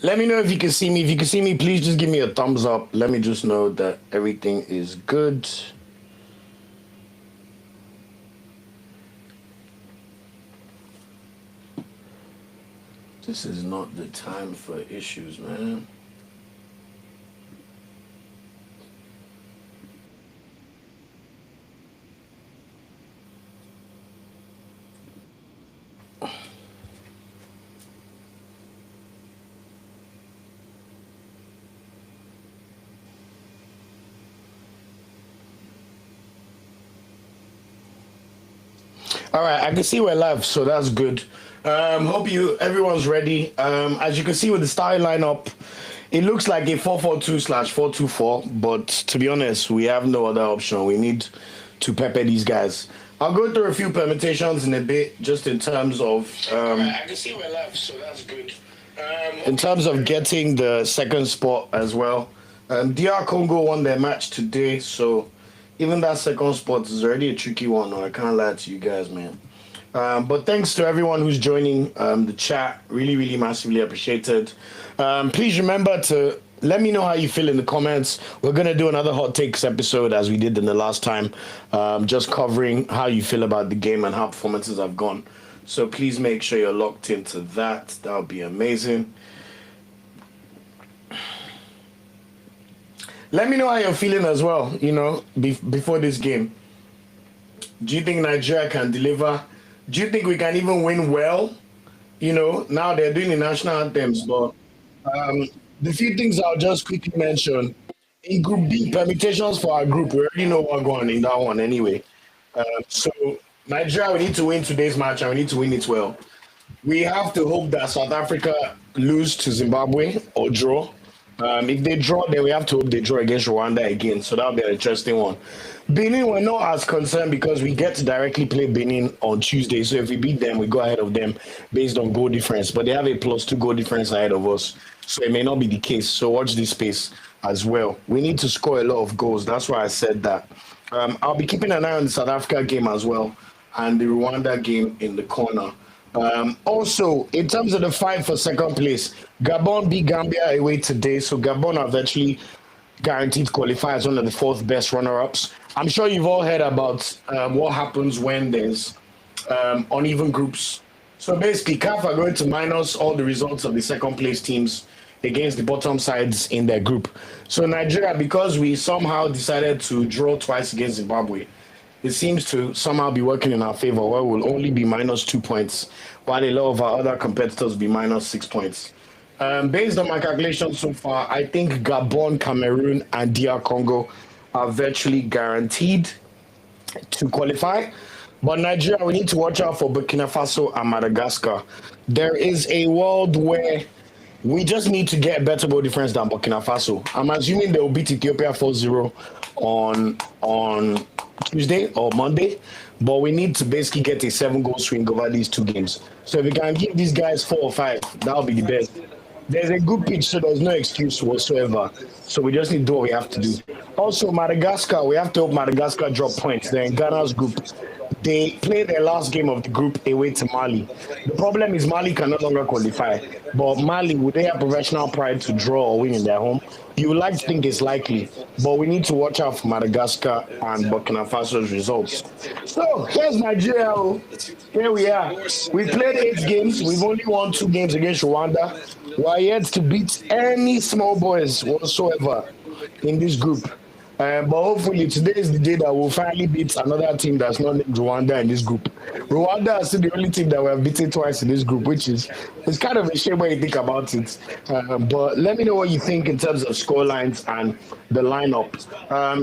Let me know if you can see me. If you can see me, please just give me a thumbs up. Let me just know that everything is good. This is not the time for issues, man. All right, I can see we're live, so that's good. Hope everyone's ready. As you can see with the starting lineup, it looks like a 4-4-2/4-2-4, but to be honest, we have no other option. We need to pepper these guys. I'll go through a few permutations in a bit, just in terms of. I can see we're live, so that's good. In terms of getting the second spot as well, DR Congo won their match today, so. Even that second spot is already a tricky one. I can't lie to you guys, man. But thanks to everyone who's joining the chat. Really, really massively appreciated. Please remember to let me know how you feel in the comments. We're going to do another Hot Takes episode as we did in the last time, just covering how you feel about the game and how performances have gone. So please make sure you're locked into that. That would be amazing. Let me know how you're feeling as well, before this game. Do you think Nigeria can deliver? Do you think we can even win well? Now they're doing the national anthems, but the few things I'll just quickly mention. In Group B, permutations for our group, we already know what's going on in that one anyway. So Nigeria, we need to win today's match, and we need to win it well. We have to hope that South Africa lose to Zimbabwe or draw. If they draw, then we have to hope they draw against Rwanda again. So that'll be an interesting one. Benin, we're not as concerned because we get to directly play Benin on Tuesday. So if we beat them, we go ahead of them based on goal difference. But they have a +2 goal difference ahead of us. So it may not be the case. So watch this space as well. We need to score a lot of goals. That's why I said that. I'll be keeping an eye on the South Africa game as well and the Rwanda game in the corner. Also, in terms of the fight for second place, Gabon beat Gambia away today, so Gabon are virtually guaranteed to qualify as one of the fourth best runner-ups. I'm sure you've all heard about what happens when there's uneven groups. So basically, CAF are going to minus all the results of the second place teams against the bottom sides in their group. So Nigeria, because we somehow decided to draw twice against Zimbabwe, it seems to somehow be working in our favor, where we'll only be -2 points, while a lot of our other competitors will be -6 points. Based on my calculations so far, I think Gabon, Cameroon, and DR Congo are virtually guaranteed to qualify. But Nigeria, we need to watch out for Burkina Faso and Madagascar. There is a world where we just need to get better goal difference than Burkina Faso. I'm assuming they will beat Ethiopia 4-0 on Tuesday or Monday, but we need to basically get a 7-goal swing over these two games. So if we can give these guys 4 or 5, that'll be the best. There's a good pitch, so there's no excuse whatsoever. So we just need to do what we have to do. Also, Madagascar, we have to hope Madagascar drop points. They're in Ghana's group. They played their last game of the group away to Mali. The problem is Mali can no longer qualify. But Mali, would they have professional pride to draw or win in their home? You would like to think it's likely, but we need to watch out for Madagascar and Burkina Faso's results. So here's Nigeria. Here we are. We played 8 games. We've only won 2 games against Rwanda. We're yet to beat any small boys whatsoever in this group. But hopefully today is the day that we'll finally beat another team that's not named Rwanda in this group. Rwanda is still the only team that we have beaten twice in this group, which is it's kind of a shame when you think about it. But let me know what you think in terms of score lines and the lineup.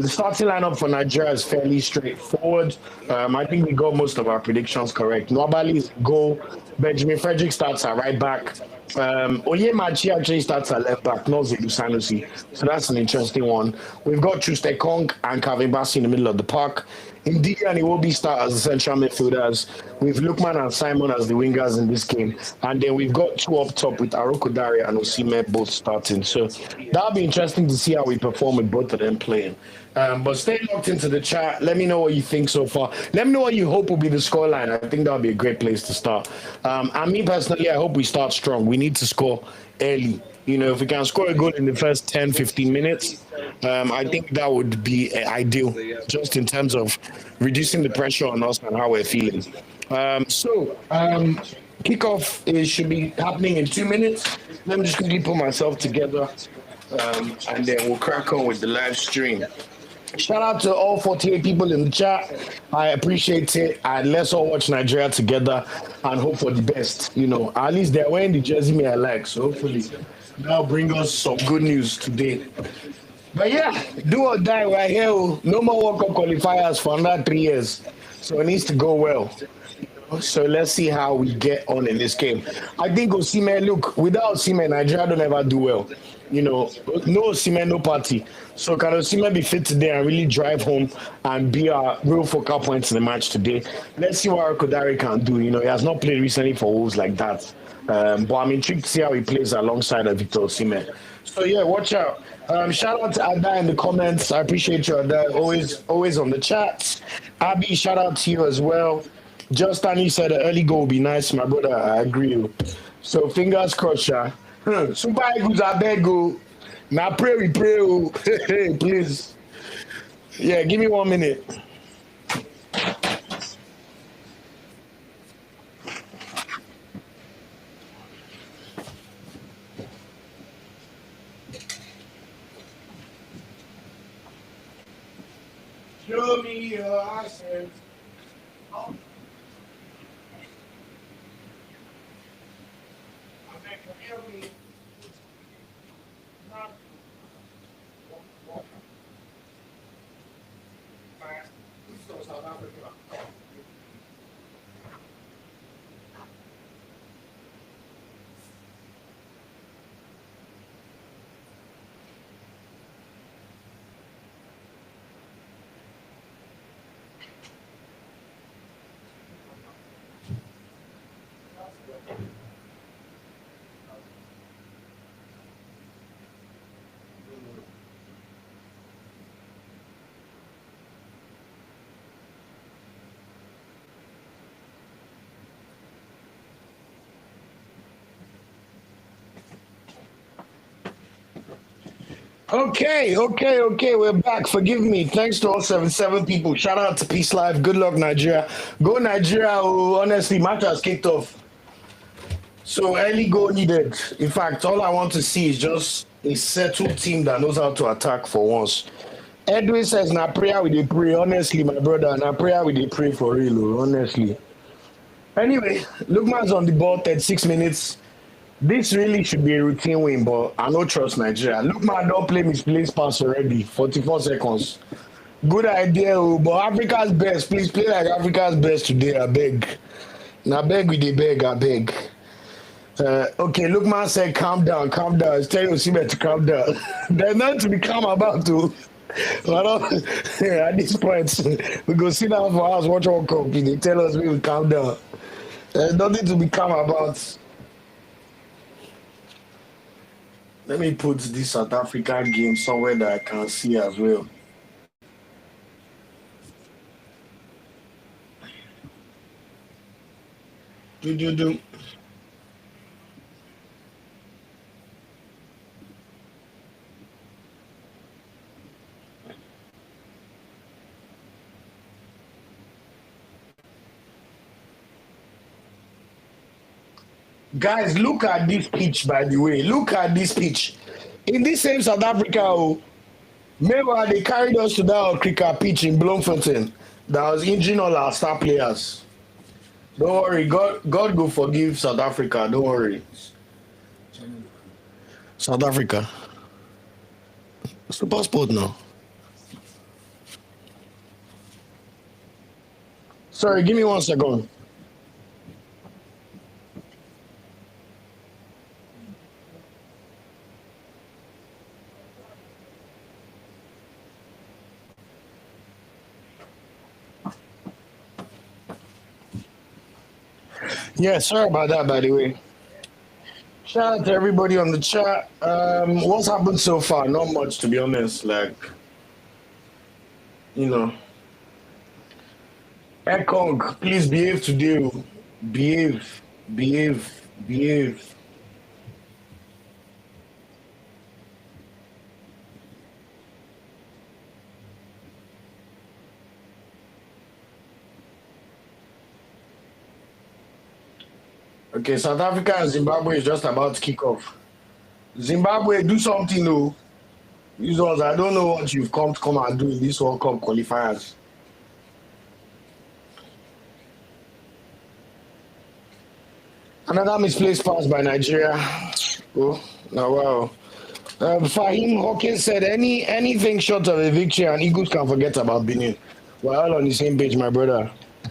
The starting lineup for Nigeria is fairly straightforward. I think we got most of our predictions correct. Nwabali is goal. Benjamin Frederick starts at right back. Onyemachi actually starts at left back, not Zaidu Sanusi. So that's an interesting one. We've got Chustekong and Kaveh Bassi in the middle of the park. Ndidi and Iwobi start as the central midfielders, with Lukman and Simon as the wingers in this game. And then we've got 2 up top with Aroko Daria and Osime both starting. So that'll be interesting to see how we perform with both of them playing. But stay locked into the chat. Let me know what you think so far. Let me know what you hope will be the scoreline. I think that would be a great place to start. And me personally, I hope we start strong. We need to score early. You know, if we can score a goal in the first 10, 15 minutes, I think that would be ideal, just in terms of reducing the pressure on us and how we're feeling. Kickoff should be happening in 2 minutes. Let me just quickly put myself together, and then we'll crack on with the live stream. Shout out to all 48 people in the chat. I appreciate it. And let's all watch Nigeria together and hope for the best. You know, at least they're wearing the jersey me I like. So hopefully that'll bring us some good news today. But yeah, do or die right here. Oh. No more World Cup qualifiers for another 3 years. So it needs to go well. So let's see how we get on in this game. I think Osimhen, look, without Osimhen, Nigeria don't ever do well. You know, no Osimhen, no party. So can Osimhen be fit today and really drive home and be our real focal point in the match today? Let's see what Kodari can do. You know, he has not played recently for Wolves like that. But I'm intrigued to see how he plays alongside of Victor Osimhen. So yeah, watch out. Shout out to Ada in the comments. I appreciate you, Ada. Always on the chat. Abby, shout out to you as well. Just Annie said an early goal would be nice, my brother. I agree. So fingers crossed, yeah. Super Eagles are beg go. Now pray we pray. Hey, please. Yeah, give me 1 minute. Show me your accent. Okay. We're back. Forgive me. Thanks to all 77 people. Shout out to Peace Life. Good luck, Nigeria. Go Nigeria. Oh, honestly, match has kicked off. So early goal needed. In fact, all I want to see is just a settled team that knows how to attack for once. Edwin says, "Na prayer we dey pray." Honestly, my brother, na prayer we dey pray for real. Oh, honestly. Anyway, Lukman's on the ball. 36 minutes. This really should be a routine win, but I don't trust Nigeria. Look, man, don't play misplaced pass already. 44 seconds. Good idea, oh, but Africa's best. Please play like Africa's best today, I beg. Now beg with the beg, I beg. Okay, look, man said, calm down. It's telling Osimhen to calm down. There's nothing to be calm about, too. At this point, we go sit down for us, watch World Cup. They tell us we will calm down. There's nothing to be calm about. Let me put this South Africa game somewhere that I can see as well. Do. Guys, look at this pitch, by the way. Look at this pitch. In this same South Africa, oh, remember they carried us to that cricket pitch in Bloemfontein that was injuring all our star players. Don't worry, God will forgive South Africa. Don't worry. South Africa. What's the passport now? Sorry, give me 1 second. Yeah, sorry about that, by the way. Shout out to everybody on the chat. What's happened so far? Not much, to be honest. Like, You know, Ekong, please behave today. Oh. Behave, behave. Okay, South Africa and Zimbabwe is just about to kick off. Zimbabwe, do something, though. These ones, I don't know what you've come and do in this World Cup qualifiers. Another misplaced pass by Nigeria. Oh, now wow. Fahim Hawkins said anything short of a victory and Eagles can forget about Benin. We're all on the same page, my brother.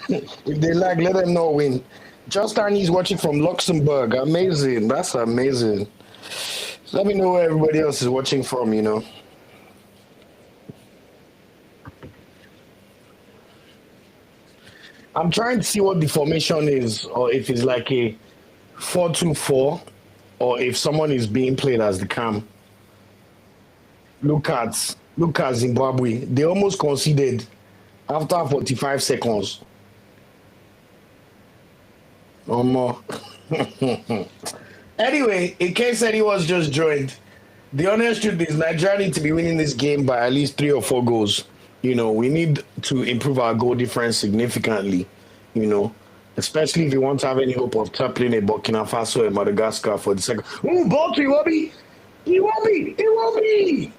If they like, let them not win. Just Arnie's watching from Luxembourg. Amazing. That's amazing. So let me know where everybody else is watching from, you know. I'm trying to see what the formation is, or if it's like a 4-2-4, or if someone is being played as the cam. Look at Zimbabwe. They almost conceded after 45 seconds. Or more. Anyway, in case anyone just joined, the honest truth is Nigeria need to be winning this game by at least 3 or 4 goals. You know, we need to improve our goal difference significantly, you know, especially if you want to have any hope of tackling a Burkina Faso and Madagascar for the second. Ooh, ball to Iwobi! Iwobi!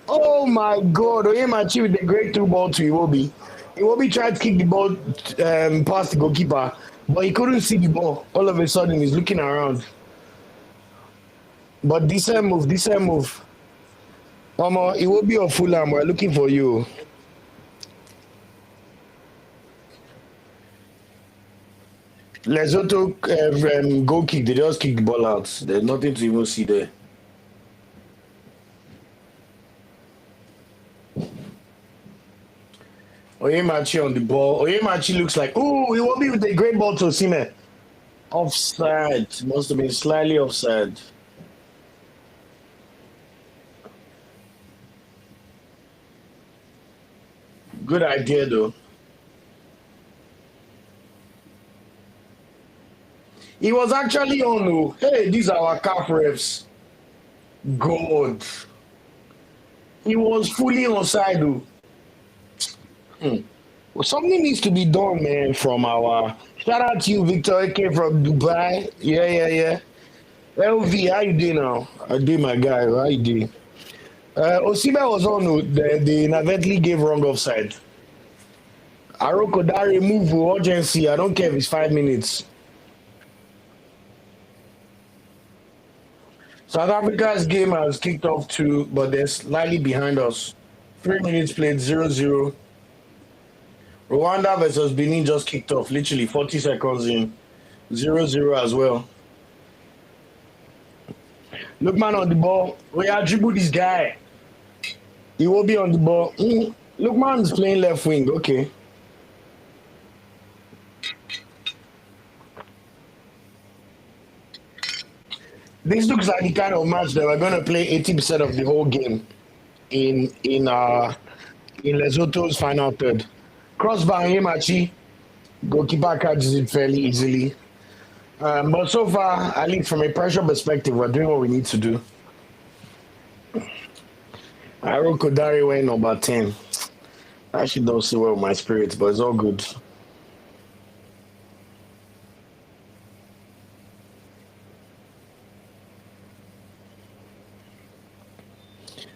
Oh my God, Oyemachi with the great through ball to Iwobi. Iwobi tried to kick the ball past the goalkeeper, but he couldn't see the ball. All of a sudden, he's looking around. But decent move. Mama, it will be a Fulham. We're looking for you. Lesotho goal kick. They just kick the ball out. There's nothing to even see there. Oyemachi on the ball. Oyemachi looks like, ooh, he will be with a great ball to Osimhen. Offside. Must have been slightly offside. Good idea, though. He was actually on, oh, hey, these are our calf refs. God. He was fully onside, though. Well, something needs to be done, man, from our... Shout out to you, Victor AK from Dubai. Yeah. LV, how you doing now? I do, my guy. How you doing? Osimhen was on, they inadvertently gave wrong offside. Aroko Dare move urgency. I don't care if it's 5 minutes. South Africa's game has kicked off too, but they're slightly behind us. 3 minutes played, 0-0. Rwanda versus Benin just kicked off, literally 40 seconds in. 0-0 as well. Lookman on the ball. We are dribble this guy. He will be on the ball. Lookman is playing left wing. Okay. This looks like the kind of match that we're going to play 80% of the whole game in Lesotho's final third. Crossbar Oyemachi. Goalkeeper catches it fairly easily. But so far, at least from a pressure perspective, we're doing what we need to do. Aroko Dare went number 10. I actually don't see well with my spirits, but it's all good.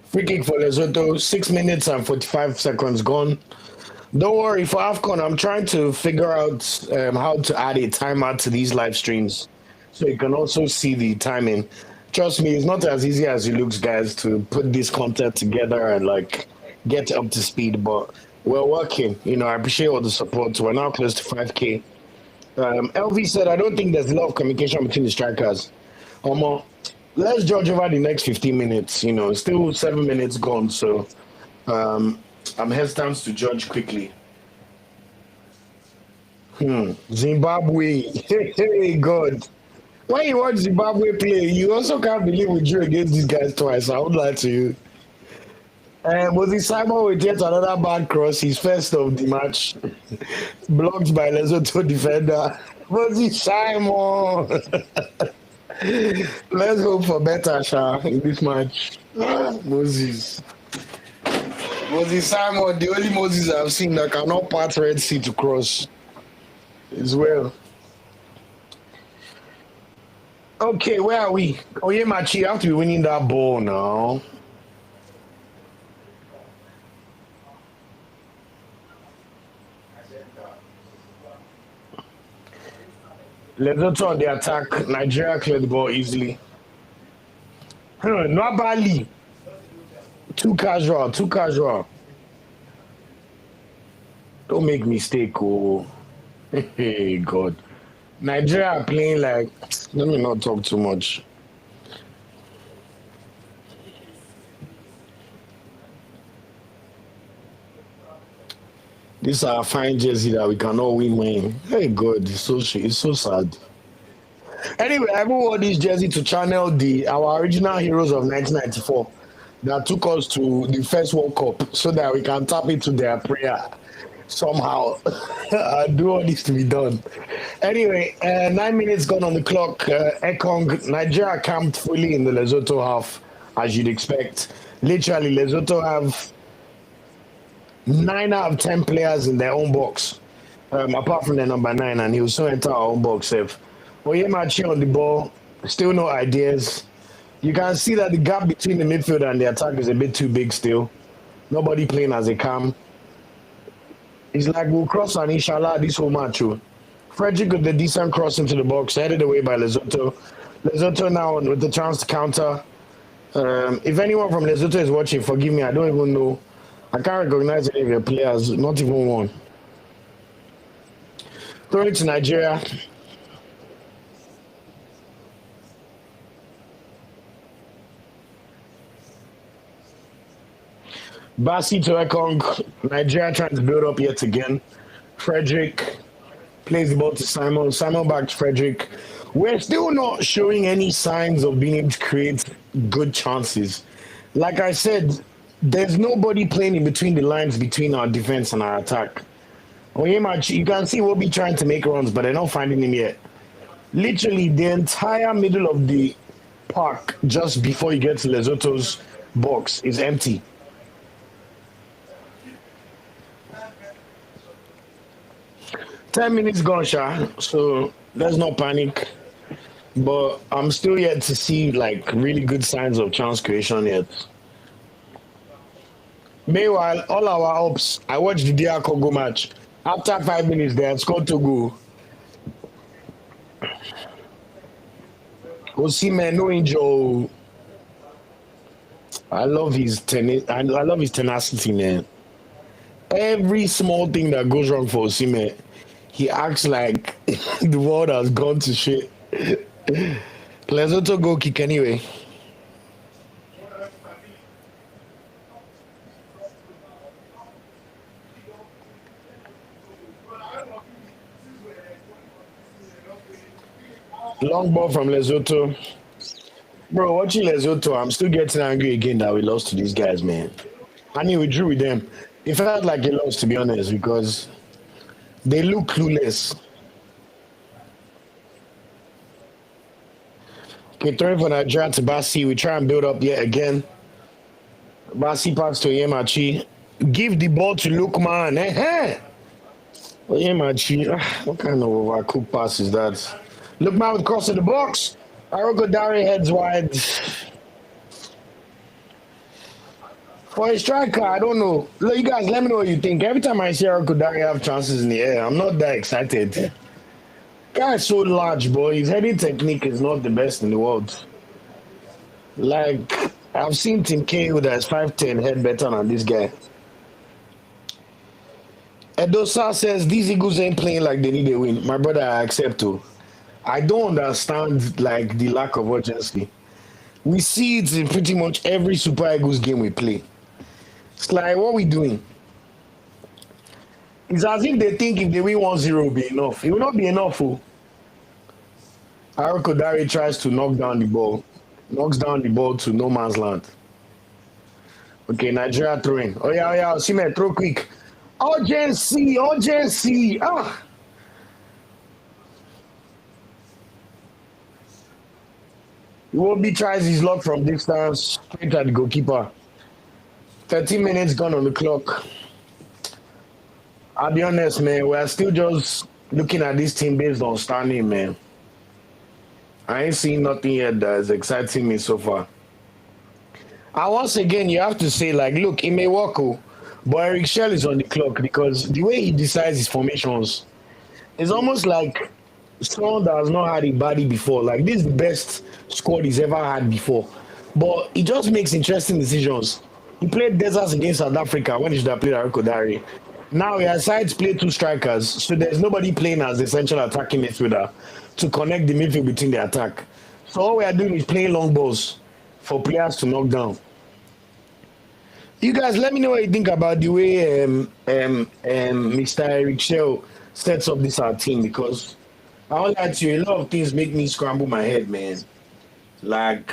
Free kick for Lesotho, 6 minutes and 45 seconds gone. Don't worry, for AFCON, I'm trying to figure out how to add a timer to these live streams so you can also see the timing. Trust me, it's not as easy as it looks, guys, to put this content together and like get up to speed, but we're working. You know, I appreciate all the support. We're now close to 5K. LV said, I don't think there's a lot of communication between the strikers. Let's judge over the next 15 minutes. You know, still 7 minutes gone, so I'm hesitant to judge quickly. Zimbabwe. Hey, God. When you watch Zimbabwe play, you also can't believe we drew against these guys twice. I would lie to you. And Moses Simon with yet another bad cross, his first of the match, blocked by Lesotho defender. Moses Simon. Let's hope for better, Sha, in this match. Moses. Moses Simon, the only Moses I've seen that cannot part Red Sea to cross as well. Okay, where are we? Oh, yeah, Machi, you have to be winning that ball now. Lesotho on the attack. Nigeria cleared the ball easily. Not badly. Too casual, too casual. Don't make mistake, oh. Hey, God. Nigeria are playing like... Let me not talk too much. This is our fine jersey that we cannot win. Hey, God, it's so sad. Anyway, I wore this jersey to channel our original heroes of 1994 that took us to the first World Cup so that we can tap into their prayer somehow. I do all this to be done. Anyway, 9 minutes gone on the clock. Ekong, Nigeria camped fully in the Lesotho half, as you'd expect. Literally, Lesotho have 9 out of 10 players in their own box, apart from the number 9, and he will soon enter our own box. Oyemachi on the ball, still no ideas. You can see that the gap between the midfield and the attack is a bit too big still. Nobody playing as a cam. It's like we'll cross and inshallah this whole match. Frederick with the decent cross into the box, headed away by Lesotho. Lesotho now with the chance to counter. If anyone from Lesotho is watching, forgive me, I don't even know. I can't recognize any of your players, not even one. Throw it to Nigeria. Basi to Ekong. Nigeria trying to build up yet again. Frederick plays the ball to Simon. Simon back to Frederick. We're still not showing any signs of being able to create good chances. Like I said, there's nobody playing in between the lines between our defense and our attack. You can see we'll be trying to make runs, but they're not finding him yet. Literally, the entire middle of the park, just before you get to Lesotho's box, is empty. Ten minutes gone, Sha, so let's not panic. But I'm still yet to see like really good signs of chance creation yet. Meanwhile, all our ups, I watched the DR Congo match. After 5 minutes, they had scored 2 goals. Osimhen, no injury. I love his tenacity, man. Every small thing that goes wrong for Osimhen, he acts like the world has gone to shit. Lesotho go kick anyway. Long ball from Lesotho. Bro, watching Lesotho, I'm still getting angry again that we lost to these guys, man. I mean, we drew with them. It felt like a loss, to be honest, because they look clueless. Okay, throwing for Nigeria to Basi. We try and build up yet again. Basi pass to Oyemachi. Give the ball to Lukman. Oyemachi, what kind of overcooked pass is that? Lukman with cross in the box. Aroko Dari heads wide. For a striker, I don't know. Look, you guys, let me know what you think. Every time I see Aroko Dari have chances in the air, I'm not that excited. Guy is so large, boy. His heading technique is not the best in the world. Like, I've seen Tim Cahill that is 5'10" head better than this guy. Edosa says, these Eagles ain't playing like they need a win. My brother, I accept too. I don't understand like the lack of urgency. We see it in pretty much every Super Eagles game we play. It's like, what are we doing? It's as if they think if they win 1-0 will be enough. It will not be enough. Aroko Dari tries to knock down the ball. Knocks down the ball to no man's land. Okay, Nigeria throwing. Oh yeah, see me throw quick. Urgency, urgency. Ah, Iwobi tries his luck from distance, straight at the goalkeeper. 13 minutes gone on the clock. I'll be honest, man. We're still just looking at this team based on standing, man. I ain't seen nothing yet that is exciting me so far. And once again, you have to say, like, look, it may work, oh, but Eric Shell is on the clock because the way he decides his formations is almost like someone that has not had a body before. Like, this is the best squad he's ever had before. But he just makes interesting decisions. He played Deserts against South Africa when he should have played Arukodari. Now he decides to play two strikers, so there's nobody playing as the central attacking midfielder to connect the midfield between the attack. So all we are doing is playing long balls for players to knock down. You guys, let me know what you think about the way Mr. Eric Shell sets up this our team because I won't lie to you, a lot of things make me scramble my head, man. Like,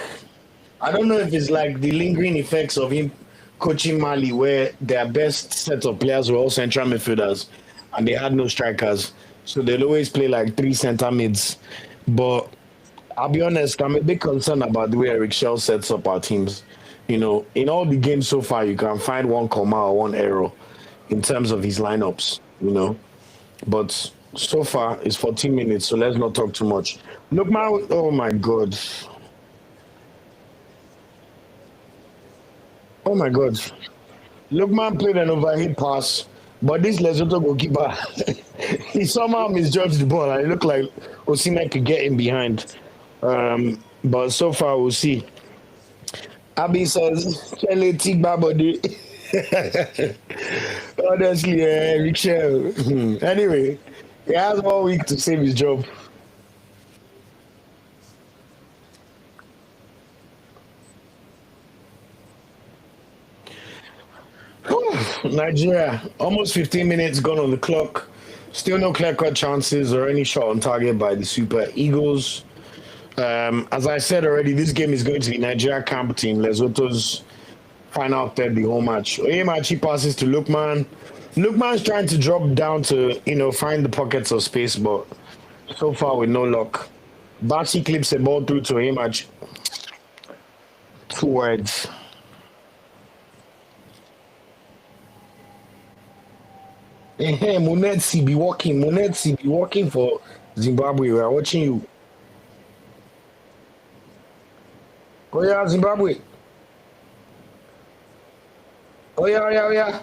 I don't know if it's like the lingering effects of him coaching Mali, where their best set of players were all central midfielders and they had no strikers. So they'll always play like three center mids. But I'll be honest, I'm a bit concerned about the way Eric Shell sets up our teams. You know, in all the games so far, you can find one comma or one error in terms of his lineups, you know. But so far, it's 14 minutes, so let's not talk too much. Look, man, oh my God. Oh my God. Lookman played an overhead pass, but this Lesotho goalkeeper, he somehow misjudged the ball and it looked like Osimhen could get him behind. But so far, we'll see. Abi says, Chele Tigba body. Honestly, Richel. Anyway, he has 1 week to save his job. Nigeria, almost 15 minutes gone on the clock. Still no clear-cut chances or any shot on target by the Super Eagles. As I said already, this game is going to be Nigeria camp team, Lesotho's final third, the home match. Oyemachi passes to Lukman. Lukman's trying to drop down to, find the pockets of space, but so far with no luck. Basi clips a ball through to Oyemachi. 2 words. Munetsi be working. Munetsi be working for Zimbabwe. We are watching you. Oh yeah, Zimbabwe. Oh yeah, yeah, yeah.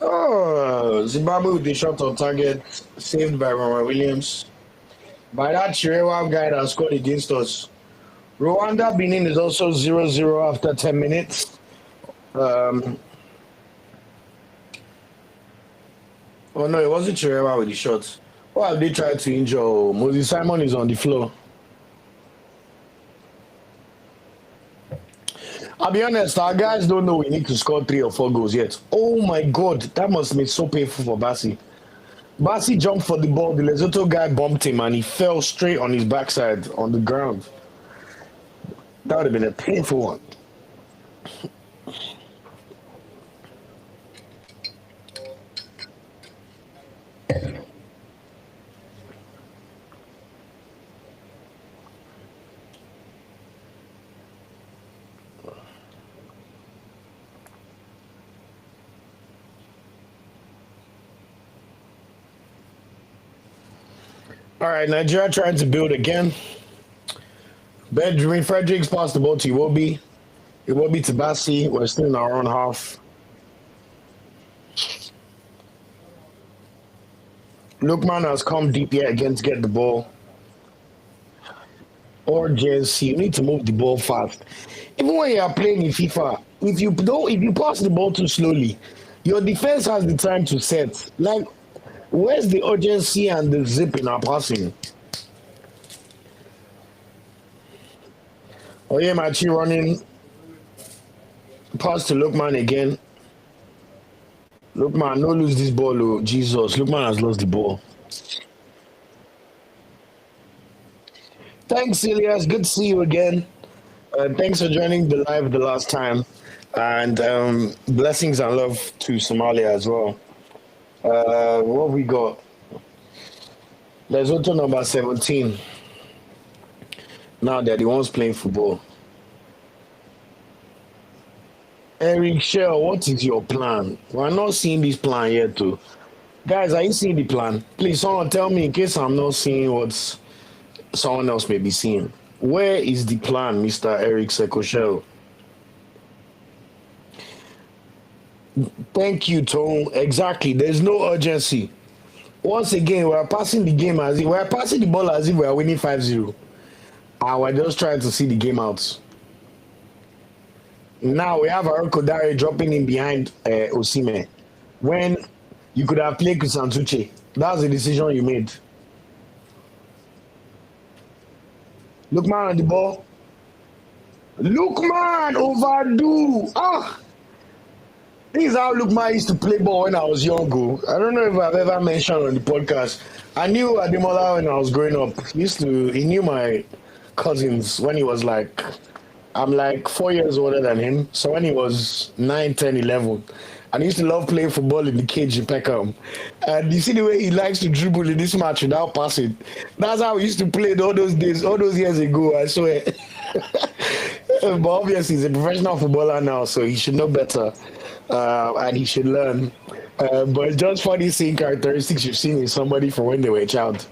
Oh, Zimbabwe with the shot on target, saved by Roma Williams. By that Chirewa guy that scored against us. Rwanda Benin is also 0-0 after 10 minutes. Um, oh no, it wasn't Chirewa with the shots. What have they tried to injure? Moses Simon is on the floor. I'll be honest, our guys don't know we need to score 3 or 4 goals yet. Oh my God, that must be so painful for Basi. Basi jumped for the ball, the Lesotho guy bumped him and he fell straight on his backside on the ground. That would have been a painful one. All right, Nigeria trying to build again. Benjamin Fredericks passed the ball to Iwobi. Iwobi to Basi. We're still in our own half. Lukman has come deep yet again to get the ball. Urgency. You need to move the ball fast. Even when you are playing in FIFA, if you pass the ball too slowly, your defense has the time to set. Like, where's the urgency and the zip in our passing? Oyemachi running. Pass to Lukman again. Lukman, no lose this ball, oh Jesus. Lukman has lost the ball. Thanks, Elias. Good to see you again. Thanks for joining the live the last time. And blessings and love to Somalia as well. What we got? Lesotho number 17. Now they're the ones playing football. Eric Shell, what is your plan? We're not seeing this plan yet, too. Guys, are you seeing the plan? Please, someone tell me in case I'm not seeing what someone else may be seeing. Where is the plan, Mr. Eric Sekoshel? Thank you, Tom. Exactly. There's no urgency. Once again, we're passing the game as if we're passing the ball as if we're winning 5-0. And we're just trying to see the game out. Now we have Kodare dropping in behind Osime. When you could have played with Santucci. That's the decision you made. Lookman on the ball. Lookman overdo. This is how Lookman used to play ball when I was younger. I don't know if I've ever mentioned on the podcast. I knew Ademola when I was growing up. He knew my cousins when he was like, I'm like 4 years older than him. So when he was 9, 10, 11, and he used to love playing football in the cage in Peckham. And you see the way he likes to dribble in this match without passing. That's how we used to play all those days, all those years ago, I swear. But obviously he's a professional footballer now, so he should know better. And he should learn. But it's just funny seeing characteristics you've seen in somebody from when they were a child.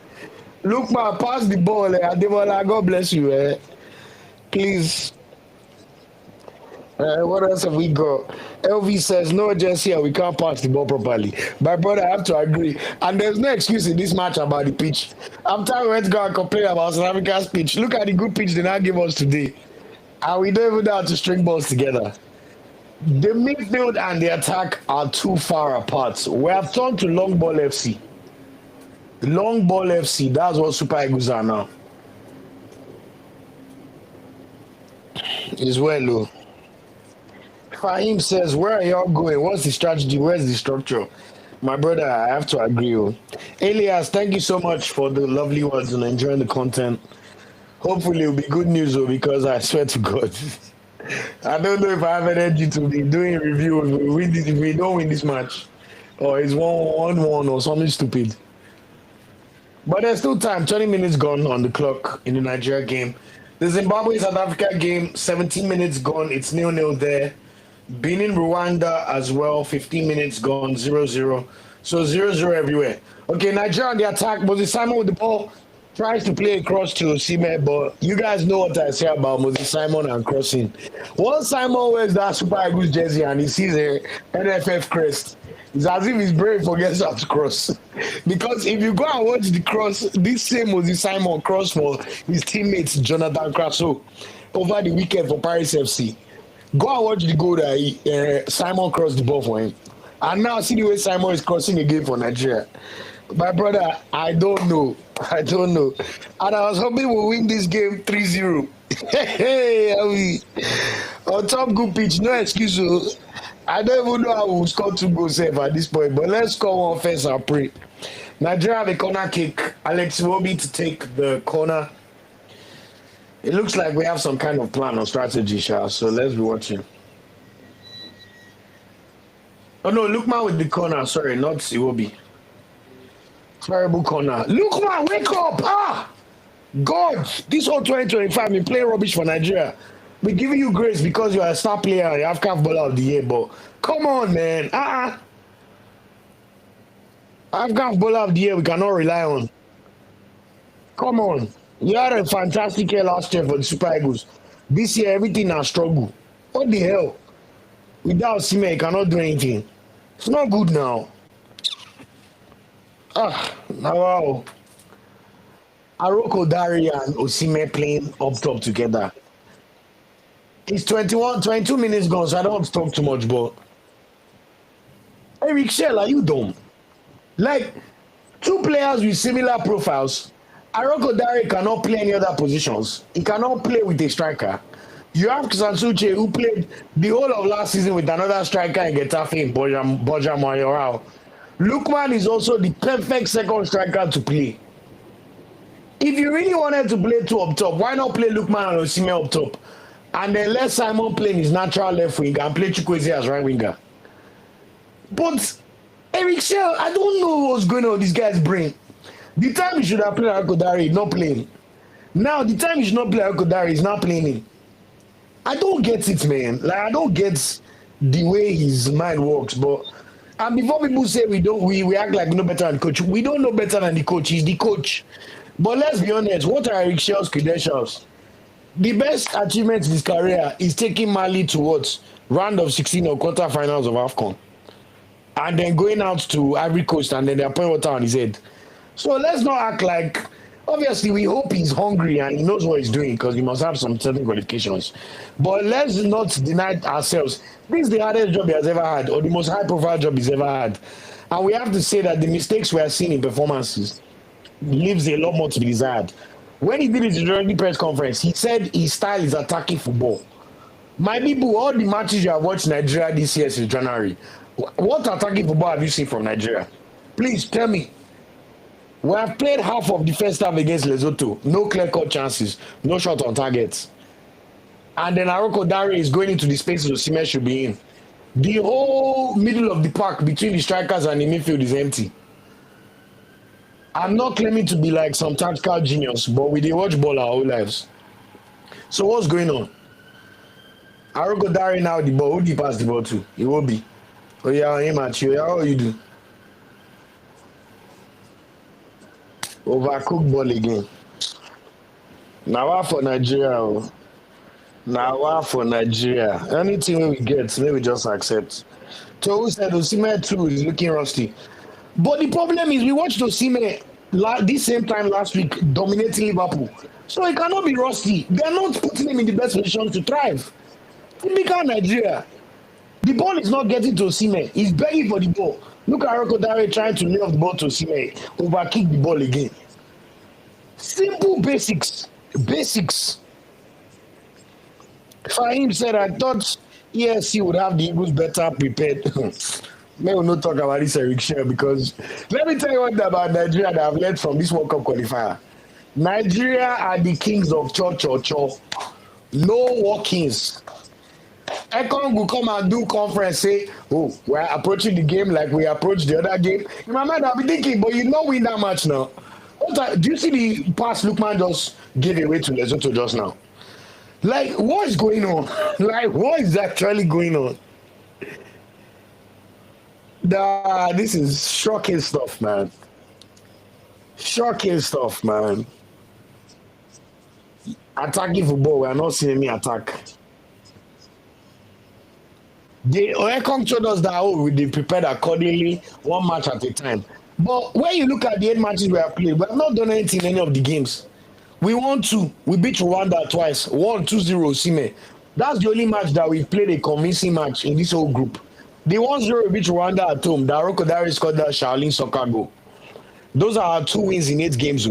Look, man, pass the ball. Ademola, God bless you. Please. What else have we got? LV says, no urgency and we can't pass the ball properly. My brother, I have to agree. And there's no excuse in this match about the pitch. I'm tired of going to complain about South Africa's pitch. Look at the good pitch they now give us today. And we don't even know how to string balls together. The midfield and the attack are too far apart. We have turned to long ball FC. Long ball FC, that's what Super Eagles are now. Is well, low. Fahim says, where are y'all going? What's the strategy? Where's the structure? My brother, I have to agree. Elias, thank you so much for the lovely words and enjoying the content. Hopefully it'll be good news, though, because I swear to God, I don't know if I have energy to be doing a review if we don't win this match. Or it's 1-1 or something stupid. But there's still time. 20 minutes gone on the clock in the Nigeria game. The Zimbabwe-South Africa game, 17 minutes gone. It's 0-0 there. Benin, Rwanda as well, 15 minutes gone, 0-0. So 0-0 everywhere. Okay, Nigeria on the attack. Moses Simon with the ball. Tries to play across to Osime, but you guys know what I say about Moses Simon and crossing. Once Simon wears that Super Eagles jersey and he sees a NFF crest, it's as if his brain forgets how to cross. Because if you go and watch the cross, this same Moses Simon cross for his teammates Jonathan Crasso over the weekend for Paris FC. Go and watch the goal that Simon crossed the ball for him. And now see the way Simon is crossing again for Nigeria. My brother, I don't know. And I was hoping we'll win this game 3-0. Hey, on top good pitch, no excuse. I don't even know how we'll score 2 goals safe at this point, but let's score one first and pray. Nigeria have a corner kick. Alex Iwobi to take the corner. It looks like we have some kind of plan or strategy, Sha, so let's be watching. Oh no, Lookman with the corner, sorry, not Iwobi. Terrible corner. Lookman, wake up! God, this whole 2025, we play rubbish for Nigeria. We're giving you grace because you're a star player and you have CAF Baller of the Year, but come on, man. I've CAF Baller of the Year we cannot rely on. Come on. You had a fantastic year last year for the Super Eagles. This year, everything has struggled. What the hell? Without Sime, you cannot do anything. It's not good now. Now wow. Aroko Dari and Osime playing up top together. It's 22 minutes gone, so I don't want to talk too much, but Eric Shell, are you dumb? Like, 2 players with similar profiles. Aroko Dari cannot play any other positions. He cannot play with a striker. You have Sansuche, who played the whole of last season with another striker in Getafe in Boja Mayoral. Lookman is also the perfect second striker to play. If you really wanted to play 2 up top, why not play Lookman and Osime up top? and then let Simon play in his natural left wing and play Chukwueze as right winger. But Eric Shell, I don't know what's going on with this guy's brain. The time he should have played Akodare, he's not playing. Now, the time he should not play Akodare, he's not playing him. I don't get it, man. Like, I don't get the way his mind works. But and before people say we act like we know better than the coach, we don't know better than the coach. He's the coach. But let's be honest, what are Eric Shell's credentials? The best achievement in his career is taking Mali towards round of 16 or quarterfinals of AFCON. And then going out to Ivory Coast and then they're pouring water on his head. So let's not act like, obviously we hope he's hungry and he knows what he's doing because he must have some certain qualifications. But let's not deny ourselves. This is the hardest job he has ever had, or the most high profile job he's ever had. And we have to say that the mistakes we are seeing in performances leaves a lot more to be desired. When he did his introductory press conference, he said his style is attacking football. My people, all the matches you have watched Nigeria this year since January, what attacking football have you seen from Nigeria? Please tell me. We have played half of the first half against Lesotho. No clear-cut chances. No shot on targets. And then Arokodare is going into the spaces Osimhen should be in. The whole middle of the park between the strikers and the midfield is empty. I'm not claiming to be like some tactical genius, but we did watch ball our whole lives. So what's going on? Arokodare now the ball. Who did he pass the ball to? It will be. Oh yeah, him at you. How you do? Overcooked ball again. Now for Nigeria. Now for Nigeria. Anything we get, maybe just accept. So who said Osimhen too is looking rusty? But the problem is we watched Osimhen this same time last week dominating Liverpool. So he cannot be rusty. They are not putting him in the best position to thrive. Typical Nigeria. The ball is not getting to Osimhen. He's begging for the ball. Look at Arokodare trying to lay off the ball to Osimhen. Overkick the ball again. Simple basics. Basics. Fahim said, I thought ESC would have the Eagles better prepared. May we not talk about this Eric Shell because let me tell you what about Nigeria that I've learned from this World Cup qualifier. Nigeria are the kings of cho. No walk-ins. Ekong will come and do conference, say, oh, we're approaching the game like we approached the other game. In my mind, I'll be thinking, but you know win that match now. Do you see the pass Lookman just gave away to Lesotho just now? Like, what is going on? Like, what is actually going on? This is shocking stuff, man. Shocking stuff, man. Attacking football, we are not seeing any attack. The Ekong told us that we prepared accordingly, one match at a time. But when you look at the 8 matches we have played, we have not done anything in any of the games. We won 2. We beat Rwanda twice. 1-2-0 Osimhen. That's the only match that we played a convincing match in this whole group. The 1-0 we beat Rwanda at home, that Arokodare scored that Shaolin soccer goal. Those are our 2 wins in 8 games.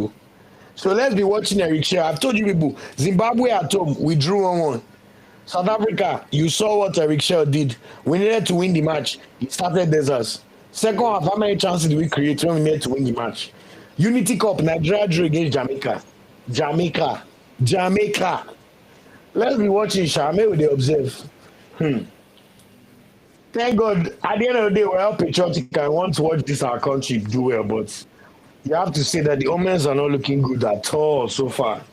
So let's be watching Eric Shell. I've told you people, Zimbabwe at home, we drew 1-1. South Africa, you saw what Eric Shell did. We needed to win the match. He started deserts. Second half, how many chances did we create when we needed to win the match? Unity Cup, Nigeria drew against Jamaica. Jamaica. Let's be watching Shame with the observe. Thank God, at the end of the day, we're all patriotic. I want to watch this our country do well, but you have to say that the omens are not looking good at all so far.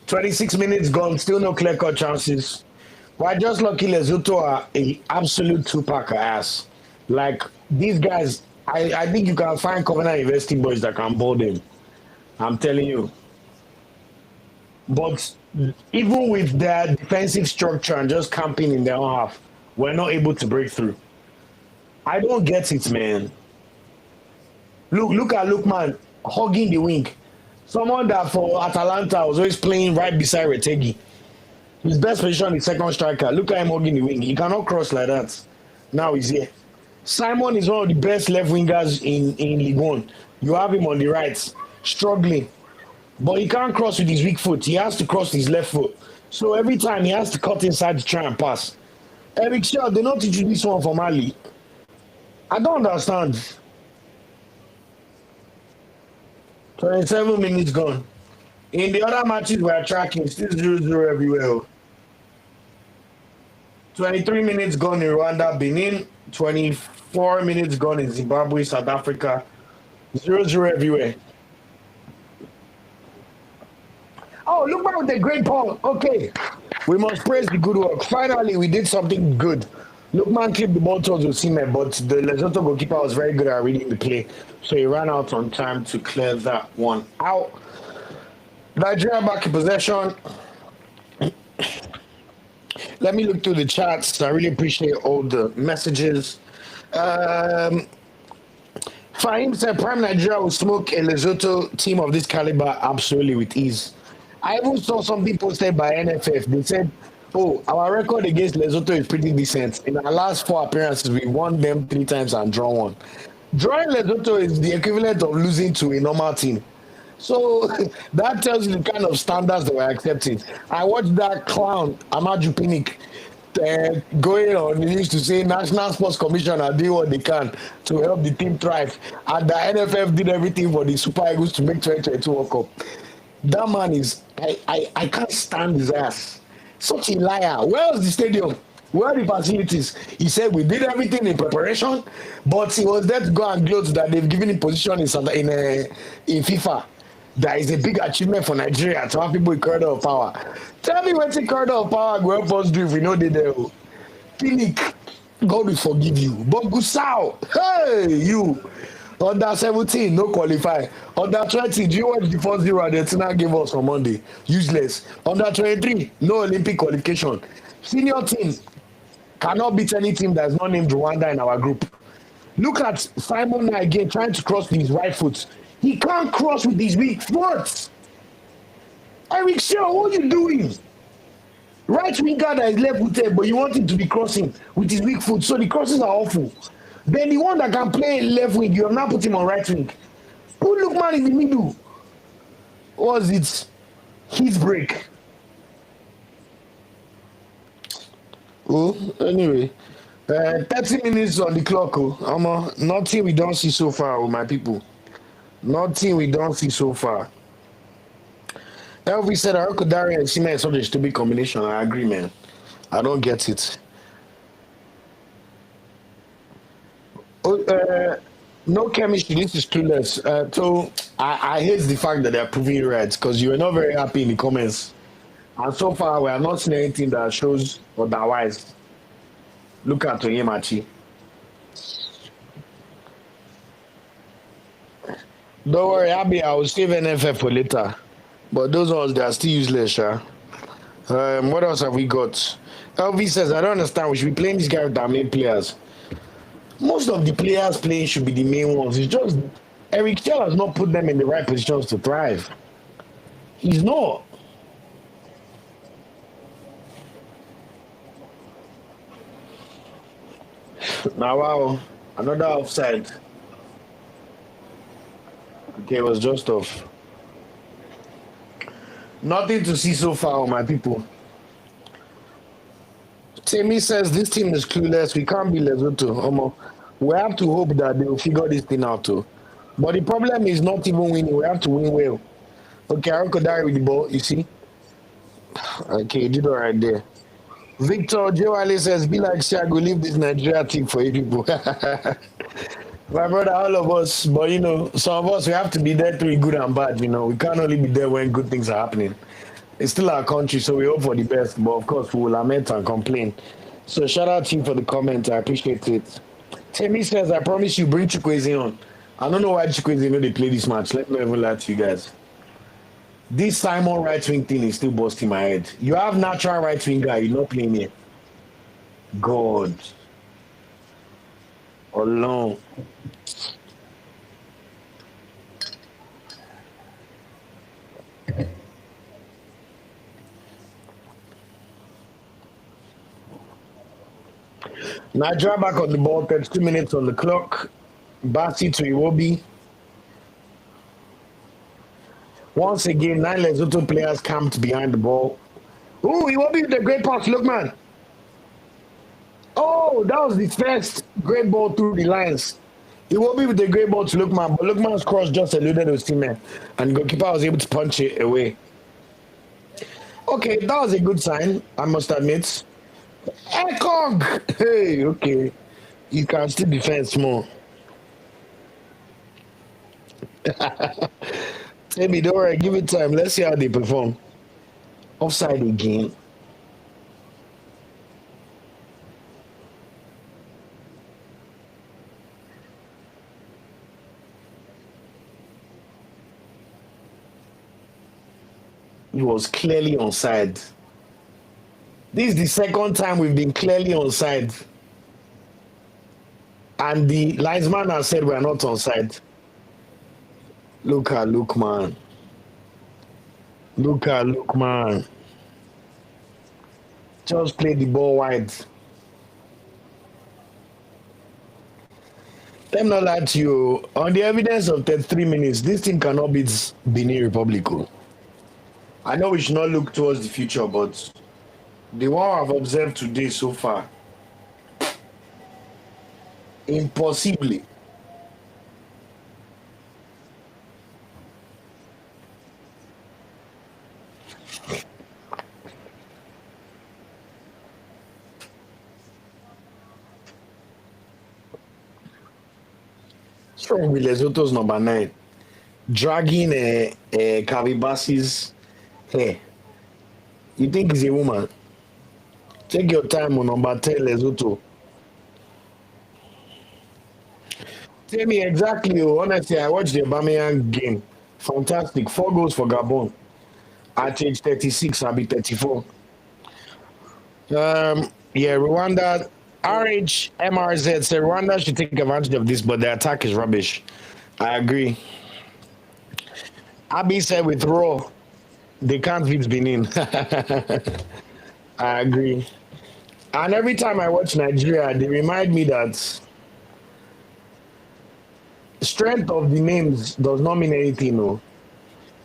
26 minutes gone, still no clear-cut chances. We're just lucky Lesotho are an absolute two-packer ass. Like, these guys, I think you can find Covenant University boys that can ball them. I'm telling you. But even with their defensive structure and just camping in their own half, we're not able to break through. I don't get it, man. Look at Lookman hugging the wing. Someone that for Atalanta was always playing right beside Retegi. His best position is second striker. Look at him hugging the wing. He cannot cross like that. Now he's here. Simon is one of the best left wingers in League One. You have him on the right, struggling. But he can't cross with his weak foot. He has to cross his left foot. So every time he has to cut inside to try and pass. Eric Shell, they not teach you this one from Ali. I don't understand. 27 minutes gone. In the other matches we are tracking, still 0-0 everywhere. 23 minutes gone in Rwanda, Benin. 24 minutes gone in Zimbabwe, South Africa. 0-0 everywhere. Oh, look back with the great ball. Okay. We must praise the good work. Finally, we did something good. Lookman clipped the ball towards Osimhen, but the Lesotho goalkeeper was very good at reading the play. So he ran out on time to clear that one out. Nigeria back in possession. Let me look through the chats. I really appreciate all the messages. Fahim said Prime Nigeria will smoke a Lesotho team of this caliber absolutely with ease. I even saw some people said by NFF, they said, oh, our record against Lesotho is pretty decent. In our last 4 appearances, we won them 3 times and drawn 1. Drawing Lesotho is the equivalent of losing to a normal team. So that tells you the kind of standards that we're accepting. I watched that clown, Amaju Pinnick, going on the news to say National Sports Commission are doing what they can to help the team thrive. And the NFF did everything for the Super Eagles to make 2022 World Cup. That man is, I can't stand his ass. Such a liar. Where was the stadium? Where are the facilities? He said we did everything in preparation, but he was there to go and gloat that they've given him position in FIFA. That is a big achievement for Nigeria to have people with corridor of power. Tell me what's in corridor of power go help us do if we know they there. Pinnick, God will forgive you. But Gusau, hey, you. Under 17, no qualify. Under 20, do you watch the 4-0 Argentina gave us on Monday? Useless. Under 23, no Olympic qualification. Senior team cannot beat any team that is not named Rwanda in our group. Look at Simon again trying to cross with his right foot. He can't cross with his weak foot. Eric Shaw, what are you doing? Right winger that is left footed, but you want him to be crossing with his weak foot. So the crosses are awful. Then the one that can play left wing, you have now put him on right wing. Put Lookman in the middle. What was it? His break. Oh, anyway. 30 minutes on the clock. Oh. Nothing we don't see so far, my people. Nothing we don't see so far. Elvis said Arokodari and Sima is such a stupid combination. I agree, man. I don't get it. No chemistry. This is clueless. So I hate the fact that they're proving it right because you were not very happy in the comments. And so far, we have not seen anything that shows otherwise. Look at Onyemachi. Don't worry, Abby, I will save NFF for later. But those ones, they are still useless, yeah. What else have we got? LV says, I don't understand. We should be playing these guys with our main players. Most of the players playing should be the main ones. It's just Eric Chell has not put them in the right positions to thrive. He's not. Now, wow, another offside. Okay, it was just off. Nothing to see so far, my people. Timmy says this team is clueless. We can't be Lesotho. We have to hope that they will figure this thing out too. But the problem is not even winning. We have to win well. Okay, I could die with the ball. You see? Okay, you did all right there. Victor Jewale says, be like Siago, leave this Nigeria team for you people. My brother, all of us, but you know, some of us, we have to be there through good and bad, you know. We can't only be there when good things are happening. It's still our country, so we hope for the best, but of course, we will lament and complain. So shout out to you for the comment. I appreciate it. Temi says, I promise you, bring Chukwueze on. I don't know why Chukwueze know they play this match. Let me even lie to you guys. This Simon right wing thing is still busting my head. You have natural right wing guy, you're not playing here. God. Alone. Nigeria back on the ball, 32 minutes on the clock. Basi to Iwobi. Once again, 9 Lesotho players camped behind the ball. Oh, Iwobi with a great pass, look, man. Oh, that was the first great ball through the lines. It will be with a great ball to Lookman, but Lookman's cross just eluded Osimhen, and the goalkeeper was able to punch it away. Okay, that was a good sign, I must admit. Ekong! Hey, okay. You can still defend small. Maybe don't worry, give it time. Let's see how they perform. Offside again. He was clearly onside. This is the second time we've been clearly onside. And the linesman has said we're not onside. Look, man. Look, man. Just play the ball wide. Let me not lie to you. On the evidence of 33 minutes, this team cannot beat Benin Republic. I know we should not look towards the future, but the one I've observed today so far, impossibly. What's wrong with Lesotho's number 9? Dragging Kavibasi's hair. You think he's a woman? Take your time on number 10, Lesotho. Tell me exactly. Honestly, I watched the Aubameyang game. Fantastic. 4 goals for Gabon. At age 36, I'll be 34. Yeah, Rwanda. RHMRZ said Rwanda should take advantage of this, but the attack is rubbish. I agree. Abi said with Raw, they can't beat Benin. I agree. And every time I watch Nigeria, they remind me that strength of the names does not mean anything. No.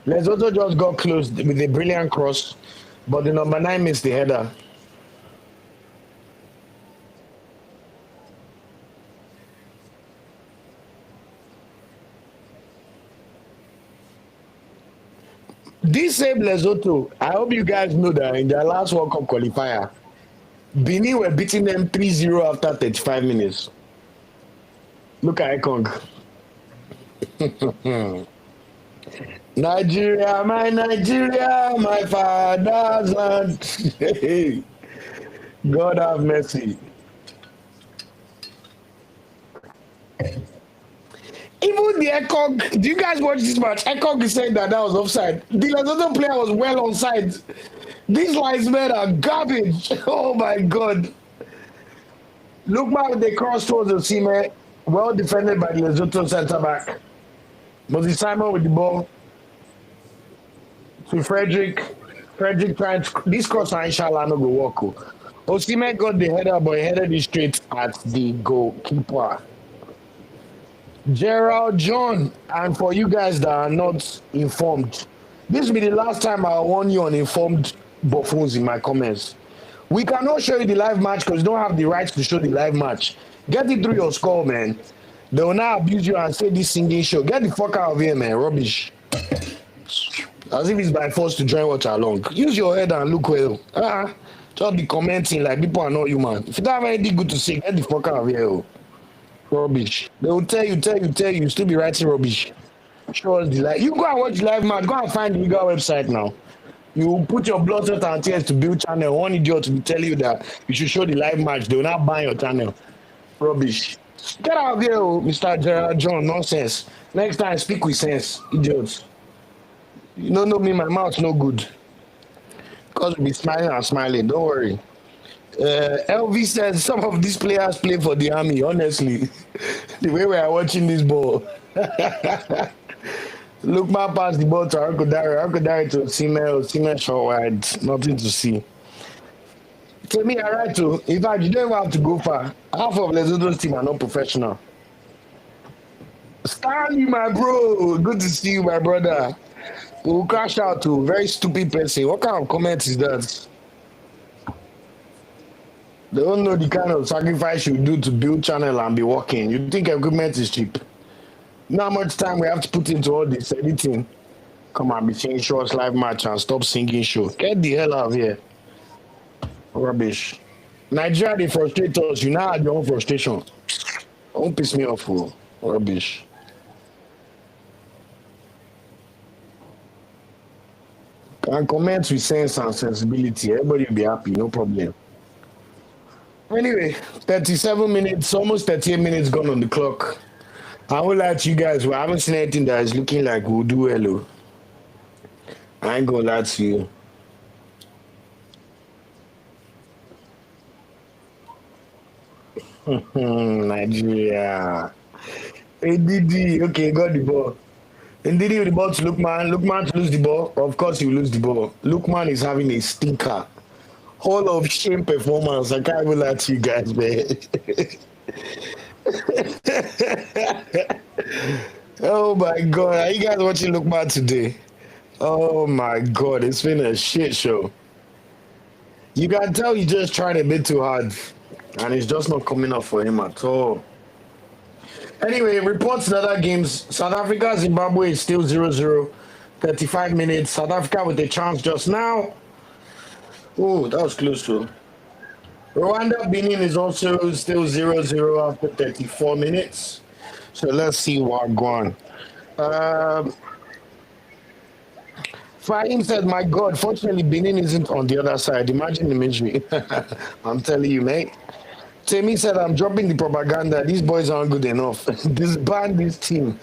Lesotho just got close with a brilliant cross, but the number 9 missed the header. This same Lesotho, I hope you guys know that in their last World Cup qualifier, Benin were beating them 3-0 after 35 minutes. Look at Ekong. Nigeria, my father's land. God have mercy. Even the Ekong, do you guys watch this match? Ekong is saying that was offside. The Lesotho player was well onside. These linesmen are garbage. Oh my God. Look back with the cross towards Osimhen. Well defended by the Lesotho centre back. Moses Simon with the ball. To Frederick. Frederick trying to. This cross, inshallah, no go walk. Osimhen got the header, but he headed it straight at the goalkeeper. Gerald John, and for you guys that are not informed, this will be the last time I warn you on informed buffoons in my comments. We cannot show you the live match because you don't have the rights to show the live match. Get it through your skull, man. They will now abuse you and say this singing show. Get the fuck out of here, man. Rubbish. As if it's by force to join Watchalong. Use your head and look well. Just be commenting like people are not human. If you don't have anything good to say, get the fuck out of here. Rubbish. They will tell you, still be writing rubbish. Show us the live. You go and watch the live match. Go and find the legal website now. You put your blood, sweat, and tears to build channel. One idiot will tell you that you should show the live match. They will not ban your channel. Rubbish. Get out of here, Mr. Gerald John. Nonsense. Next time, speak with sense, idiots. You don't know me, my mouth's no good. Because we'll be smiling and smiling. Don't worry. LV said some of these players play for the army, honestly. The way we are watching this ball. Look, man, pass the ball to Arkodari to Osimhen short wide. Nothing to see. Tell me, alright, too. In fact, you don't even have to go far. Half of Lesotho's team are not professional. Stanley, my bro. Good to see you, my brother. We'll crash out to very stupid person. What kind of comment is that? They don't know the kind of sacrifice you do to build channel and be working. You think equipment is cheap? Not much time we have to put into all this editing. Come on, be saying shorts live match and stop singing show. Get the hell out of here. Rubbish. Nigeria, they frustrate us. You now have your own frustration. Don't piss me off, fool. Rubbish. Can comment with sense and sensibility. Everybody will be happy, no problem. Anyway, 37 minutes, almost 38 minutes gone on the clock. I will lie to you guys, we haven't seen anything that is looking like we'll do hello. I ain't gonna lie to you. Nigeria. ADD, okay, got the ball. Ndidi with the ball to Lukman. Lukman to lose the ball. Of course, he will lose the ball. Lukman is having a stinker. Hall of shame performance. I can't even lie to you guys, man. Oh my God. Are you guys watching Lukman today? Oh my God. It's been a shit show. You can tell he's just trying a bit too hard. And it's just not coming up for him at all. Anyway, reports in other games. South Africa, Zimbabwe is still 0-0. 35 minutes. South Africa with a chance just now. Oh, that was close to. Rwanda, Benin is also still 0-0 after 34 minutes. So let's see what going on. Fahim said, my God, fortunately, Benin isn't on the other side. Imagine the imagery. I'm telling you, mate. Temi said, I'm dropping the propaganda. These boys aren't good enough. Disband this team.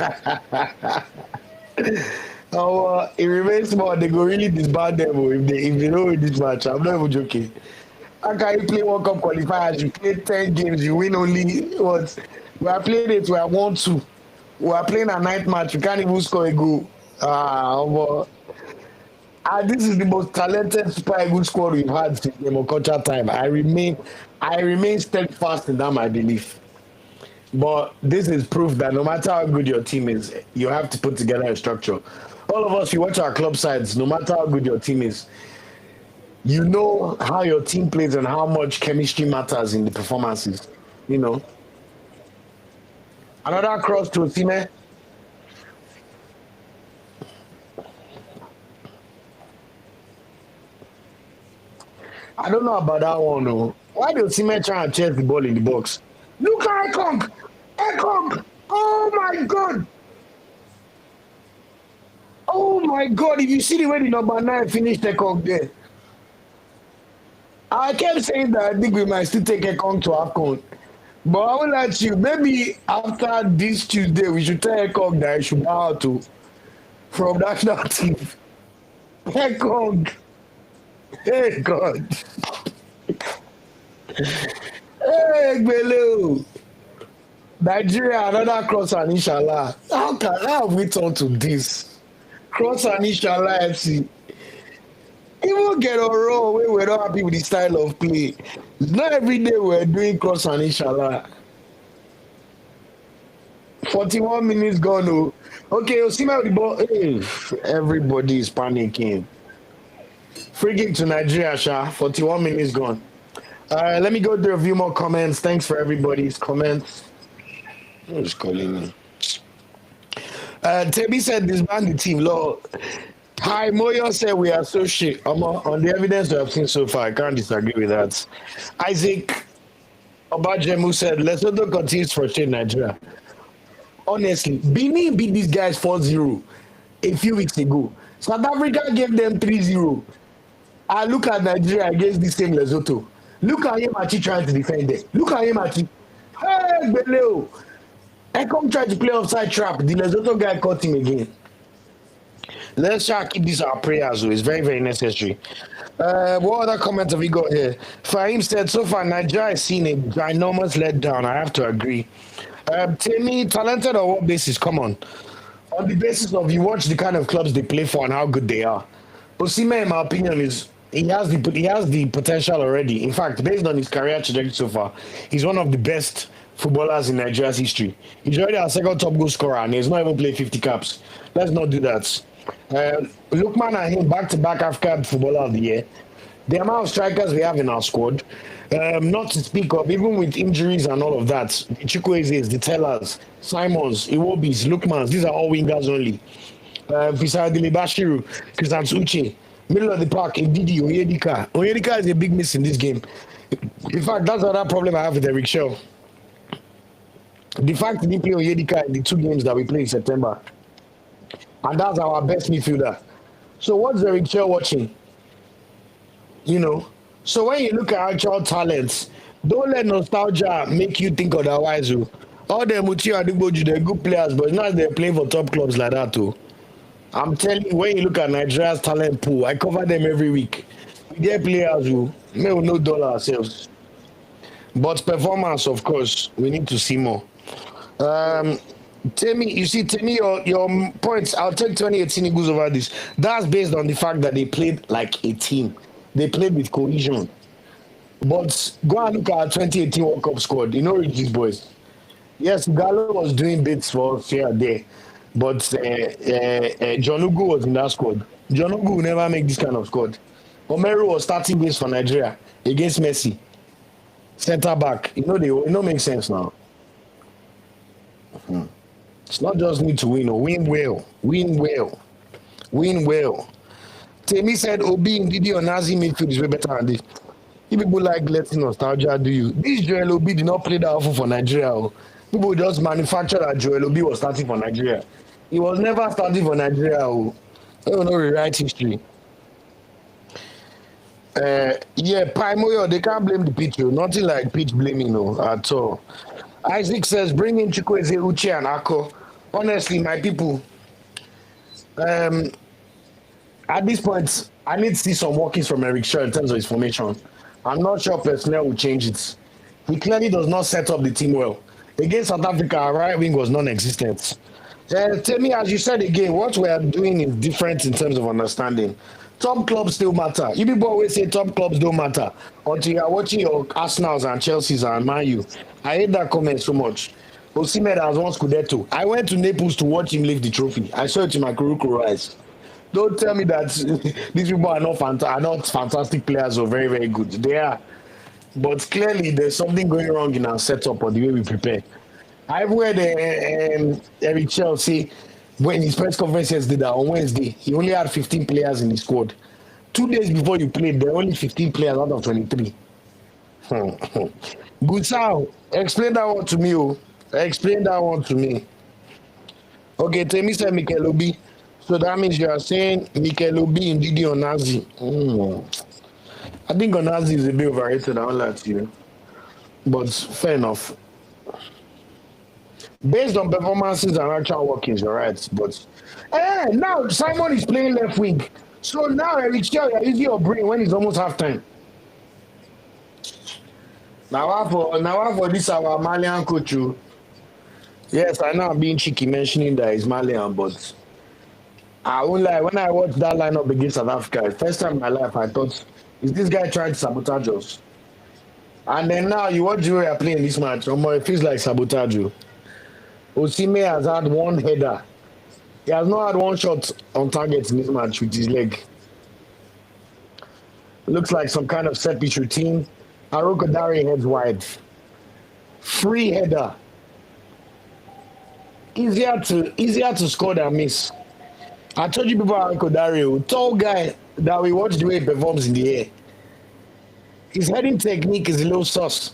It remains small. They go really disband them if they don't win this match. I'm not even joking. How can you play World Cup qualifiers? You play 10 games, you win only what? We are playing it, we are 1-2. We are playing a night match, we can't even score a goal. This is the most talented Super Eagles squad we've had since democratic time. I remain steadfast in that my belief. But this is proof that no matter how good your team is, you have to put together a structure. All of us, you watch our club sides, no matter how good your team is, you know how your team plays and how much chemistry matters in the performances. You know. Another cross to Osimhen. I don't know about that one, though. Why did Osimhen try and chase the ball in the box? Look at Ekong! Ekong! Oh my God! Oh my God! If you see the way the number 9 finished Ekong there. I kept saying that I think we might still take Ekong to AFCON. But I will let you, maybe after this Tuesday, we should tell Ekong that I should bow out to from national team. Ekong! Hey God. Hey Gbelu. Nigeria, another cross and inshallah. How have we turned to this? Cross and inshallah FC. Even get a row where we're not happy with the style of play. It's not every day we're doing cross and inshallah. 41 minutes gone. Oh. Okay, Osimhen with the ball. Hey, everybody is panicking. Free kick to Nigeria, Sha. 41 minutes gone. Let me go through a few more comments. Thanks for everybody's comments. Who's calling me? Tebi said disband the team. Lord. Hi, Moyo said we are so shit. On the evidence we have seen so far, I can't disagree with that. Isaac Obajemu said Lesotho continues to frustrate Nigeria. Honestly, Benin beat these guys 4-0 a few weeks ago. South Africa gave them 3-0. I look at Nigeria against the same Lesotho. Look at Yemachi trying to defend it. Look at Yemachi. Hey, Beleo. Ekong tried to play offside trap. The Lesotho guy caught him again. Let's try to keep this our prayers, though. It's very, very necessary. What other comments have we got here? Fahim said, so far, Nigeria has seen a ginormous letdown. I have to agree. Timmy, talented on what basis? Come on. On the basis of you watch the kind of clubs they play for and how good they are. Osimhen, in my opinion, he has the potential already. In fact, based on his career trajectory so far, he's one of the best footballers in Nigeria's history. He's already our second top goal scorer and he's not even played 50 caps. Let's not do that. Lukman and him back-to-back African Footballer of the Year. the amount of strikers we have in our squad, not to speak of, even with injuries and all of that, Chukwuezes, the Tellers, Simons, Iwobis, Lukmans, these are all wingers only. Fisadili Bashiru, Christian Uche, middle of the park, Ndidi, Onyedika. Onyedika is a big miss in this game. In fact, that's another problem I have with Eric Shaw. The fact he didn't play Onyedika in the 2 games that we played in September. And that's our best midfielder. So what's Eric Shaw watching? You know? So when you look at actual talents, don't let nostalgia make you think otherwise. All the Muti and Igboju, they're good players, but it's not they're playing for top clubs like that too. I'm telling you, when you look at Nigeria's talent pool, I cover them every week. We get players who may no dollar ourselves. But performance, of course, we need to see more. Tell me, your points. I'll take 2018 Eagles over this. That's based on the fact that they played like a team. They played with cohesion. But go and look at our 2018 World Cup squad. You know these boys. Yes, Gallo was doing bits for us here and there. But John Ugu was in that squad. John Ugu will never make this kind of squad. Omeru was starting games for Nigeria against Messi. Center back. It don't make sense now. It's not just need to win, or win well. Win well. Win well. Temi said Obi Ndidi or Nazi midfield is way better than this. If people like letting nostalgia do you. This Joel Obi did not play that often for Nigeria. People just manufacture that Joel Obi was starting for Nigeria. He was never starting for Nigeria. I don't know, rewrite history. Paimoyo, they can't blame the pitch. Nothing like pitch blaming at all. Isaac says, bring in Chukwueze, Uche, and Ako. Honestly, my people, at this point, I need to see some workings from Eric Shaw in terms of his formation. I'm not sure personnel will change it. He clearly does not set up the team well. Against South Africa, our right wing was non-existent. Tell me, as you said again, what we are doing is different in terms of understanding. Top clubs still matter. You people always say top clubs don't matter until you are watching your Arsenals and Chelseas and Man U. I hate that comment so much. Osimhen has won Scudetto. I went to Naples to watch him lift the trophy. I saw it in my Kurukuru eyes. Don't tell me that these people are not fantastic players or very, very good. They are. But clearly, there's something going wrong in our setup or the way we prepare. I've heard Eric Chelsea, when his press conference yesterday, that on Wednesday, he only had 15 players in the squad. 2 days before you played, there were only 15 players out of 23. Gusau, explain that one to me. Explain that one to me. Okay, Temi said Mikel Obi. So that means you are saying Mikel Obi and Didi Onazi. I think Onazi is a bit overrated, I won't lie to you. But fair enough. Based on performances and actual workings, you're right. But now Simon is playing left wing. So now Eric Shaw, you're using your brain when it's almost half time. Now for this our Malian coach. Yes, I know I'm being cheeky mentioning that he's Malian, but I won't lie, when I watched that lineup against South Africa, first time in my life I thought, is this guy trying to sabotage us? And then now you watch the way I play in this match, it feels like sabotage. Osimhen has had one header. He has not had one shot on target in this match with his leg. Looks like some kind of set piece routine. Aroko Dari heads wide. Free header. Easier to score than miss. I told you people Aroko Dari, tall guy that we watch the way he performs in the air. His heading technique is a little sus.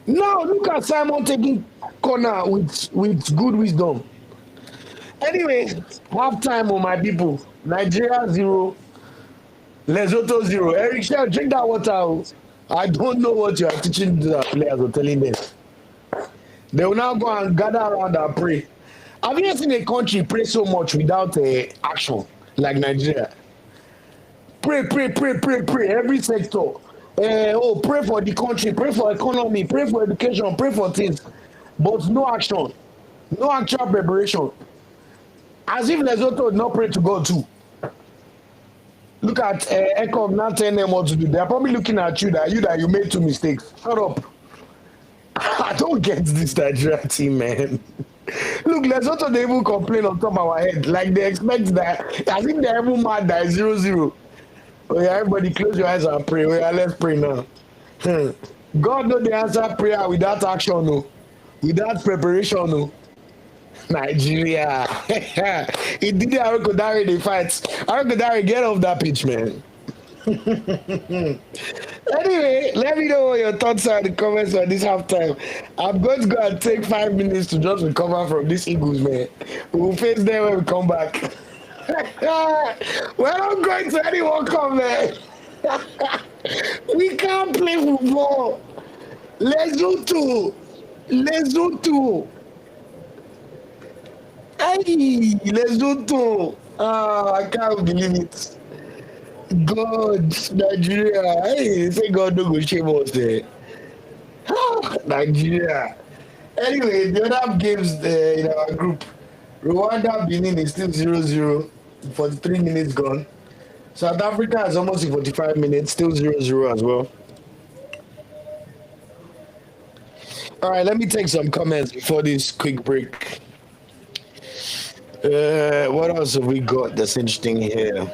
Now look at Simon taking corner with good wisdom. Anyway, half time on my people. Nigeria 0, Lesotho 0. Eric Shaw, drink that water. I don't know what you are teaching the players or telling them. They will now go and gather around and pray. Have you seen a country pray so much without action like Nigeria? Pray every sector. Pray for the country, pray for economy, pray for education, pray for things, but no action, no actual preparation. As if Lesotho did not pray to God too. Look at Ecom now telling them what to do. They are probably looking at you that you made 2 mistakes. Shut up. I don't get this Nigeria team, man. Look, Lesotho they even complain on top of our head. Like they expect that, as if they're even mad that it's 0-0. Oh yeah, everybody close your eyes and pray. Oh yeah, let's pray now. Hmm. God know the answer prayer without action, no. Without preparation, no. Nigeria. He did the Arokodare they fight. Arokodare, get off that pitch, man. Anyway, let me know what your thoughts are in the comments on this halftime. I'm going to go and take 5 minutes to just recover from these Eagles, man. We'll face them when we come back. We're not going to any World Cup, man. We can't play football. Lesotho. Lesotho. Hey, Lesotho. Ah, I can't believe it. God, Nigeria. Hey, say God no go shame us there. Nigeria. Anyway, the other games in our group, Rwanda Benin is still 0-0, 43 minutes gone. South Africa is almost in 45 minutes, still 0-0 as well. All right, let me take some comments before this quick break. What else have we got that's interesting here?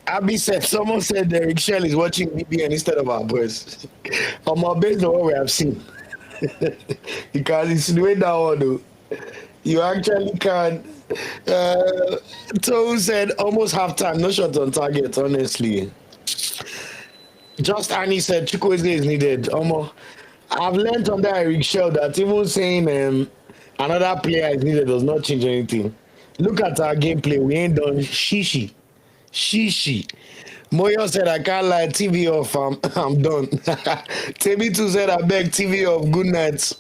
Abby said, someone said Derek Shell is watching BBN instead of our boys. Based on what we have seen. You can insinuate that one, though. You actually can. Toe said, almost half time, no shot on target, honestly. Just Annie said, Chukwueze is needed. I've learned on that Eric Shell that even saying another player is needed does not change anything. Look at our gameplay. We ain't done shishi. Moyo said, I can't lie, TV off, I'm done. Tebitu said, I beg, TV off, good night.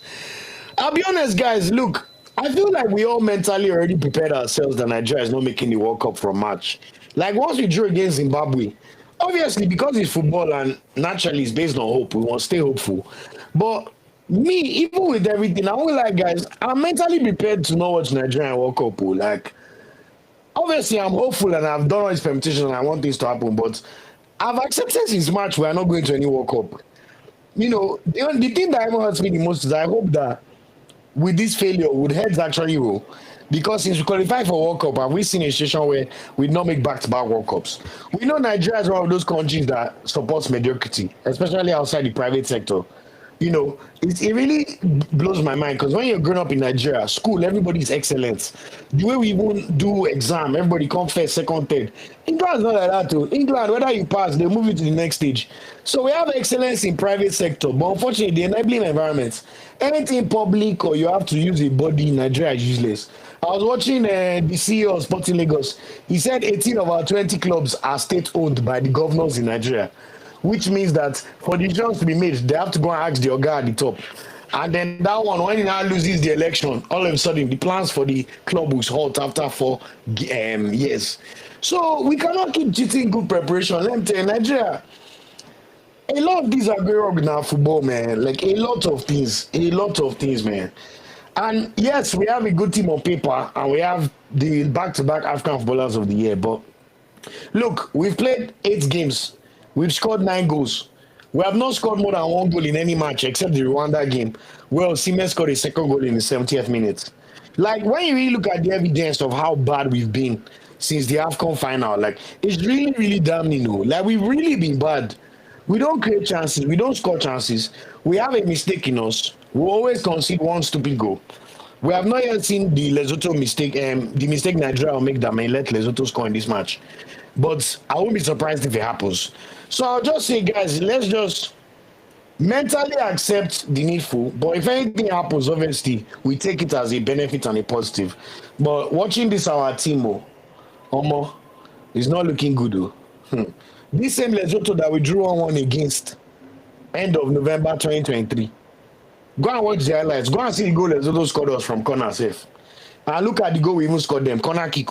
I'll be honest, guys, look, I feel like we all mentally already prepared ourselves that Nigeria is not making the World Cup from March. Like, once we drew against Zimbabwe, obviously, because it's football and naturally it's based on hope, we want to stay hopeful. But me, even with everything, I won't like, guys, I'm mentally prepared to not watch Nigerian World Cup. Like, obviously, I'm hopeful and I've done all these permutations and I want things to happen, but I've accepted since March we are not going to any World Cup. You know, the thing that even hurts me the most is I hope that with this failure, would heads actually roll? Because since we qualified for World Cup, have we seen a situation where we not make back-to-back World Cups? We know Nigeria is one of those countries that supports mediocrity, especially outside the private sector. You know, it really blows my mind because when you're growing up in Nigeria, school, everybody's excellent. The way we even do exam, everybody come first, second, third. England's not like that too. England, whether you pass, they move you to the next stage. So we have excellence in private sector, but unfortunately, the enabling environments, anything public or you have to use a body in Nigeria is useless. I was watching the CEO of Sporting Lagos. He said 18 of our 20 clubs are state-owned by the governors in Nigeria, which means that for decisions to be made, they have to go and ask the Oga at the top. And then that one, when he now loses the election, all of a sudden, the plans for the club will halt after 4 years. So we cannot keep cheating good preparation. Let me tell you, Nigeria, a lot of these are going wrong in our football, man. Like a lot of things, man. And yes, we have a good team on paper, and we have the back-to-back African Footballers of the Year. But look, we've played 8 games. We've scored 9 goals. We have not scored more than 1 goal in any match except the Rwanda game, where Osimhen scored a second goal in the 70th minute. Like, when you really look at the evidence of how bad we've been since the AFCON final, like, it's really, really damning. Like, we've really been bad. We don't create chances. We don't score chances. We have a mistake in us. We always concede one stupid goal. We have not yet seen the Lesotho mistake, the mistake Nigeria will make that may let Lesotho score in this match. But I won't be surprised if it happens. So I'll just say, guys, let's just mentally accept the needful. But if anything happens, obviously, we take it as a benefit and a positive. But watching this, our team, Omo, is not looking good, though. This same Lesotho that we drew 1-1 against, end of November 2023. Go and watch the highlights. Go and see the goal Lesotho scored us from corner safe. And look at the goal we even scored them, corner kick.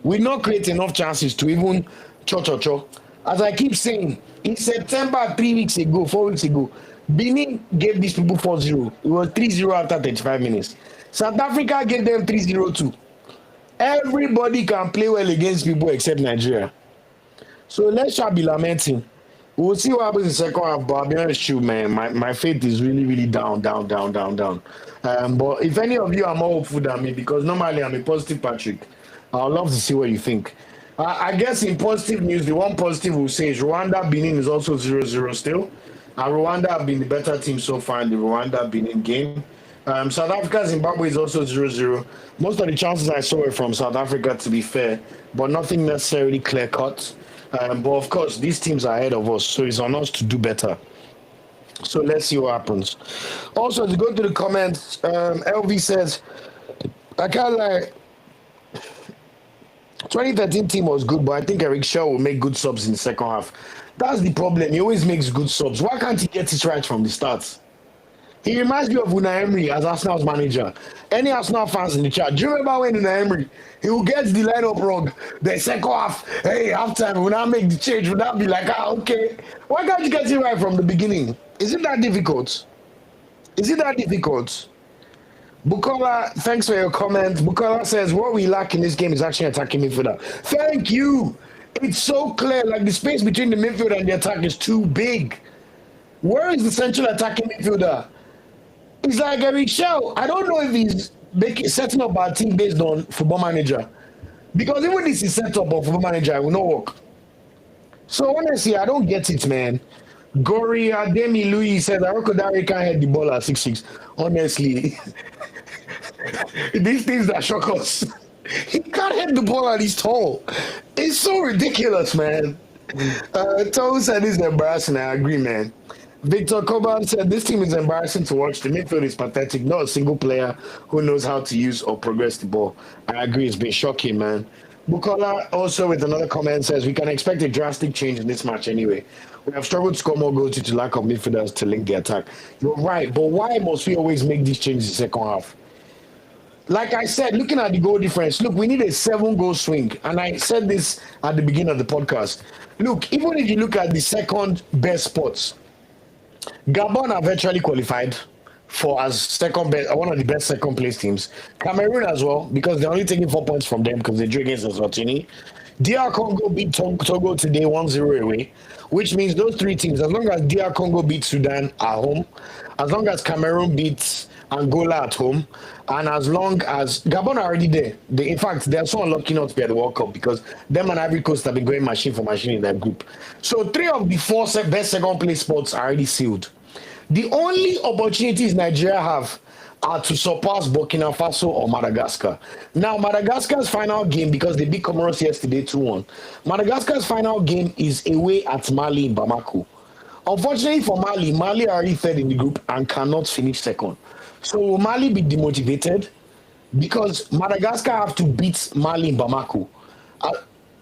We not create enough chances to even cho. As I keep saying, in September, 3 weeks ago, 4 weeks ago, Benin gave these people 4-0. It was 3-0 after 35 minutes. South Africa gave them 3-0 too. Everybody can play well against people except Nigeria. So let's try be lamenting. We'll see what happens in the second half, but I'll be honest with you, man, my faith is really, really down. But if any of you are more hopeful than me, because normally I'm a positive Patrick, I'd love to see what you think. I guess in positive news, the one positive we'll say is Rwanda Benin is also 0-0 still. And Rwanda have been the better team so far in the Rwanda Benin game. South Africa Zimbabwe is also 0-0. Most of the chances I saw were from South Africa, to be fair, but nothing necessarily clear cut. But of course, these teams are ahead of us, so it's on us to do better. So let's see what happens. Also, to go to the comments, LV says, I can't lie. 2013 team was good, but I think Eric Shaw will make good subs in the second half. That's the problem. He always makes good subs. Why can't he get it right from the start? He reminds me of Unai Emery as Arsenal's manager. Any Arsenal fans in the chat, do you remember when Unai Emery, he will get the lineup wrong, the second half, hey, halftime, will not make the change, will not be like, okay. Why can't you get it right from the beginning? Is it that difficult? Is it that difficult? Bukola, thanks for your comment. Bukola says, what we lack in this game is actually attacking midfielder. Thank you. It's so clear, like the space between the midfield and the attack is too big. Where is the central attacking midfielder? It's like Eric Shaw. I don't know if he's setting up our team based on Football Manager. Because even this is set up on Football Manager, it will not work. So honestly, I don't get it, man. Gori Ademi Louis says, Arokodare can't hit the ball at 6'6". Honestly, these things that shock us. He can't hit the ball at his tall. It's so ridiculous, man. Tom said it's embarrassing. I agree, man. Victor Coban said, this team is embarrassing to watch. The midfield is pathetic. Not a single player who knows how to use or progress the ball. I agree. It's been shocking, man. Bukola also with another comment says, we can expect a drastic change in this match anyway. We have struggled to score more goals due to lack of midfielders to link the attack. You're right, but why must we always make these changes in the second half? Like I said, looking at the goal difference, look, we need a 7-goal swing. And I said this at the beginning of the podcast. Look, even if you look at the second best spots, Gabon are virtually qualified for as second best, one of the best second place teams. Cameroon as well, because they're only taking 4 points from them because they drew against Eswatini. DR Congo beat Togo today 1-0 away, which means those three teams, as long as DR Congo beats Sudan at home, as long as Cameroon beats Angola at home, and as long as Gabon are already there. In fact, they're so unlucky not to be at the World Cup because them and Ivory Coast have been going machine for machine in that group. So 3 of the 4 best second place spots are already sealed. The only opportunities Nigeria have are to surpass Burkina Faso or Madagascar. Now, Madagascar's final game, because they beat Comoros yesterday 2-1, Madagascar's final game is away at Mali in Bamako. Unfortunately for Mali, Mali are already third in the group and cannot finish second. So will Mali be demotivated? Because Madagascar have to beat Mali in Bamako.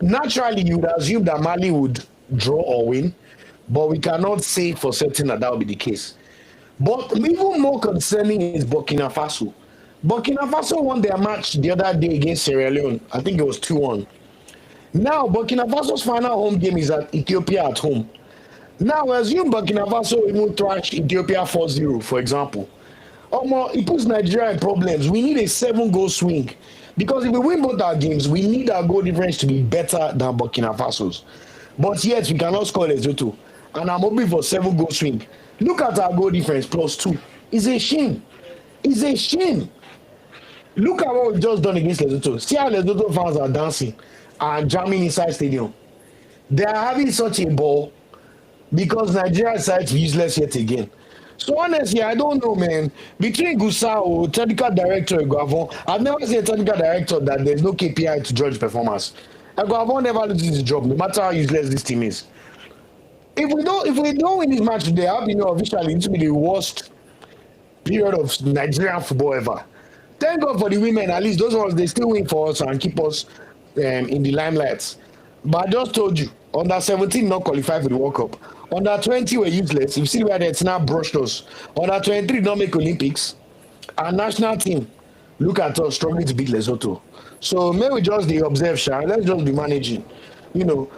Naturally, you would assume that Mali would draw or win, but we cannot say for certain that will be the case. But even more concerning is Burkina Faso. Burkina Faso won their match the other day against Sierra Leone. I think it was 2-1. Now, Burkina Faso's final home game is at Ethiopia at home. Now, assume Burkina Faso even thrash Ethiopia 4-0, for example. It puts Nigeria in problems. We need a 7-goal swing. Because if we win both our games, we need our goal difference to be better than Burkina Faso's. But yet, we cannot score Lesotho. And I'm hoping for 7-goal swing. Look at our goal difference, +2. It's a shame. It's a shame. Look at what we've just done against Lesotho. See how Lesotho fans are dancing and jamming inside stadium. They are having such a ball because Nigeria side is useless yet again. So honestly, I don't know, man. Between Gusao, technical director, Guavon, I've never seen a technical director that there's no KPI to judge performance. And Guavon never loses his job, no matter how useless this team is. If we don't win this match today, I'll be officially into the worst period of Nigerian football ever. Thank God for the women, at least those ones, they still win for us and keep us in the limelight. But I just told you, under 17 not qualified for the World Cup. Under 20 were useless. You see where it's now brushed us. Under 23 not make Olympics. Our national team, look at us struggling to beat Lesotho. So maybe we just observe, Sha. Let's just be managing.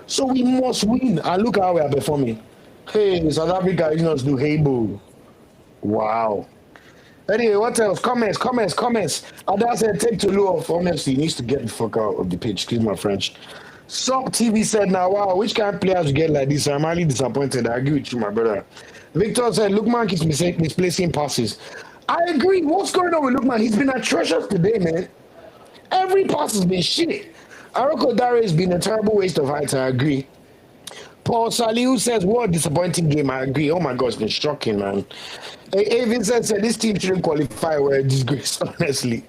So we must win and look how we are performing. Hey, South Africa, do hey boo. Wow. Anyway, what else? Comments. Ada said, take Tolu off. Honestly, he needs to get the fuck out of the pitch. Excuse my French. Sub TV said, now, wow, which kind of players you get like this? I'm really disappointed. I agree with you, my brother. Victor said, Lookman keeps misplacing passes. I agree. What's going on with Lookman? He's been atrocious today, man. Every pass has been shit. Aroko Dare has been a terrible waste of height. I agree. Paul Saliu says, what a disappointing game. I agree. Oh my God, it's been shocking, man. Vincent said this team shouldn't qualify. We're a disgrace, honestly.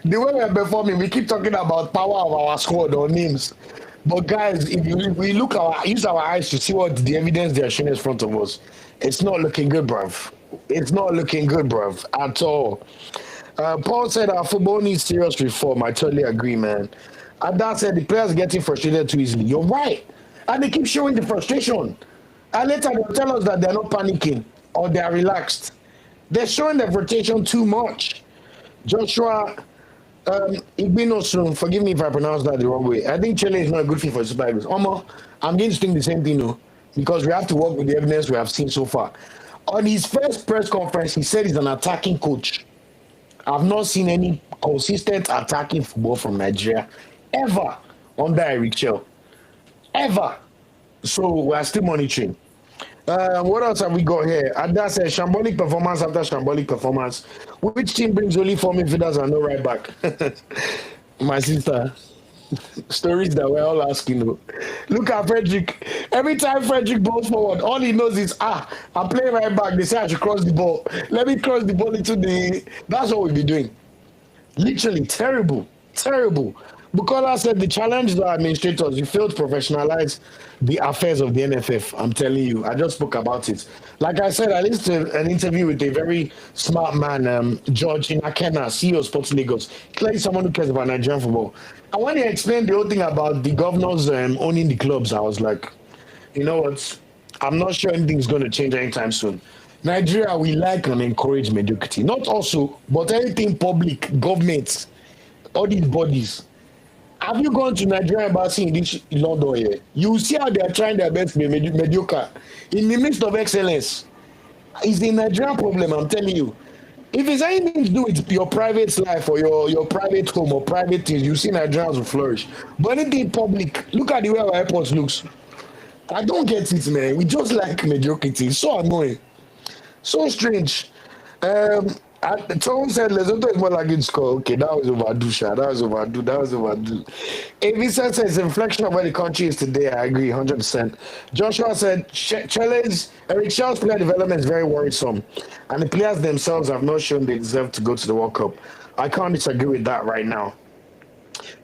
The way we're performing, we keep talking about power of our squad or names. But guys, if we use our eyes to see what the evidence they are showing in front of us, it's not looking good, bruv. It's not looking good, bruv, at all. Paul said our football needs serious reform. I totally agree, man. Ada said the players are getting frustrated too easily. You're right. And they keep showing the frustration. And later they'll tell us that they're not panicking or they're relaxed. They're showing the frustration too much. Joshua Igbinosun, forgive me if I pronounce that the wrong way. I think Chile is not a good fit for Super Eagles. Omo, I'm going to think the same thing, though, because we have to work with the evidence we have seen so far. On his first press conference, he said he's an attacking coach. I've not seen any consistent attacking football from Nigeria ever under Eric Chell. Ever. So we're still monitoring. What else have we got here? Ada says shambolic performance after shambolic performance. Which team brings only 4 midfielders and no right back? My sister. Stories that we're all asking. Look at Frederick. Every time Frederick goes forward, all he knows is, I'm playing right back. They say I should cross the ball. Let me cross the ball into the... That's what we'll be doing. Literally terrible. Terrible. Bukola said the challenge to administrators, you failed to professionalize the affairs of the NFF. I'm telling you, I just spoke about it. Like I said, I listened to an interview with a very smart man, George Inakena, CEO of Sports Lagos. Clearly someone who cares about Nigerian football. And when he explained the whole thing about the governors owning the clubs, I was like, you know what? I'm not sure anything's going to change anytime soon. Nigeria, we like and encourage mediocrity. Not also, but anything public, governments, all these bodies. Have you gone to Nigerian embassy in this London here? You see how they are trying their best to be mediocre in the midst of excellence. It's a Nigerian problem, I'm telling you. If it's anything to do with your private life or your private home or private things, you see Nigerians will flourish. But anything public, look at the way our airports looks. I don't get it, man. We just like mediocrity. It's so annoying. So strange. Someone said Lesotho is more like in score. Okay, that was overdue, Sha. That was overdue. Vincent says inflection of where the country is today. I agree, 100%. Joshua said Eric Shell's player development is very worrisome, and the players themselves have not shown they deserve to go to the World Cup. I can't disagree with that right now.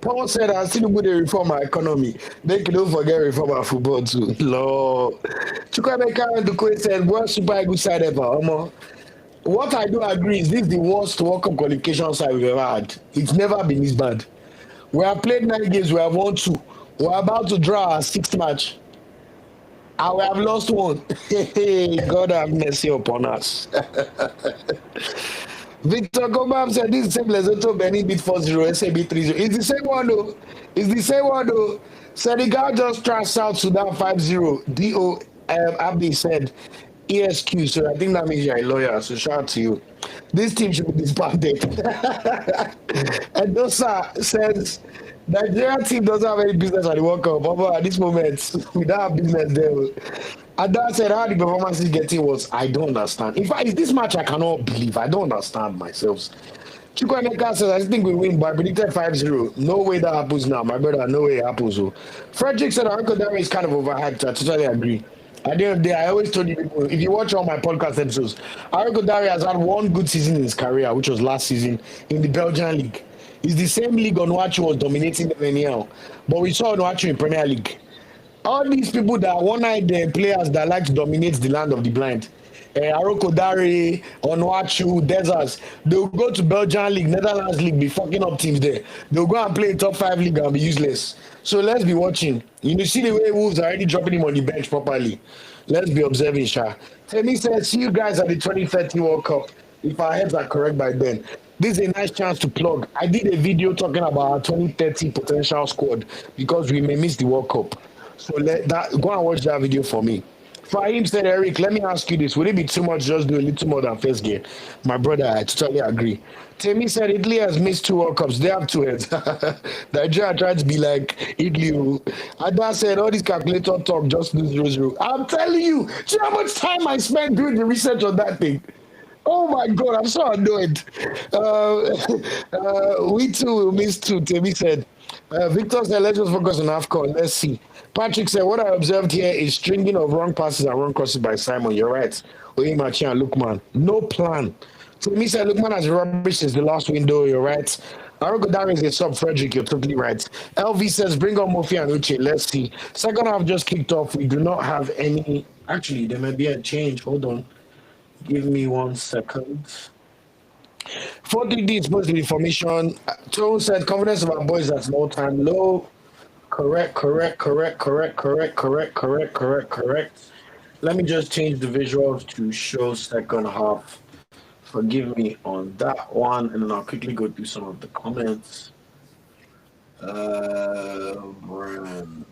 Paul said, I still good reform our economy. They can don't forget reform our football too. Lord. Chukwemeka and Dukwe said, worst Super Eagles side ever. What I do agree is this is the worst World Cup qualification side we've ever had. It's never been this bad. We have played 9 games, we have won 2. We're about to draw our 6th match. And we have lost 1. God have mercy upon us. Victor Gomam said this is the same Lesotho Benin beat 4-0, SAB 3-0. It's the same one though. Senegal just trashed South Sudan 5-0. D.O. Abdi said ESQ, so I think that means you're a lawyer, so shout out to you. This team should be disbanded. And Dosa says Nigeria team doesn't have any business at the World Cup. But at this moment, we don't have business there. And that said, how the performance is getting was, I don't understand. In fact, it's this match I cannot believe. I don't understand myself. Chukwemeka says, I think we win, but I predicted 5-0. No way that happens now, my brother. No way it happens. So. Frederick said, Uncle Dami is kind of overhyped. I totally agree. At the end of the day, I always told you people, if you watch all my podcast episodes, Ariko Dari has had 1 good season in his career, which was last season in the Belgian league. It's the same league Onuachu was dominating the NL, but we saw Onuachu in Premier League. All these people that are one-eyed players that like to dominate the land of the blind, Aroko Dari, Onuachu, Deserts, they'll go to Belgian league, Netherlands league, be fucking up teams there. They'll go and play top 5 league and be useless. So let's be watching. You see the way Wolves are already dropping him on the bench properly. Let's be observing, Sha. Temi says, see you guys at the 2030 World Cup. If our heads are correct by then. This is a nice chance to plug. I did a video talking about our 2030 potential squad because we may miss the World Cup. So go and watch that video for me. Fahim said, Eric, let me ask you this. Would it be too much just do a little more than first game? My brother, I totally agree. Temi said, Italy has missed 2 World Cups. They have 2 heads. Nigeria tried to be like Italy. Ada said, all this calculator talk, just do 0-0. I'm telling you, do you know how much time I spent doing the research on that thing? Oh my God, I'm so annoyed. We too will miss 2, Temi said. Victor said, let's just focus on AFCON. Let's see. Patrick said, what I observed here is stringing of wrong passes and wrong crosses by Simon. You're right. Oimachi and Lukman. No plan. So me said, Lukman has rubbish since the last window. You're right. Arogodare is a sub Frederick. You're totally right. LV says, bring on Mofi and Uche. Let's see. Second half just kicked off. We do not have any. Actually, there may be a change. Hold on. Give me 1 second. 4-3-D is supposed to be formation. Tone said confidence of our boys at an all-time low. Correct. Let me just change the visuals to show second half. Forgive me on that one, and then I'll quickly go through some of the comments. Brand.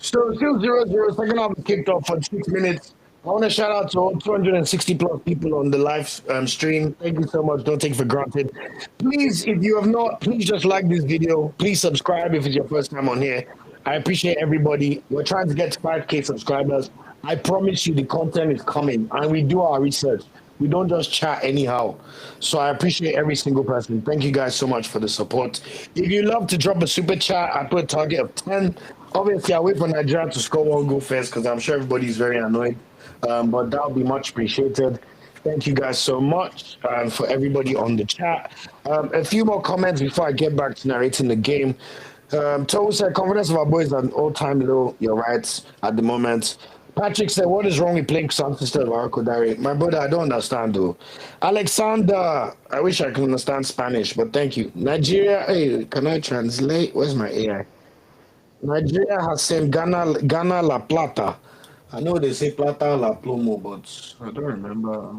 So still 0-0, second half kicked off for 6 minutes. I want to shout out to all 260 plus people on the live stream. Thank you so much. Don't take it for granted. Please, if you have not, please just like this video. Please subscribe if it's your first time on here. I appreciate everybody. We're trying to get to 5K subscribers. I promise you the content is coming, and we do our research. We don't just chat anyhow. So I appreciate every single person. Thank you guys so much for the support. If you love to drop a super chat, I put a target of 10. Obviously, I wait for Nigeria to score one goal first because I'm sure everybody's very annoyed. But that would be much appreciated. Thank you guys so much for everybody on the chat. A few more comments before I get back to narrating the game. Tohu said, confidence of our boys at an all-time low. You're right at the moment. Patrick said, what is wrong with playing Santos instead of Arokodare? My brother, I don't understand though. Alexander, I wish I could understand Spanish, but thank you. Nigeria, hey, can I translate? Where's my AI? Nigeria has sent Ghana La Plata. I know they say Plata La Plomo, but I don't remember.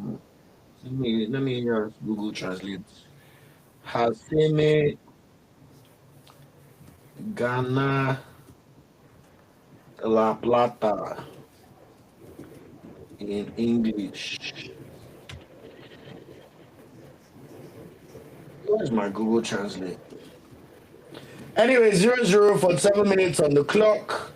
Let me Google Translate. Haseme Ghana La Plata in English. Where's my Google Translate? Anyway, 0-0 for 7 minutes on the clock.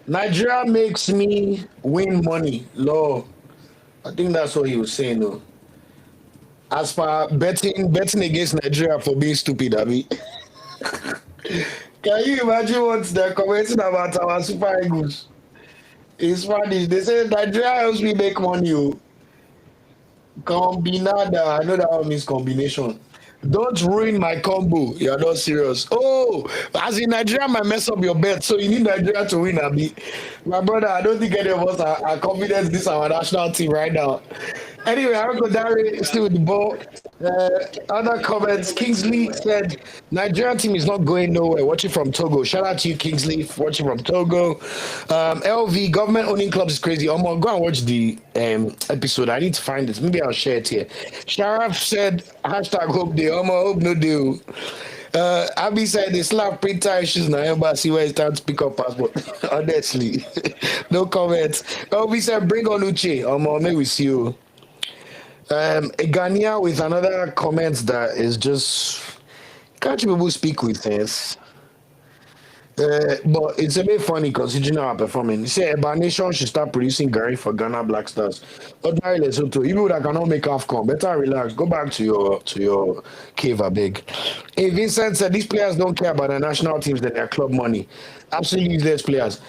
Nigeria makes me win money. Law. I think that's what he was saying though. As for betting against Nigeria for being stupid, Abi. Can you imagine what they're commenting about our Super Eagles? In Spanish, they say Nigeria helps me make money. Combinada. I know that one means combination. Don't ruin my combo. You're not serious. Oh, as in Nigeria might mess up your bet, so you need Nigeria to win, Abi. My brother, I don't think any of us are confident this is our national team right now. Anyway, Arokodare still with the ball. Other comments. Kingsley said, Nigerian team is not going nowhere. Watching from Togo. Shout out to you, Kingsley, for watching from Togo. LV, government owning clubs is crazy. Go and watch the episode. I need to find this. Maybe I'll share it here. Sharaf said, hashtag hope they. Hope no deal. Abby said they slap printer issues now. Embassy where it's time to pick up passport. Honestly, no comments. LV said, bring on Uche. Maybe we see you. Gania with another comment that is just can't you people speak with this? But it's a bit funny considering how I'm performing. You say Eba Nation should start producing Gary for Ghana Black Stars. Ordinary Lesotho, you people that cannot make AFCON, better relax. Go back to your cave a big. Hey, Vincent said these players don't care about their national teams than their club money. Absolutely useless players.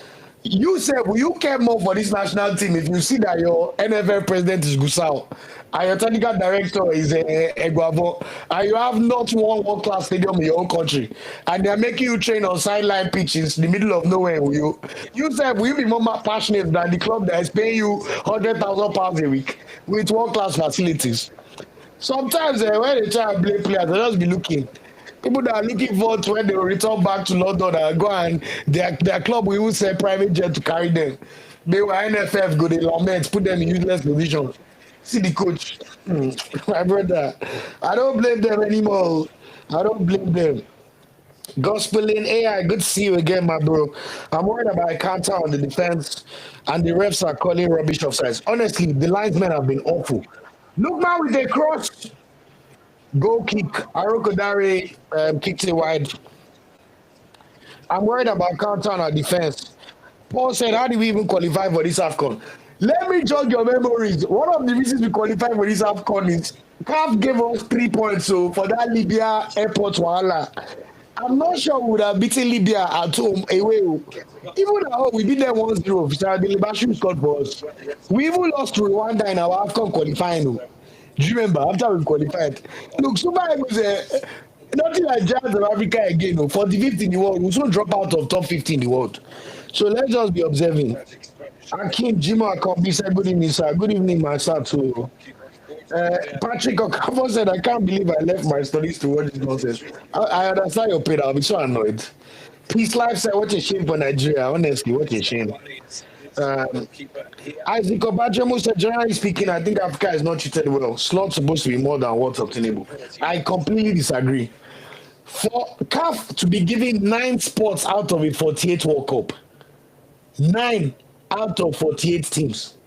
You said, will you care more for this national team if you see that your NFL president is Gusau and your technical director is Eguavo and you have not one world-class stadium in your own country and they're making you train on sideline pitches in the middle of nowhere? Will you? You said, will you be more passionate than the club that is paying you £100,000 a week with world-class facilities? Sometimes when they try to blame players, they just be looking. People that are looking forward to when they will return back to London and go and their club will even send private jet to carry them. They were NFF, go they lament, put them in useless positions. See the coach. My brother. I don't blame them anymore. I don't blame them. Gospeling AI, good to see you again, my bro. I'm worried about Kanta on the defense, and the refs are calling rubbish offsides. Honestly, the linesmen have been awful. Look man with a cross. Goal kick. Arokodare kicked it wide. I'm worried about counter on our defense. Paul said, how did we even qualify for this AFCON? Let me jog your memories. One of the reasons we qualified for this AFCON is CAF gave us 3 points so for that Libya airport wahala. I'm not sure we would have beaten Libya at home away. Even at home, we beat them 1-0. Sadly, Bashu scored for us. We even lost to Rwanda in our AFCON qualifying. Do you remember? After we qualified. Look, Super Eagles, nothing like Giants of Africa again. 45th in the world. We soon drop out of top 50 in the world. So let's just be observing. Akim Jimo Akombi said, good evening, sir. Good evening, my sir, too. Patrick Okafor said, I can't believe I left my studies to watch this nonsense. I understand your pain. I'll be so annoyed. Peace Life said, what a shame for Nigeria. Honestly, what a shame. Isaac Obajamo said, generally speaking, I think Africa is not treated well. Slots supposed to be more than what's obtainable. I completely disagree. For CAF to be giving 9 spots out of a 48 World Cup, 9 out of 48 teams.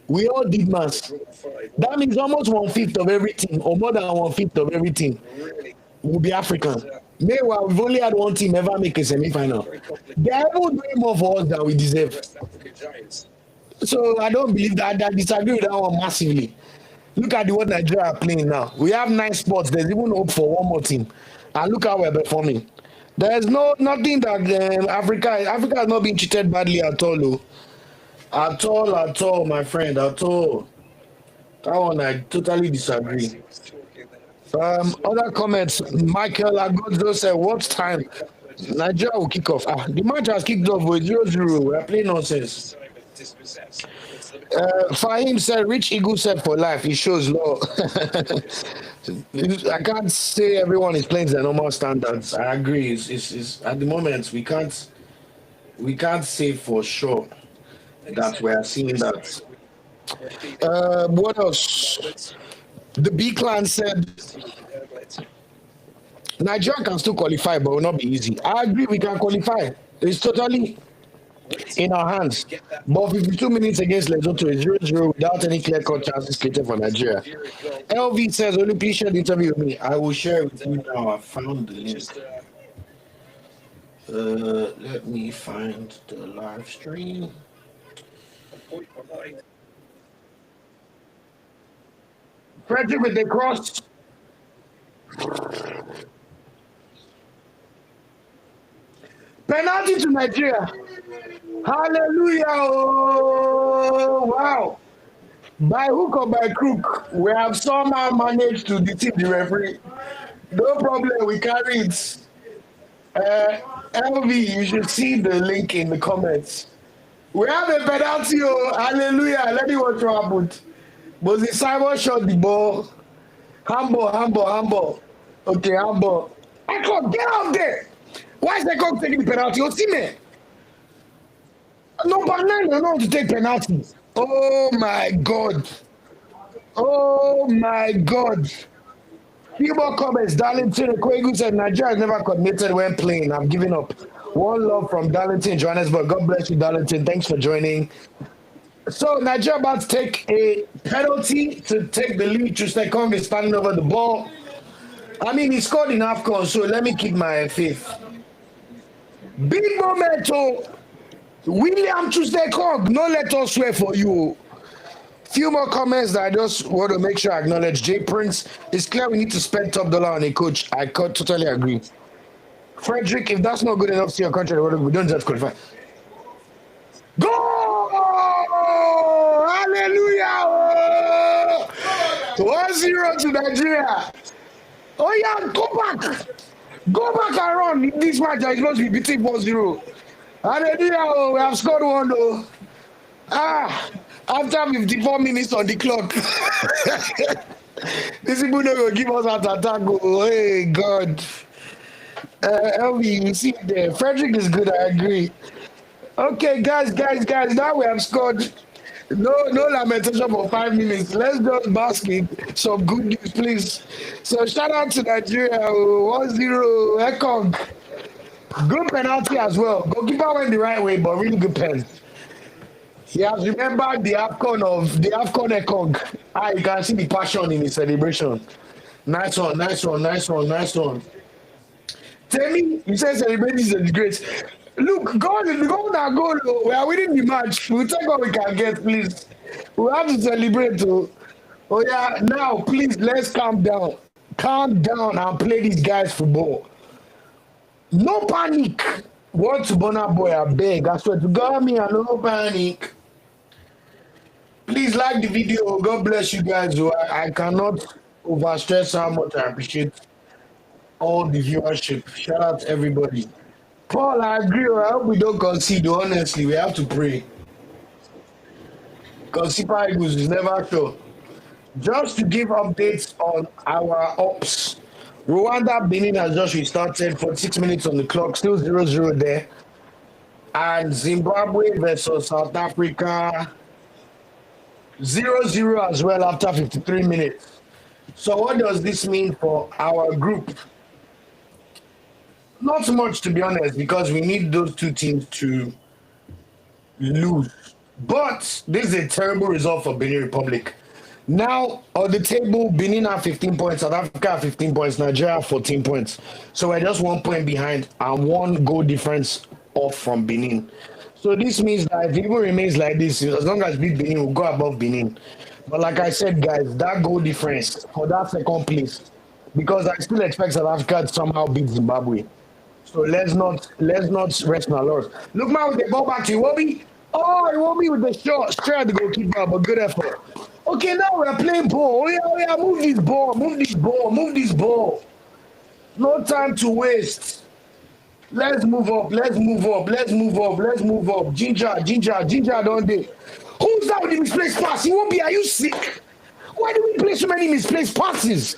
We all did maths. That means almost 1/5 of every team, or more than 1/5 of every team, will be African. Meanwhile, we've only had one team ever make a semi-final. They are even doing more for us than we deserve. So I don't believe that. I disagree with that one massively. Look at the what Nigeria are playing now. We have 9 spots. There's even hope for one more team. And look how we're performing. There's nothing that Africa has not been treated badly at all. Though. At all, my friend, at all. That one I totally disagree. Other comments. Michael Agodzo said, what time? Nigeria will kick off. The match has kicked off with 0-0. We are playing nonsense. Fahim said, Rich Eagle said for life. It shows law. I can't say everyone is playing their normal standards. I agree. It's at the moment we can't say for sure that we are seeing that. What else? The B clan said Nigeria can still qualify, but will not be easy. I agree, we can qualify. It's totally in our hands. But 52 minutes against Lesotho is 0-0 without any clear-cut chances created for Nigeria. LV says, only please share the interview with me. I will share it with you now. I found the link. Let me find the live stream. Frederick with the cross. Penalty to Nigeria. Hallelujah. Oh, wow. By hook or by crook, we have somehow managed to deceive the referee. No problem, we carry it. LV, you should see the link in the comments. We have a penalty. Oh, hallelujah. Let me watch what happened. But the Simon shot the ball. Humble. Okay, humble. Ekong, get out there. Why is Ekong taking the penalty? Oh, see me. No, but I know to take penalty. Oh my God. Few more comments. Darlington Kwegu said Nigeria has never coordinated when playing. I'm giving up. One love from Darlington, Johannesburg. God bless you, Darlington. Thanks for joining. So Nigeria about to take a penalty to take the lead. Trustekong is standing over the ball. I mean, he scored in AFCON, so let me keep my faith. Big moment, William Trustekong. No, let us swear for you. Few more comments that I just want to make sure I acknowledge. Jay Prince, it's clear we need to spend top dollar on a coach. I totally agree. Frederick, if that's not good enough to your country, we don't just qualify. Go! Hallelujah! 1-0 to Nigeria. Oh yeah, go back and run. This match is supposed to be beating 4-0. Hallelujah! We have scored one though. After 54 minutes on the clock. This people don't go give us an attack. Oh, hey God. LV, you see there. Frederick is good, I agree. Okay, guys, now we have scored. No lamentation for 5 minutes. Let's just bask in some good news, please. So shout out to Nigeria, 1-0, Ekong. Good penalty as well. Goalkeeper went the right way, but really good pen. He has remembered the AFCON Ekong. You can see the passion in his celebration. Nice one. Tell me, you said celebrating is a disgrace. Look, God, now go. We are winning the match. We'll take what we can get, please. We have to celebrate. Oh yeah, now please let's calm down. Calm down and play these guys football. No panic. What to Bonner boy, I beg. I swear to God, me and no panic. Please like the video. God bless you guys. I cannot overstress how much I appreciate all the viewership. Shout out to everybody. Paul, I agree. I hope we don't concede. Honestly, we have to pray. Because Super Eagles is never sure. Just to give updates on our ops. Rwanda Benin has just restarted for 6 minutes on the clock, still 0-0 there. And Zimbabwe versus South Africa 0-0 as well after 53 minutes. So what does this mean for our group? Not much, to be honest, because we need those two teams to lose. But this is a terrible result for Benin Republic. Now, on the table, Benin have 15 points, South Africa have 15 points, Nigeria have 14 points. So we're just 1 point behind and 1 goal difference off from Benin. So this means that if it even remains like this, as long as we beat Benin, we'll go above Benin. But like I said, guys, that goal difference for that second place, because I still expect South Africa to somehow beat Zimbabwe. So let's not rest on our laurels. Look, man, with the ball back to Iwobi. Oh, Iwobi with the shot, straight at the goalkeeper, but good effort. Okay, now we're playing ball. Oh yeah, move this ball, move this ball, move this ball. No time to waste. Let's move up, let's move up, let's move up, let's move up. Ginger, don't they? Who's that with the misplaced pass? He won't be, are you sick? Why do we play so many misplaced passes?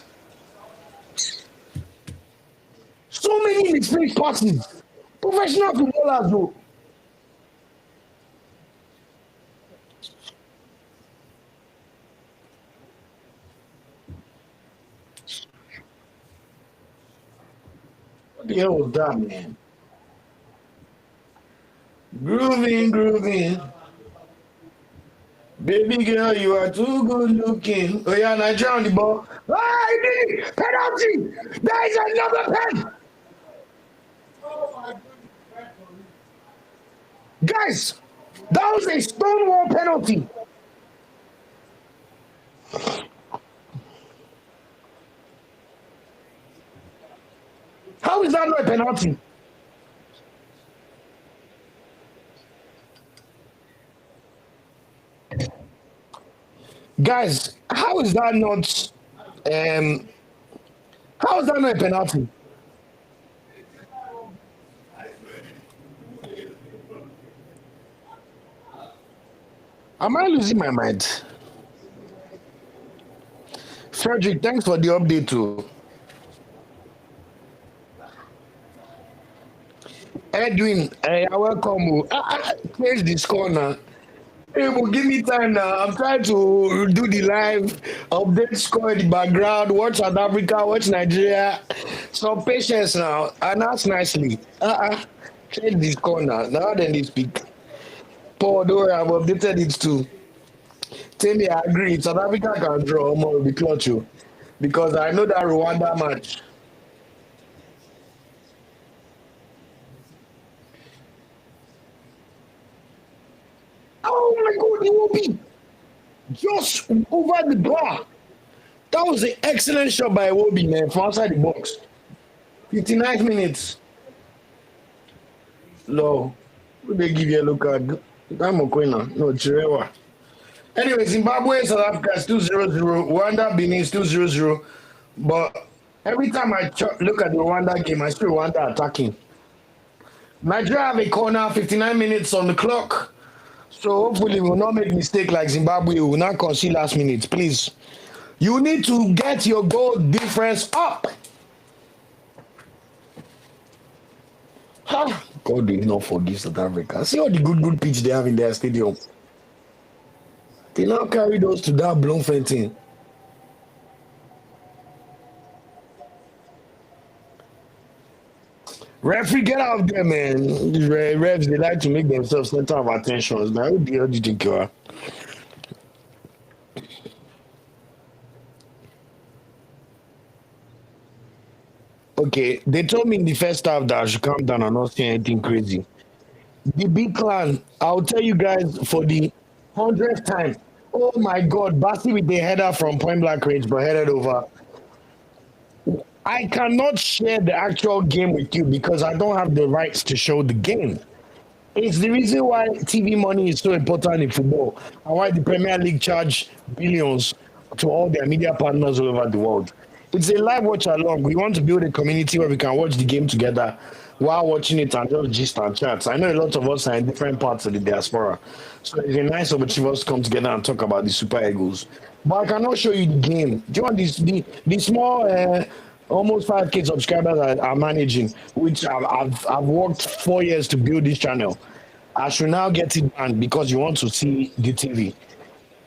So many misplaced passes. Professional footballers, though. What the hell was that, man? Grooving. Baby girl, you are too good looking. Oh yeah, Nigeria on the ball. Ah, he did it! Penalty! There is another pen! Guys, that was a stonewall penalty. How is that not a penalty? Guys, how is that not a penalty? Am I losing my mind? Frederick, thanks for the update too. Edwin, hey, welcome. Change the score now. Hey, well, give me time now. I'm trying to do the live update score in the background. Watch South Africa, watch Nigeria. Some patience now. And that's nicely. Change the score now. Now then they speak. Paul, don't worry, I've updated it too. Tell me, I agree. South Africa can draw more with the clutch, because I know that Rwanda match. Oh my God, it will be just over the bar. That was an excellent shot by Iwobi, man, from outside the box. 59 minutes. No, they give you a look at Mokwena. No, Chirewa. Anyway, Zimbabwe, South Africa still 0-0. Rwanda, Benin still 0-0. But every time I look at the Rwanda game, I see Rwanda attacking. Nigeria have a corner, 59 minutes on the clock. So hopefully we will not make mistake like Zimbabwe. We will not concede last minute. Please. You need to get your goal difference up. God will not forgive South Africa. See all the good pitch they have in their stadium. They now carry those to that Bloemfontein. Referee, get out of there, man. These refs, they like to make themselves center of attention. Now, who the hell do you think you are? Okay, they told me in the first half that I should calm down and not say anything crazy. The big clan, I'll tell you guys for the 100th time. Oh my God, Basti with the header from point blank range, but headed over. I cannot share the actual game with you because I don't have the rights to show the game. It's the reason why TV money is so important in football and why the Premier League charge billions to all their media partners all over the world. It's a live watch along. We want to build a community where we can watch the game together while watching it and just gist and chat. I know a lot of us are in different parts of the diaspora. So it's a nice opportunity for us to come together and talk about the Super Eagles. But I cannot show you the game. Do you want this the small almost 5K subscribers are managing, which I've worked 4 years to build this channel. I should now get it banned because you want to see the TV.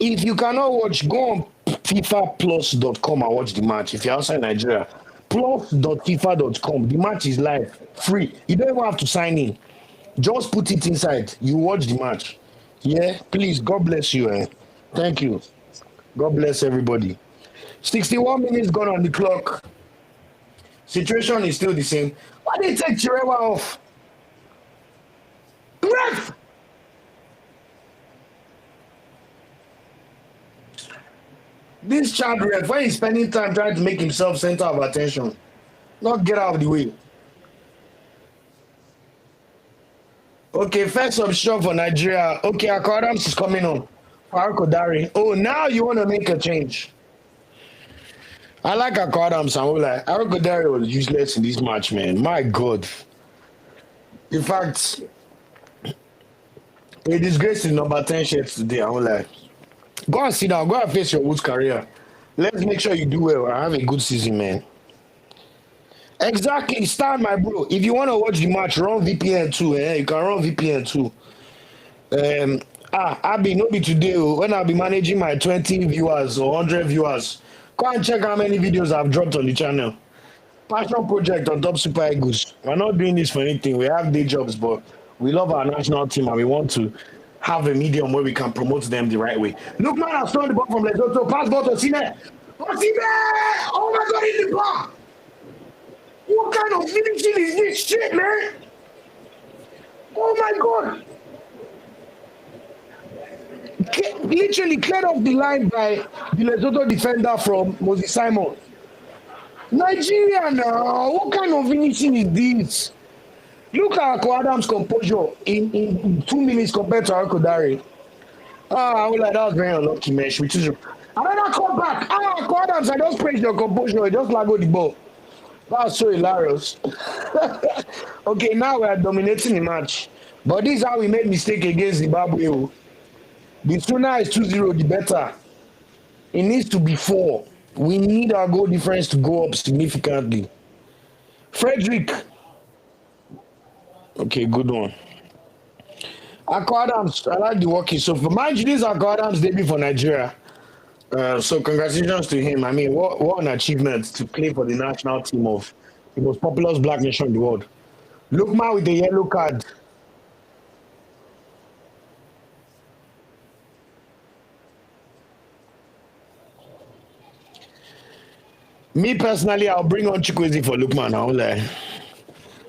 If you cannot watch, go on fifaplus.com and watch the match. If you're outside Nigeria, plus.fifa.com. The match is live, free. You don't even have to sign in. Just put it inside. You watch the match. Yeah, please. God bless you. Thank you. God bless everybody. 61 minutes gone on the clock. Situation is still the same. Why did they take Chirewa off? Ref! This child ref, when he's spending time trying to make himself center of attention, not get out of the way. Okay, first substitution for Nigeria. Okay, Akadams is coming on. Faruk Odari. Oh, now you want to make a change. I like Akadams. I'm like, Faruk Odari was useless in this match, man. My God. In fact, a disgrace in number 10 shirts today. I'm like, go and sit down. Go and face your Woods career. Let's make sure you do well and have a good season, man. Exactly. Start, my bro. If you want to watch the match, run VPN too. You can run VPN too. I'll be no be today when I'll be managing my 20 viewers or 100 viewers. Go and check how many videos I've dropped on the channel. Passion project on Top Super Eagles. We're not doing this for anything. We have day jobs, but we love our national team and we want to have a medium where we can promote them the right way. Look, man, I've thrown the ball from Lesotho. Pass ball to Osime. Osime! Oh my God, in the bar! What kind of finishing is this shit, man? Oh my God! Literally cleared off the line by the Lesotho defender from Moses Simon. Nigeria now, what kind of finishing is this? Look at Ako Adams' composure in 2 minutes compared to Akodari. I was like, that was very unlucky, man. Which is another callback. Ako Adams, I just praised your composure. I just lago the ball. That was so hilarious. Okay, now we are dominating the match. But this is how we made mistake against Zimbabwe. The sooner is 2-0, the better. It needs to be 4. We need our goal difference to go up significantly. Frederick. Okay, good one. Ako Adams, I like the working. So for mind you, this is Ako Adams' debut for Nigeria. So congratulations to him. I mean, what an achievement to play for the national team of the most populous black nation in the world. Lookman with the yellow card. Me personally, I'll bring on Chukwueze for Lookman. I'll like.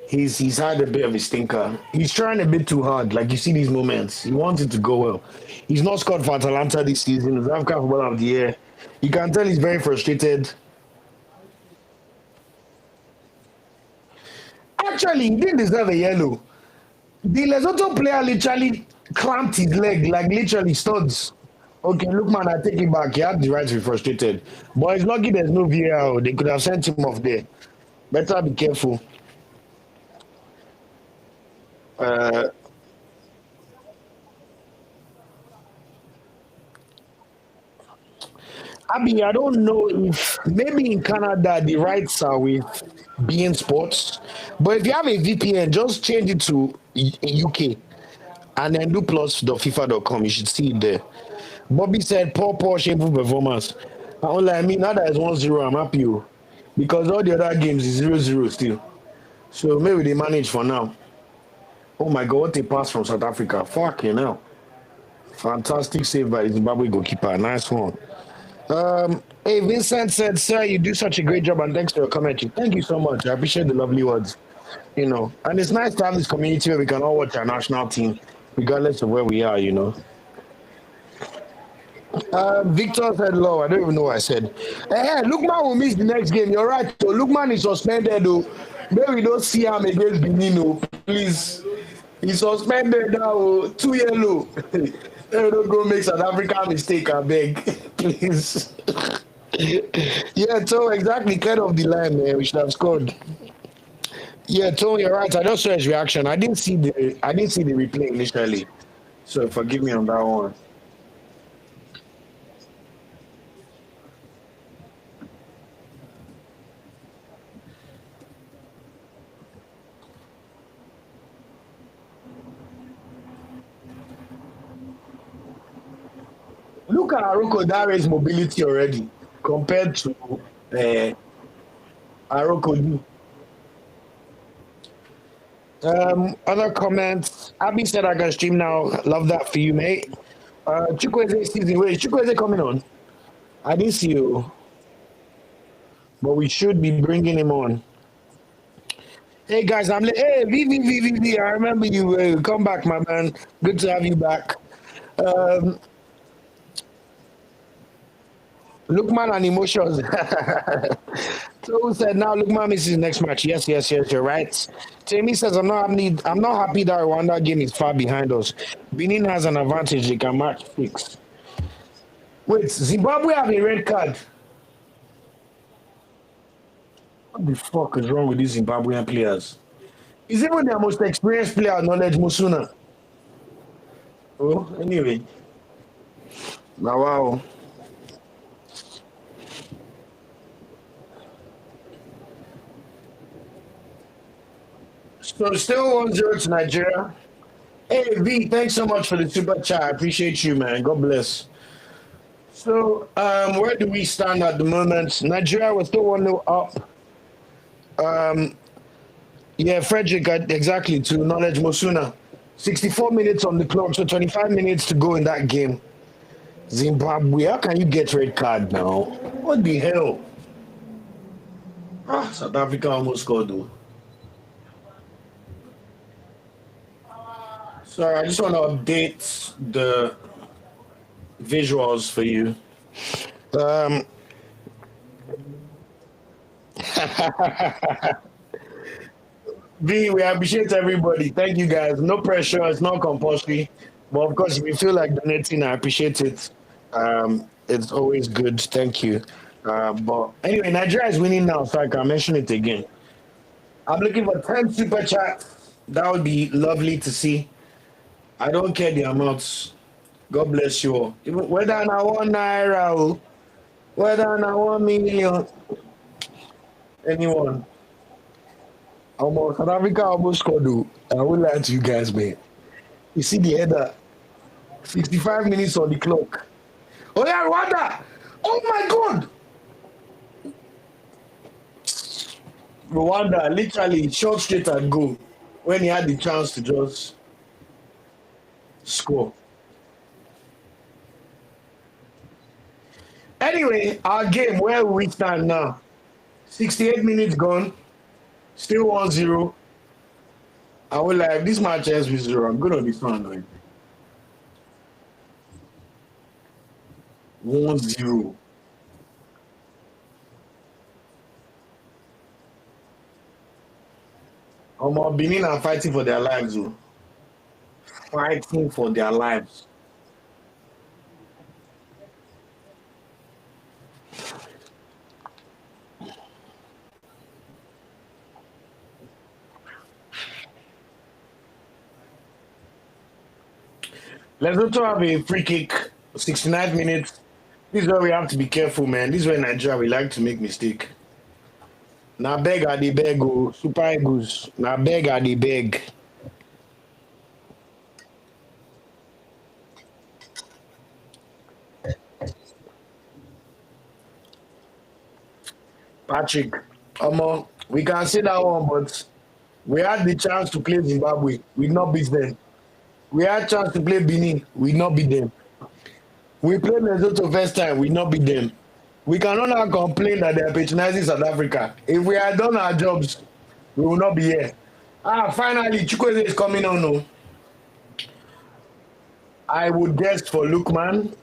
He's had a bit of a stinker. He's trying a bit too hard. Like you see these moments. He wants it to go well. He's not scored for Atalanta this season. He's African Footballer of the Year. You can tell he's very frustrated. Actually, he didn't deserve a yellow. The Lesotho player literally clamped his leg, like literally studs. Okay, look, man, I take it back. He had the right to be frustrated. But it's lucky there's no VAR. They could have sent him off there. Better be careful. I mean, I don't know if maybe in Canada the rights are with beIN Sports, but if you have a VPN, just change it to UK and then do plus.fifa.com. You should see it there. Bobby said, poor, shameful performance. I mean, now that it's 1-0, I'm happy because all the other games is 0-0 still. So maybe they manage for now. Oh my God, what a pass from South Africa. Fucking hell. Fantastic save by the Zimbabwe goalkeeper. Nice one. Hey, Vincent said, "Sir, you do such a great job, and thanks for your commentary. Thank you so much. I appreciate the lovely words. And it's nice to have this community where we can all watch our national team, regardless of where we are. Victor said, "Low. I don't even know what I said. Hey, Lookman will miss the next game. You're right. So Lookman is suspended, though. Maybe we don't see him against Benin, oh. Please. He's suspended now. Two yellow. Don't go make South Africa mistake, I beg. Please. Yeah, so exactly, kind of the line, man. We should have scored. Yeah, Tony, you're right. I just saw his reaction. I didn't see the replay initially. So forgive me on that one. Look at Aroko Dare's mobility already compared to Aroko. Other comments. Abby said I can stream now. Love that for you, mate. Chukwueze season. Wait, is Chukwueze coming on? I didn't see you, but we should be bringing him on. Hey guys, hey V. I remember you. Come back, my man. Good to have you back. Lookman and emotions. So who said now Lookman misses next match? Yes, you're right. Tammy says I'm not happy that Rwanda game is far behind us. Benin has an advantage, they can match 6. Wait, Zimbabwe have a red card. What the fuck is wrong with these Zimbabwean players? Is even their most experienced player Knowledge Musuna? Oh, anyway. Now wow. So still 1-0 to Nigeria. Hey V, thanks so much for the super chat. I appreciate you, man. God bless. So where do we stand at the moment? Nigeria was still 1-0 up. Yeah, Frederick, exactly, to Knowledge Mosuna. 64 minutes on the clock, so 25 minutes to go in that game. Zimbabwe, how can you get red card now? What the hell? South Africa almost scored though. Sorry, I just want to update the visuals for you. V, we appreciate everybody. Thank you guys. No pressure, it's not compulsory. But of course, if you feel like donating, I appreciate it. It's always good. Thank you. But anyway, Nigeria is winning now, so I can mention it again. I'm looking for 10 super chats. That would be lovely to see. I don't care the amounts. God bless you all. Whether I want naira, whether I want million, anyone. Almost South Africa almost scored. I won't lie to you guys, man. You see the header, 65 minutes on the clock. Oh yeah, Rwanda! Oh my God! Rwanda literally shot straight and go when he had the chance to just score. Anyway, our game, where we stand now. 68 minutes gone. Still 1-0. I will like this match ends with 0. I'm good on this one, man. 1-0. Benin are fighting for their lives, though. Fighting for their lives. Lesotho have a free kick, 69 minutes. This is where we have to be careful, man. This is where Nigeria we like to make mistake. Na beg are the beg, oh, Super Eagles. Na beg are the beg. Patrick, we can say that one, but we had the chance to play Zimbabwe. We not beat them. We had chance to play Benin. We not beat them. We played Lesotho first time, we not beat them. We cannot now complain that they are patronizing South Africa. If we had done our jobs, we will not be here. Finally, Chukwueze is coming on. No, I would guess for Lukman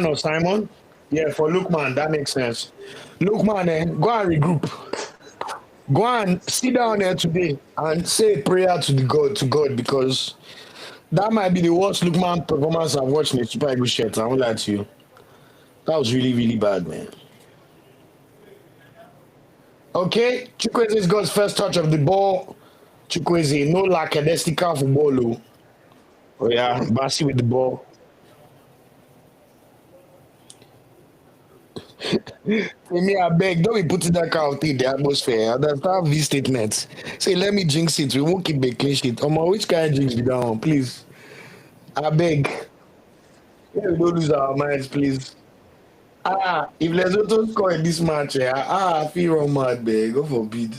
or Simon. Yeah, for Lukman, that makes sense. Lukman, go and regroup. Go and sit down there today and say a prayer to God, because that might be the worst Lukman performance I've watched in the Super Eagles shirt. I won't lie to you. That was really, really bad, man. Okay, Chukwueze got his first touch of the ball. Chukwueze, no lackadaisical football. Oh yeah, Basi with the ball. For me, I beg, don't be putting that kind of thing in the atmosphere. That's not V statements. Say, let me jinx it. We won't keep a clean sheet. Which kind of jinx be down, please? I beg. Yeah, we don't lose our minds, please. If Lesotho score in this match, I feel wrong mad, beg. God forbid.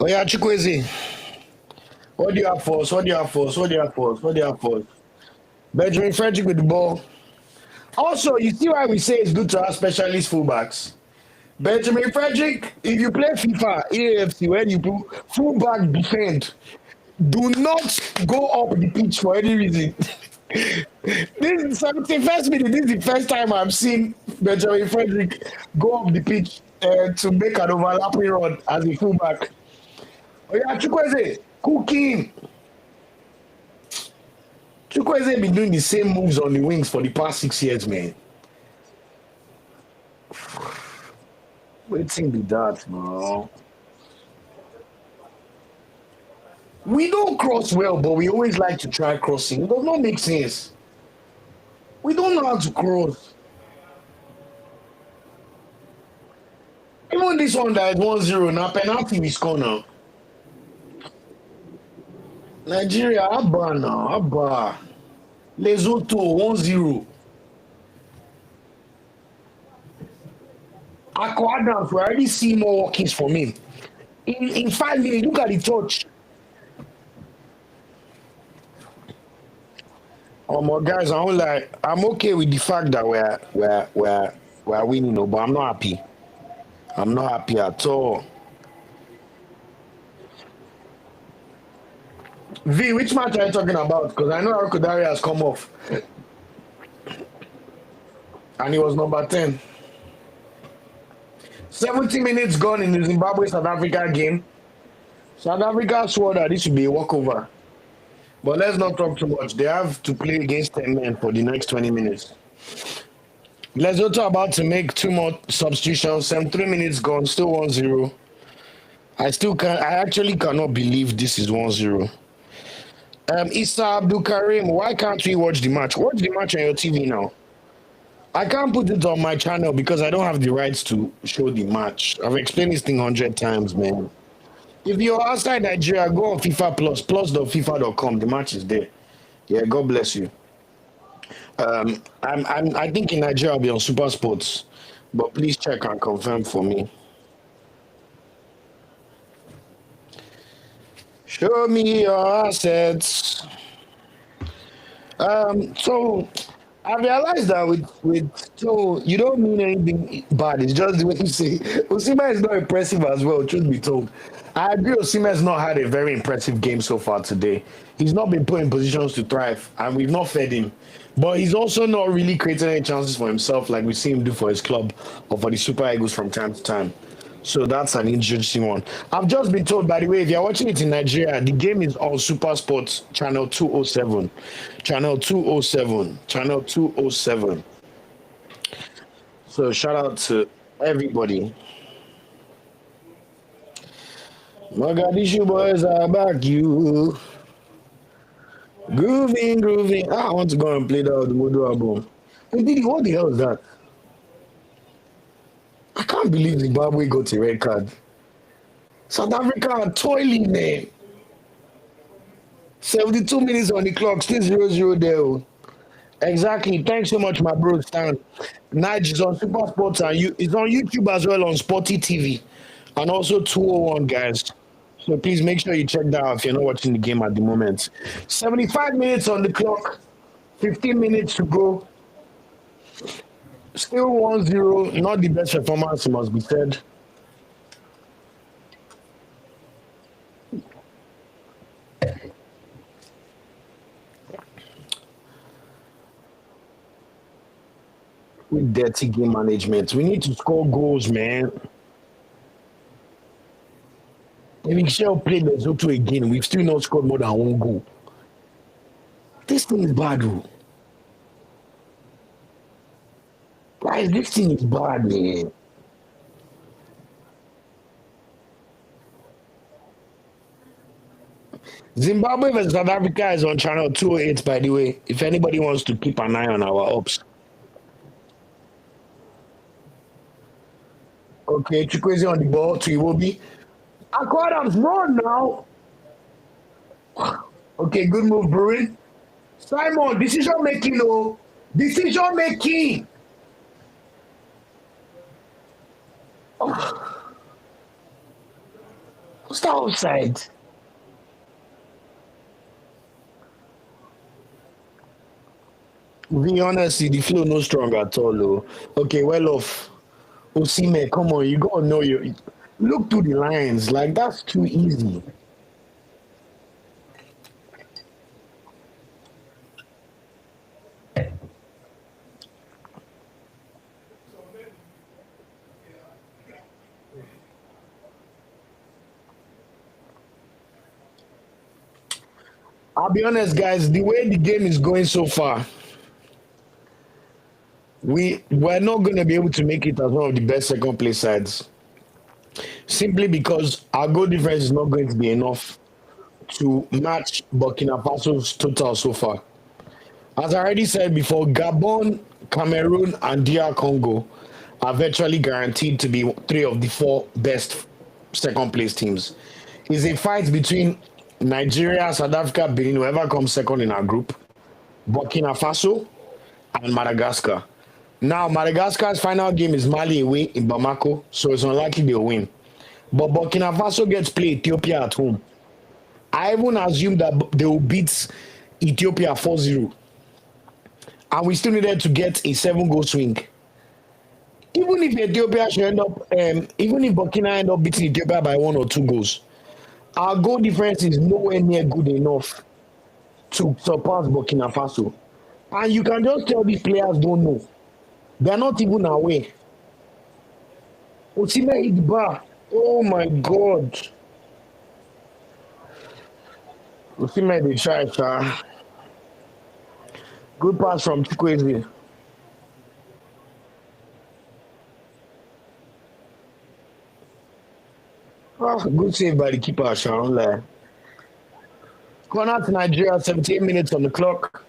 Oh yeah, Chukwueze. What do you have for us? What do you have for us? What do you have for us? What do you have for us? Benjamin Frederick with the ball. Also, you see why we say it's good to have specialist fullbacks. Benjamin Frederick, if you play FIFA, AFC, when you put fullback defend, do not go up the pitch for any reason. This is 71st minute. This is the first time I've seen Benjamin Frederick go up the pitch to make an overlapping run as a fullback. Oh yeah, Chukwueze, cooking. Chukwueze been doing the same moves on the wings for the past 6 years, man. Waiting be that, man. We don't cross well, but we always like to try crossing. It does not make sense. We don't know how to cross. Even this one that is 1-0, now penalty we score now. Nigeria, Abba now, Abba. Lesotho, 1-0. Akko Adams, we already see more walkings from him. In 5 minutes, look at the touch. My guys, I'm okay with the fact that we're winning, but I'm not happy. I'm not happy at all. V, which match are you talking about? Because I know Arokodare has come off. And he was number 10. 70 minutes gone in the Zimbabwe-South Africa game. South Africa swore that this should be a walkover. But let's not talk too much. They have to play against 10 men for the next 20 minutes. Lesotho about to make 2 more substitutions. 73 minutes gone, still 1-0. I actually cannot believe this is 1-0. Issa Abdul Karim, why can't we watch the match? Watch the match on your TV now. I can't put it on my channel because I don't have the rights to show the match. I've explained this thing 100 times, man. If you're outside Nigeria, go on FIFA plus.fifa.com. The match is there. Yeah, God bless you. I think in Nigeria I'll be on Super Sports, but please check and confirm for me. Show me your assets. So I realized that so you don't mean anything bad. It's just the way you say. Osimhen is not impressive as well, truth be told. I agree Osimhen has not had a very impressive game so far today. He's not been put in positions to thrive, and we've not fed him. But he's also not really created any chances for himself like we see him do for his club or for the Super Eagles from time to time. So that's an interesting one. I've just been told, by the way, if you're watching it in Nigeria, the game is on Super Sports channel 207. Channel 207. Channel 207. So shout out to everybody. Mogadishu boys are back, you. Grooving. I want to go and play that Modo album. Hey, Didi, what the hell is that? I can't believe Zimbabwe got a red card. South Africa are toiling, man. 72 minutes on the clock, still 0-0 there. Oh. Exactly. Thanks so much, my bro, Stan. Nige is on Super Sports and it's on YouTube as well on Sporty TV. and also 201, guys. So please make sure you check that out if you're not watching the game at the moment. 75 minutes on the clock, 15 minutes to go. Still 1-0. Not the best performance, it must be said. With dirty game management. We need to score goals, man. If we shall play Lesotho again, we've still not scored more than one goal. This thing is bad, bro. Guys, this thing is bad, man. Zimbabwe versus South Africa is on channel 208, by the way. If anybody wants to keep an eye on our ops. Okay, Chukwueze on the ball to Iwobi. Aquadams, run now. Okay, good move, Bruin. Simon, decision making, oh. Decision making. Oh. What's that offside? Be honest, the flow no strong at all, oh. Okay, well off. Osime, come on, you gotta know you. Look through the lines, like that's too easy. I'll be honest, guys, the way the game is going so far, we're not going to be able to make it as one of the best second place sides. Simply because our goal difference is not going to be enough to match Burkina Faso's total so far. As I already said before, Gabon, Cameroon, and DR Congo are virtually guaranteed to be 3 of the 4 best second place teams. It's a fight between Nigeria, South Africa, Benin, whoever comes second in our group, Burkina Faso, and Madagascar. Now, Madagascar's final game is Mali away in Bamako, so it's unlikely they'll win. But Burkina Faso gets to play Ethiopia at home. I even assume that they will beat Ethiopia 4-0. And we still needed to get a 7-goal swing. Even if Ethiopia should end up, even if Burkina end up beating Ethiopia by 1 or 2 goals, our goal difference is nowhere near good enough to surpass Burkina Faso. And you can just tell these players don't know. They're not even aware. Osime hit the bar. Oh my God. Osime they try, sir. Good pass from Chukwueze. Oh, good save by the keeper, Sharon. Corner to Nigeria, 17 minutes on the clock.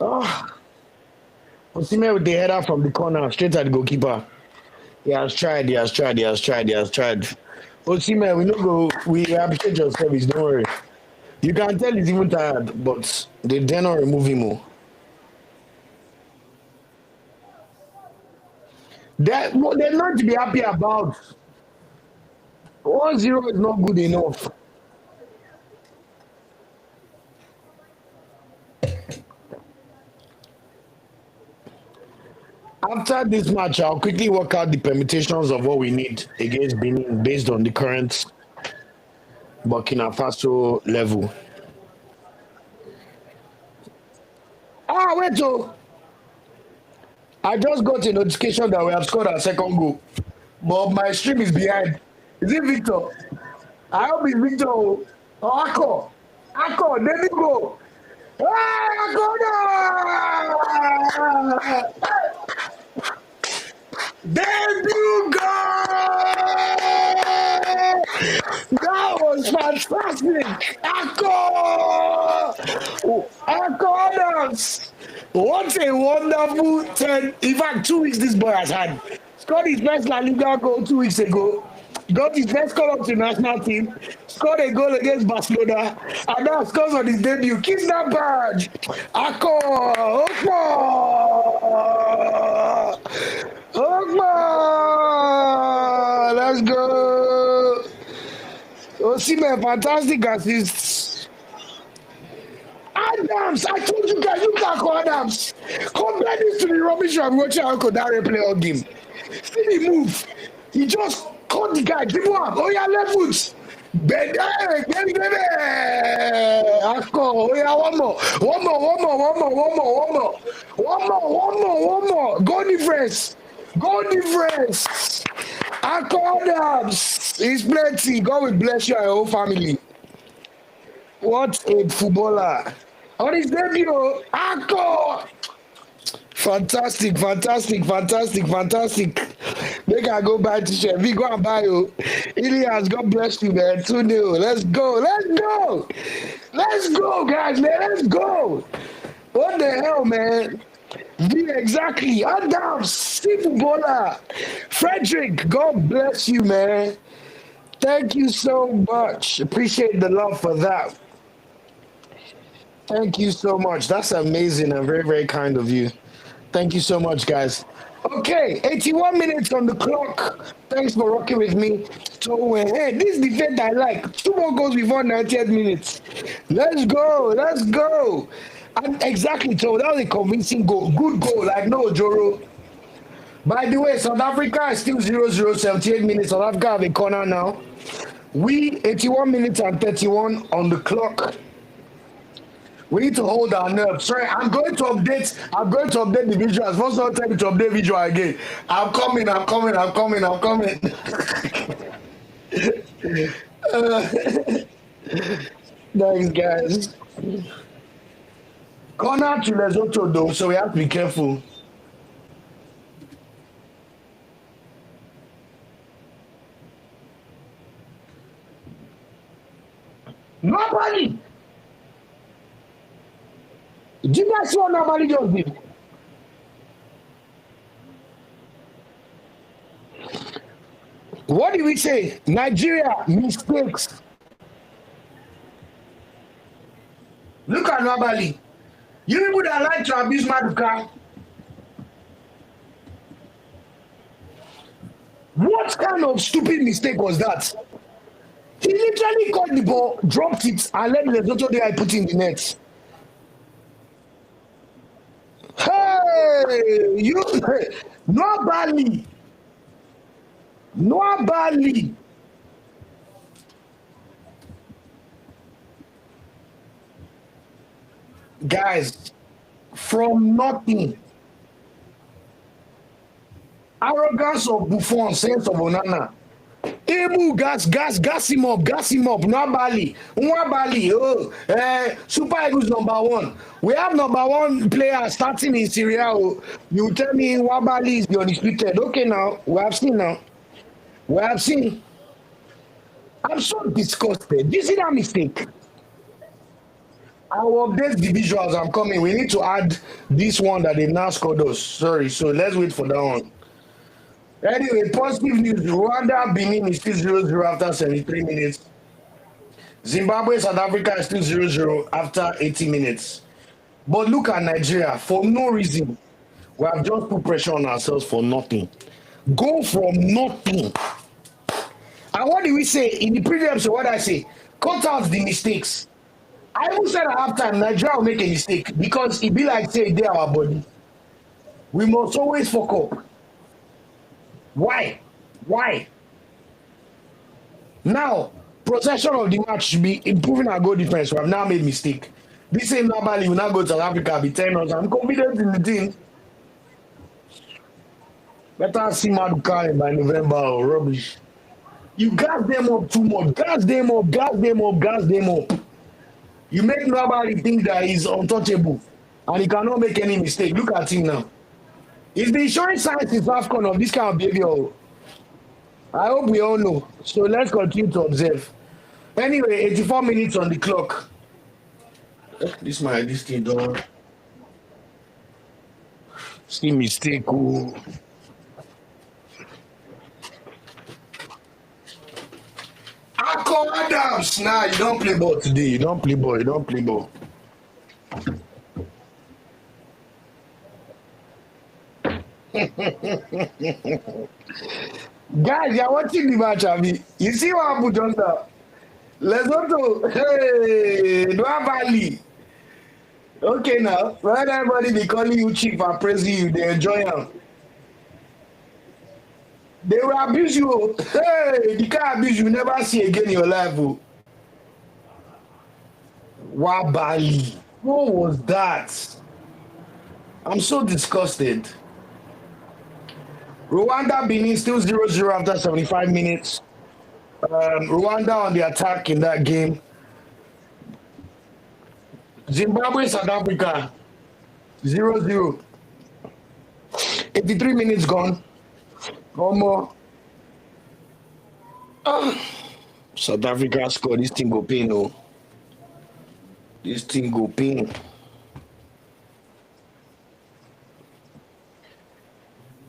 Oh, Osime with the header from the corner, straight at the goalkeeper. He has tried. Osime, we appreciate your service, don't worry. You can tell he's even tired, but they dare not remove him more. They're not to be happy about. 1-0 is not good enough. After this match, I'll quickly work out the permutations of what we need against Benin based on the current Burkina Faso level. Wait, oh! I just got a notification that we have scored our second goal, but my stream is behind. Is it Victor? I hope it's Victor. Oh, Akko, there you go. Debut goal! That was fantastic! Akko! What a wonderful 10, in fact 2 weeks this boy has had. Scored his first La Liga goal 2 weeks ago. Got his first call up to national team. Scored a goal against Barcelona. And now scores on his debut. Keep that badge. Akko! Osimhen, fantastic assist. Adams, I told you guys, you can't call Adams. Compare this to the rubbish I'm watching Uncle Dare play all game. See me move. He just caught the guy, give him up. Oh yeah, left foot. Baby. Oh yeah, one more. Go difference. Uncle Adams. It's plenty. God will bless you and your whole family. What a footballer. On his debut, Uncle. Fantastic. Make I go buy t-shirt. We go and buy you. Ilias, God bless you, man. 2-0. Let's go, guys, man. Let's go. What the hell, man? Exactly. Adams, see footballer. Frederick, God bless you, man. Thank you so much. Appreciate the love for that. Thank you so much. That's amazing and very, very kind of you. Thank you so much, guys. Okay, 81 minutes on the clock. Thanks for rocking with me. So, hey, this defense I like. 2 more goals before 90th minutes. Let's go. And exactly, so that was a convincing goal. Good goal, like no Joro. By the way, South Africa is still 0-0, 78 minutes. South Africa have a corner now. We, 81 minutes and 31 on the clock. We need to hold our nerves. Sorry, I'm going to update the visuals. First, I'll tell you to update visual again. I'm coming. Thanks, guys. Corner to Lesotho, though, so we have to be careful. Nobody. Did you guys see what nobody just did? What did we say? Nigeria mistakes. Look at nobody. You people that like to abuse Maduka. What kind of stupid mistake was that? He literally caught the ball, dropped it, and let Lesotho there put in the net. Hey, you nobody. Guys, from nothing. Arrogance of Buffon, sense of Onana. Ebu gas him up. Nwabali. Super Eagles #1. We have #1 player starting in Syria. You tell me Nwabali is the undisputed. Okay, now we have seen. I'm so disgusted. Do you see that mistake? I will update the visuals. I'm coming. We need to add this one that they now scored us. Sorry, so let's wait for that one. Anyway, positive news. Rwanda, Benin is still 0-0 after 73 minutes. Zimbabwe, South Africa is still 0-0 after 80 minutes. But look at Nigeria. For no reason, we have just put pressure on ourselves for nothing. Go from nothing. And what did we say in the previous episode? What did I say? Cut out the mistakes. I even said at halftime, Nigeria will make a mistake because it be like say they are our body. We must always fuck up. Why? Now, possession of the match should be improving our goal defense. We have now made mistake. This same Nabali will now go to South Africa, be 10 us. I'm confident in the team. Better see Maduka by November or rubbish. You gas them up too much. Gas them up. You make nobody think that he's untouchable and he cannot make any mistake. Look at him now. He's been showing signs since AFCON of this kind of behavior. I hope we all know. So let's continue to observe. Anyway, 84 minutes on the clock. This thing don't see mistake. Oh. Uncle Adams, nah, you don't play ball today. You don't play ball. Guys, you're watching the match, Abby. You see what happened just now? Lesotho, hey, Noah Valley. Okay now, when everybody be calling you chief and praising you, they enjoy them. They will abuse you. Oh. Hey, the kind of abuse you never see again in your life. Oh. Wabali. What was that? I'm so disgusted. Rwanda Benin still 0-0 after 75 minutes. Rwanda on the attack in that game. Zimbabwe, South Africa 0-0. 83 minutes gone. One more. South Africa scored. This thing go pain. Oh. This thing go pain.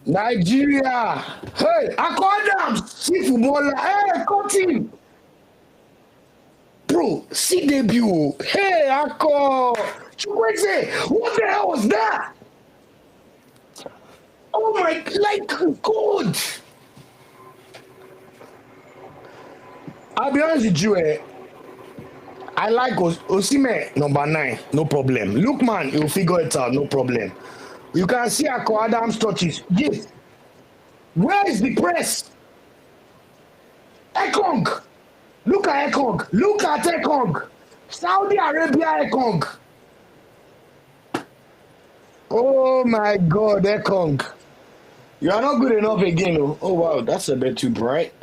Nigeria. Hey, I called them. See footballer. Hey, cut him. Bro, see debut. Hey, I call. Chukwese, what the hell was that? Oh my, like, God. I'll be honest with you, I like Osimhen, number 9, no problem. Lookman, he'll figure it out, no problem. You can see Akko Adams touches. Yes. Where is the press? Ekong. Look at Ekong. Look at Ekong. Saudi Arabia Ekong. Oh my God, Ekong. You are not good enough again. Oh wow, that's a bit too bright.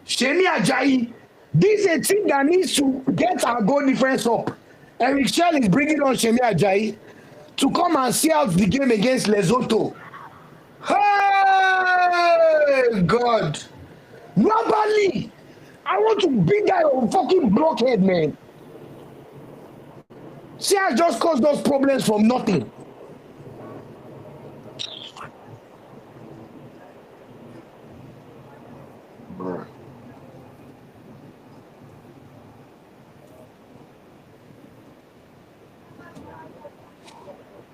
Shemi Ajayi, this is a team that needs to get our goal difference up. Eric Shell is bringing on Shemi Ajayi to come and see out the game against Lesotho. Hey, God. Nobody. I want to beat that fucking blockhead, man. See, I just caused those problems from nothing. Bruh.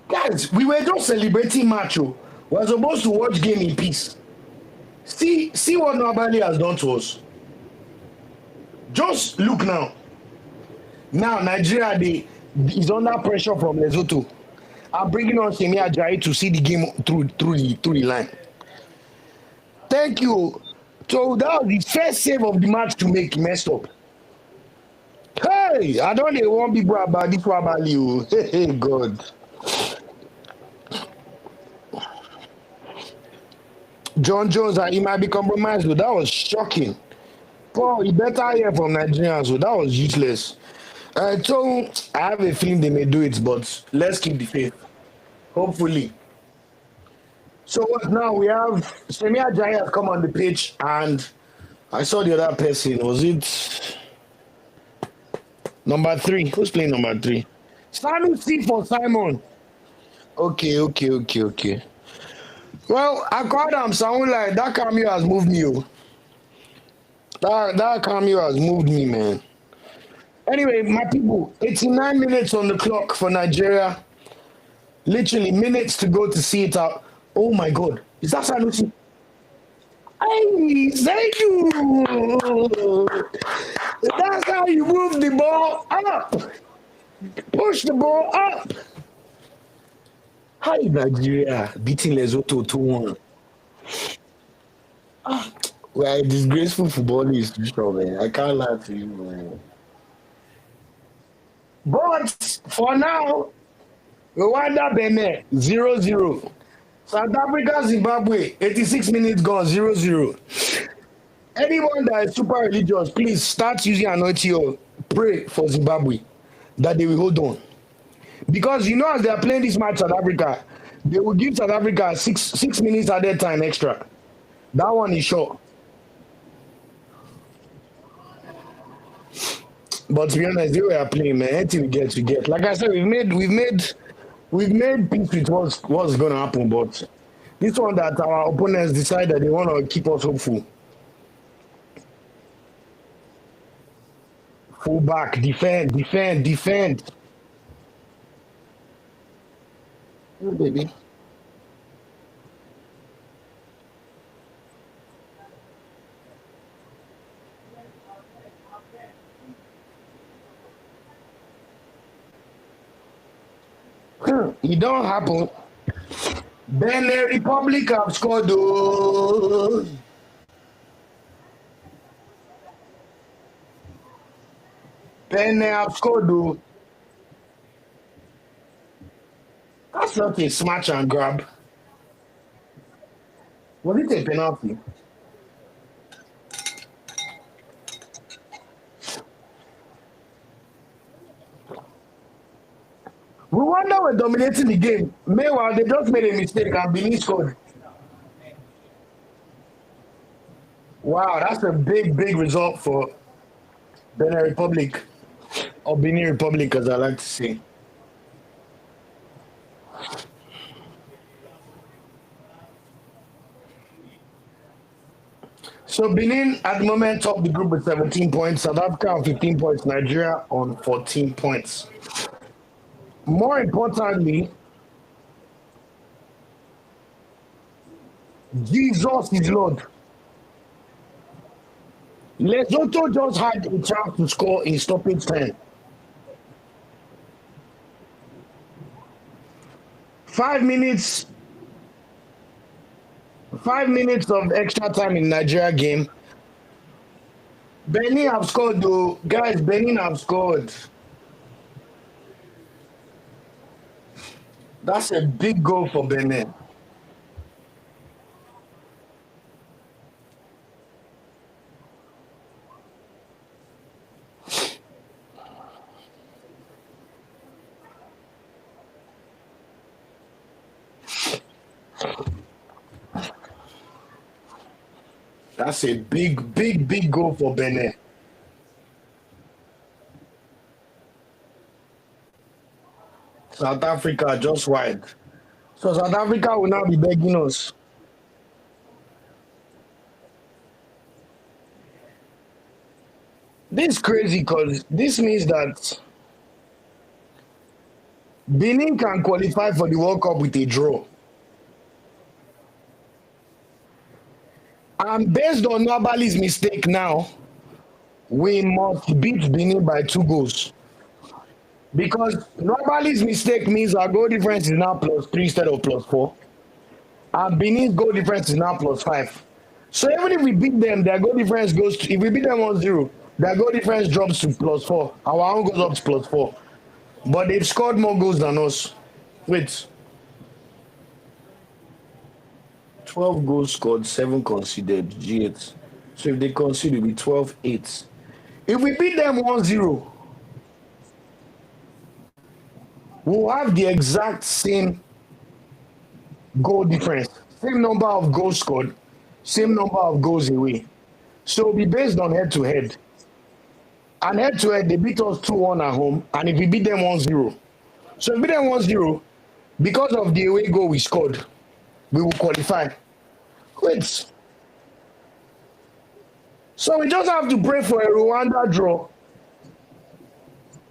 Guys, we were just celebrating match. We're supposed to watch game in peace. See what Nobali has done to us. Just look now. Now Nigeria is under pressure from Lesotho. I'm bringing on Shemi Ajayi to see the game through the line. Thank you. So that was the first save of the match to make messed up. Hey, I don't know one people about this Wabali. Hey, God. John Jones, he might be compromised. But that was shocking. Paul, you better hear from Nigerians. So that was useless. So I have a feeling they may do it, but let's keep the faith. Hopefully. So what now? We have Shemi Ajayi has come on the pitch, and I saw the other person. Was it number 3? Who's playing number 3? Sanusi for Simon. Okay. Well, I called him sound like that cameo has moved me. That cameo has moved me, man. Anyway, my people, 89 minutes on the clock for Nigeria. Literally minutes to go to see it out. Oh my God, is that Sanusi? Hey, thank you. That's how you move the ball up. Push the ball up. Hi, Nigeria beating Lesotho 2-1. We're a disgraceful football institution, man. I can't lie to you, man. But for now, Rwanda Benin 0-0. South Africa Zimbabwe 86 minutes gone 0-0. Anyone that is super religious, please start using anointing or pray for Zimbabwe that they will hold on. Because you know, as they are playing this match, South Africa, they will give South Africa six minutes at that time extra. That one is sure. But to be honest, they were playing, man. Anything we get. Like I said, we've made peace with what's going to happen. But this one that our opponents decide that they want to keep us hopeful. Full back, defend. Oh, baby. It don't happen. Benin Republic have scored. Oh. Benin have scored. Oh. That's not a smash and grab. Was it a penalty? Rwanda were dominating the game. Meanwhile, they just made a mistake and Benin scored. Wow, that's a big, big result for Benin Republic. Or Benin Republic, as I like to say. So Benin at the moment top the group with 17 points, South Africa on 15 points, Nigeria on 14 points. More importantly, Jesus is Lord. Lesotho just had a chance to score in stoppage time. 5 minutes. 5 minutes of extra time in Nigeria game. Benin have scored though. Guys, Benin have scored. That's a big goal for Benin. That's a big, big, big goal for Benin. South Africa just wide. So South Africa will now be begging us. This is crazy because this means that Benin can qualify for the World Cup with a draw. And based on Nabali's mistake now, we must beat Benin by 2 goals. Because Nabali's mistake means our goal difference is now +3 instead of +4. And Benin's goal difference is now +5. So even if we beat them, their goal difference goes to, if we beat them 1-0, their goal difference drops to +4. Our own goes up to +4. But they've scored more goals than us. Wait. 12 goals scored, 7 conceded, G8. So if they concede, it'll be 12-8. If we beat them 1-0, we'll have the exact same goal difference. Same number of goals scored, same number of goals away. So it'll be based on head-to-head. And head-to-head, they beat us 2-1 at home, and if we beat them 1-0. So if we beat them 1-0, because of the away goal we scored, we will qualify. Wait. So we just have to pray for a Rwanda draw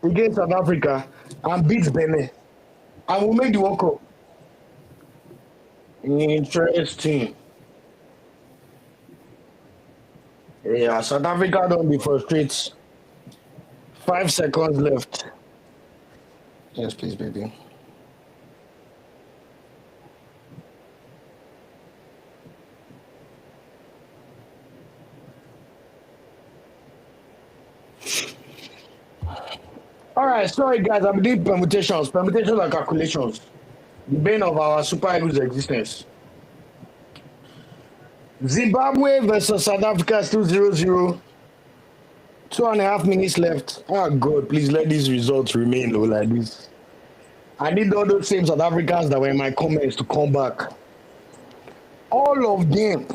against South Africa and beat Benin. And we'll make the World Cup. Interesting. Yeah, South Africa don't be frustrated. 5 seconds left. Yes, please, baby. All right, sorry guys, I'm doing permutations. Permutations are calculations. The bane of our Super Eagles existence. Zimbabwe versus South Africa still 0-0. 2.5 minutes left. Oh God, please let these results remain low like this. I need all those same South Africans that were in my comments to come back. All of them.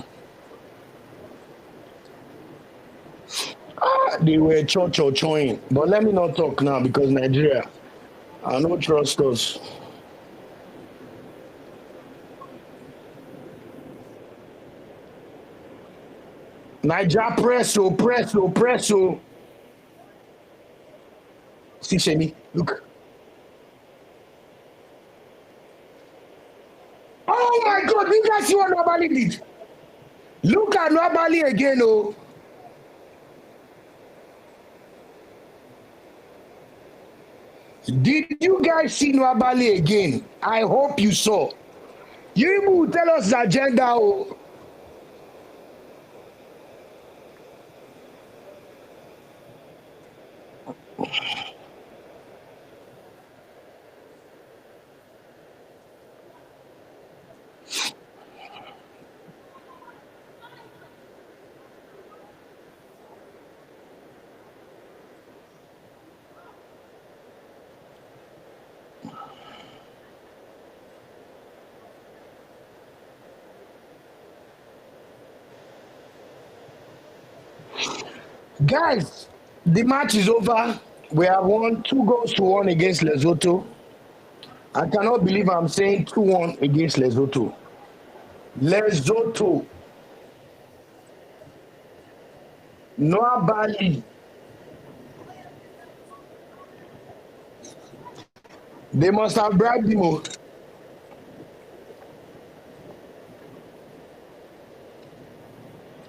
They were chewing. But let me not talk now because Nigeria, I don't trust us. Niger presso. See, Shemi, look. guys see what Nwabali did? Look at Nwabali again, oh. Did you guys see Nwabali again? I hope you saw. You will tell us the agenda, oh. Guys, the match is over. We have won 2-1 against Lesotho. I cannot believe I'm saying 2-1 against Lesotho. Lesotho. Nwabali. They must have bribed him.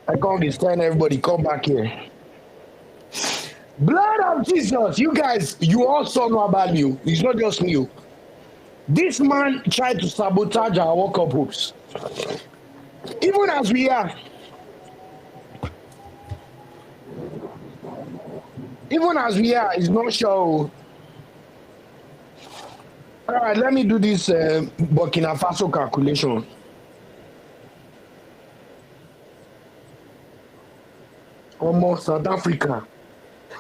I can't understand everybody. Come back here. Blood of Jesus. You guys, you all saw Nwabali. It's not just me. This man tried to sabotage our World Cup hopes. Even as we are. It's not sure. All right, let me do this Burkina Faso calculation. Almost South Africa.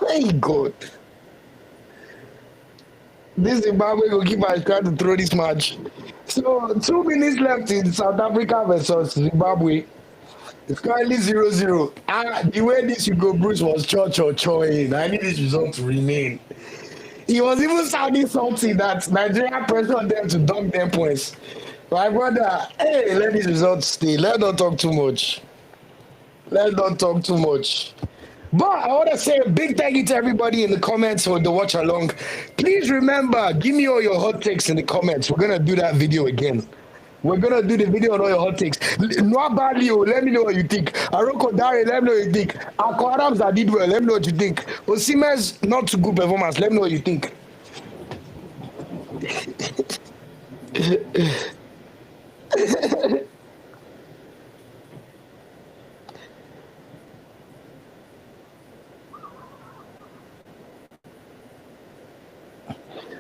Hey God. This Zimbabwe goalkeeper is trying to throw this match. So 2 minutes left in South Africa versus Zimbabwe. It's currently 0-0. The way this Hugo Bruce was choing. I need this result to remain. He was even sounding something that Nigeria pressured them to dunk 10 points. My brother, hey, let this result stay. Let's not talk too much. But I want to say a big thank you to everybody in the comments for the watch along. Please remember, give me all your hot takes in the comments. We're going to do that video again. We're going to do the video on all your hot takes. Nwabali, let me know what you think. Aroko Dare, let me know what you think. Ako Adams that did well, let me know what you think. Osimhen's not too good performance, let me know what you think.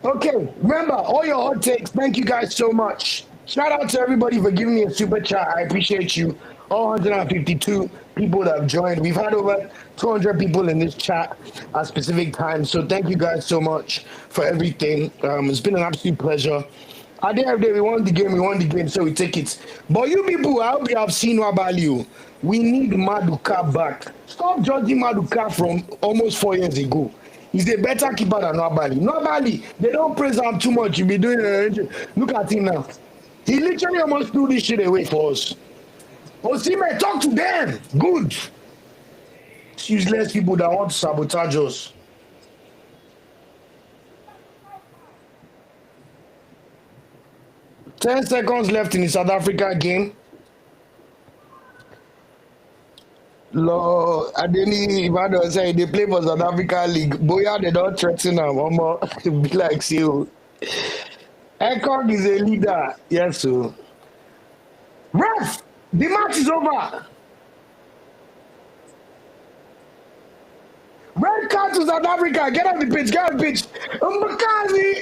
Okay, remember, all your hot takes, thank you guys so much. Shout out to everybody for giving me a super chat. I appreciate you. All 152 people that have joined. We've had over 200 people in this chat at specific times. So thank you guys so much for everything. It's been an absolute pleasure. At the end of the day, we won the game, so we take it. But you people, I hope you have seen Nwabali. We need Maduka back. Stop judging Maduka from almost 4 years ago. He's a better keeper than Nwabali. Nwabali, they don't praise him too much. You'll be doing look at him now. He literally almost threw this shit away for us. Osimhen, talk to them. Good. It's useless people that want to sabotage us. Ten seconds left in the South Africa game. Lord, Adeni Ibadan say they play for South Africa League. Boya, they don't threaten them. Be like, see you. Ekong is a leader. Yes, sir. Ref, the match is over. Red card to South Africa. Get off the pitch. Umakazi.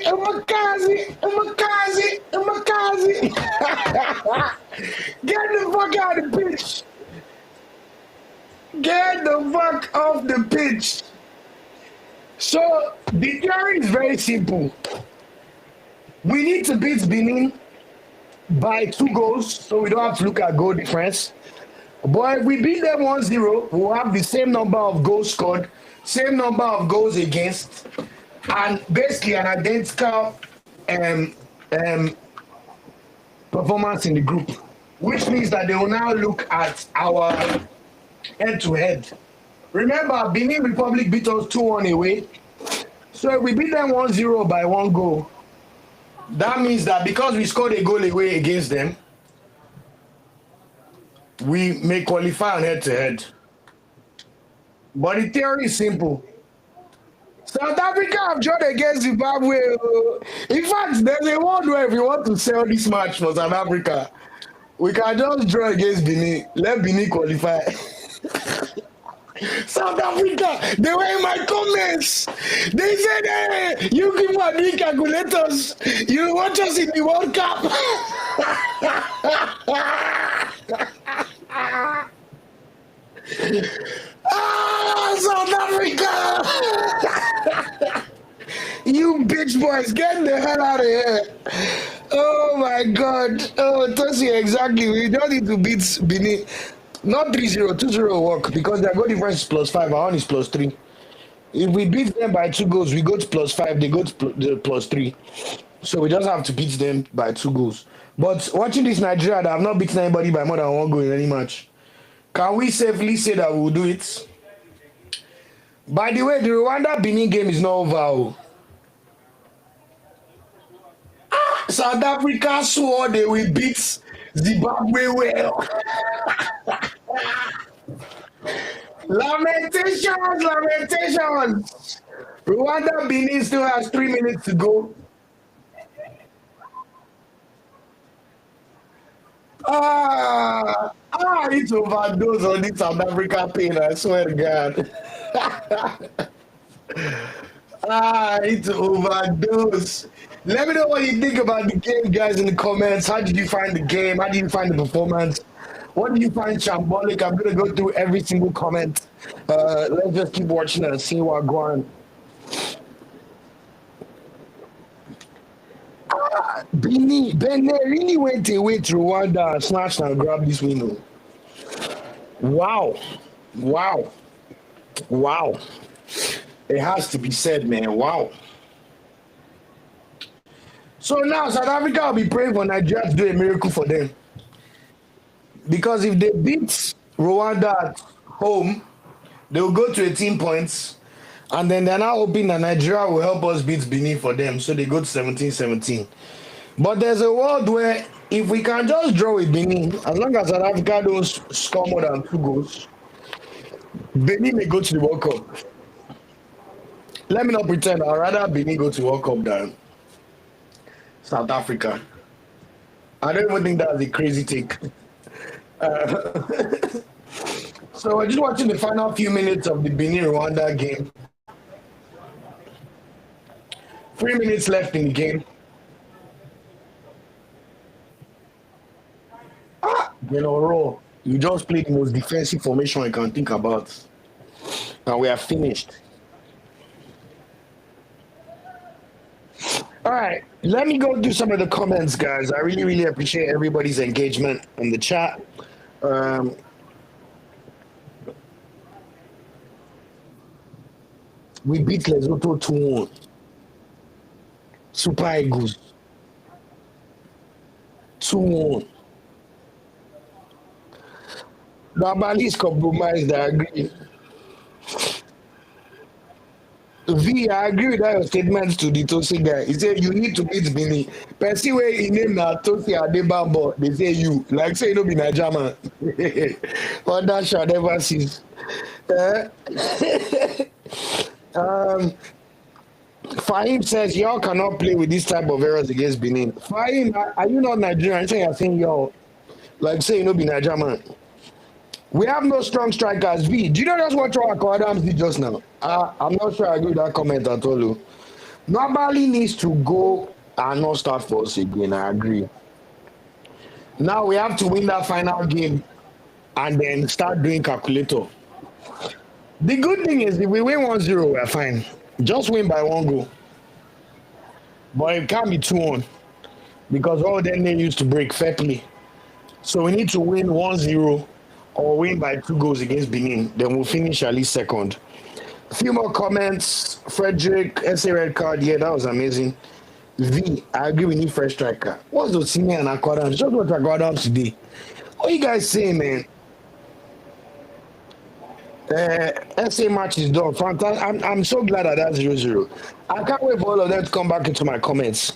Get the fuck out of the pitch. Get the fuck off the pitch. So the theory is very simple. We need to beat Benin by 2 goals, so we don't have to look at goal difference. But if we beat them 1-0, we'll have the same number of goals scored, same number of goals against, and basically an identical performance in the group, which means that they will now look at our head-to-head. Remember, Benin Republic beat us 2-1 away. So if we beat them 1-0 by 1 goal, that means that because we scored a goal away against them, we may qualify on head-to-head. But the theory is simple. South Africa have drawn against Zimbabwe. In fact, there's a world where if you want to sell this match for South Africa, we can just draw against Benin. Let Benin qualify. South Africa, they were in my comments. They said, hey, you people are doing calculators. You watch us in the World Cup. South Africa. You bitch boys, get the hell out of here. Oh my God. Oh, Tosi, exactly. We don't need to beat Benin. Not 3-0, 2-0 work because their goal difference is +5, our own is +3. If we beat them by 2 goals, we go to +5, they go to +3. So we just have to beat them by 2 goals. But watching this Nigeria, they have not beaten anybody by more than 1 goal in any match. Can we safely say that we will do it? By the way, the Rwanda-Benin game is not over. South Africa swore they will beat Zimbabwe well. Lamentations. Rwanda Benin still has 3 minutes to go. It's overdose on this South Africa pain, I swear to God. It's overdose. Let me know what you think about the game, guys, in the comments. How did you find the game? How did you find the performance? What did you find shambolic? I'm going to go through every single comment. Let's just keep watching and see what's going on. Benin really went away to Rwanda, snatched and grabbed this window. Wow. It has to be said, man. Wow. So now South Africa will be praying for Nigeria to do a miracle for them. Because if they beat Rwanda at home, they will go to 18 points. And then they're now hoping that Nigeria will help us beat Benin for them. So they go to 17-17. But there's a world where if we can just draw with Benin, as long as South Africa don't score more than 2 goals, Benin may go to the World Cup. Let me not pretend. I'd rather Benin go to World Cup than South Africa. I don't even think that's a crazy take. So we're just watching the final few minutes of the Benin-Rwanda game. 3 minutes left in the game. Roll. You just played the most defensive formation I can think about. And we are finished. All right, let me go through some of the comments, guys. I really appreciate everybody's engagement in the chat. We beat Lesotho 2-1. Super Eagles 2-1. Nobody is compromised, I agree. V, I agree with that your statement to the Tosi guy. He said you need to beat Benin. Percy where he named na Tosi Adebambo, they say you. Like say you don't be Nigerian. But that shall never cease. Fahim says y'all cannot play with this type of errors against Benin. Fahim, are you not Nigerian? I say you're saying y'all. Like say you don't be Nigerian. We have no strong strikers. V, do you know that's what Troy Adams did just now? I'm not sure I agree with that comment at all. Nobody needs to go and not start for us again. I agree. Now we have to win that final game and then start doing calculator. The good thing is if we win 1-0, we're fine. Just win by 1 goal. But it can't be 2-1 because all them they used to break fair play. So we need to win 1-0 or win by 2 goals against Benin. Then we'll finish at least second. A few more comments. Frederick, SA red card. Yeah, that was amazing. V, I agree we need fresh striker. What's the senior and Akwadam? Just what Akwadam today. What you guys saying, man? SA match is done. Fantastic. I'm so glad that that's 0-0. I can't wait for all of them to come back into my comments.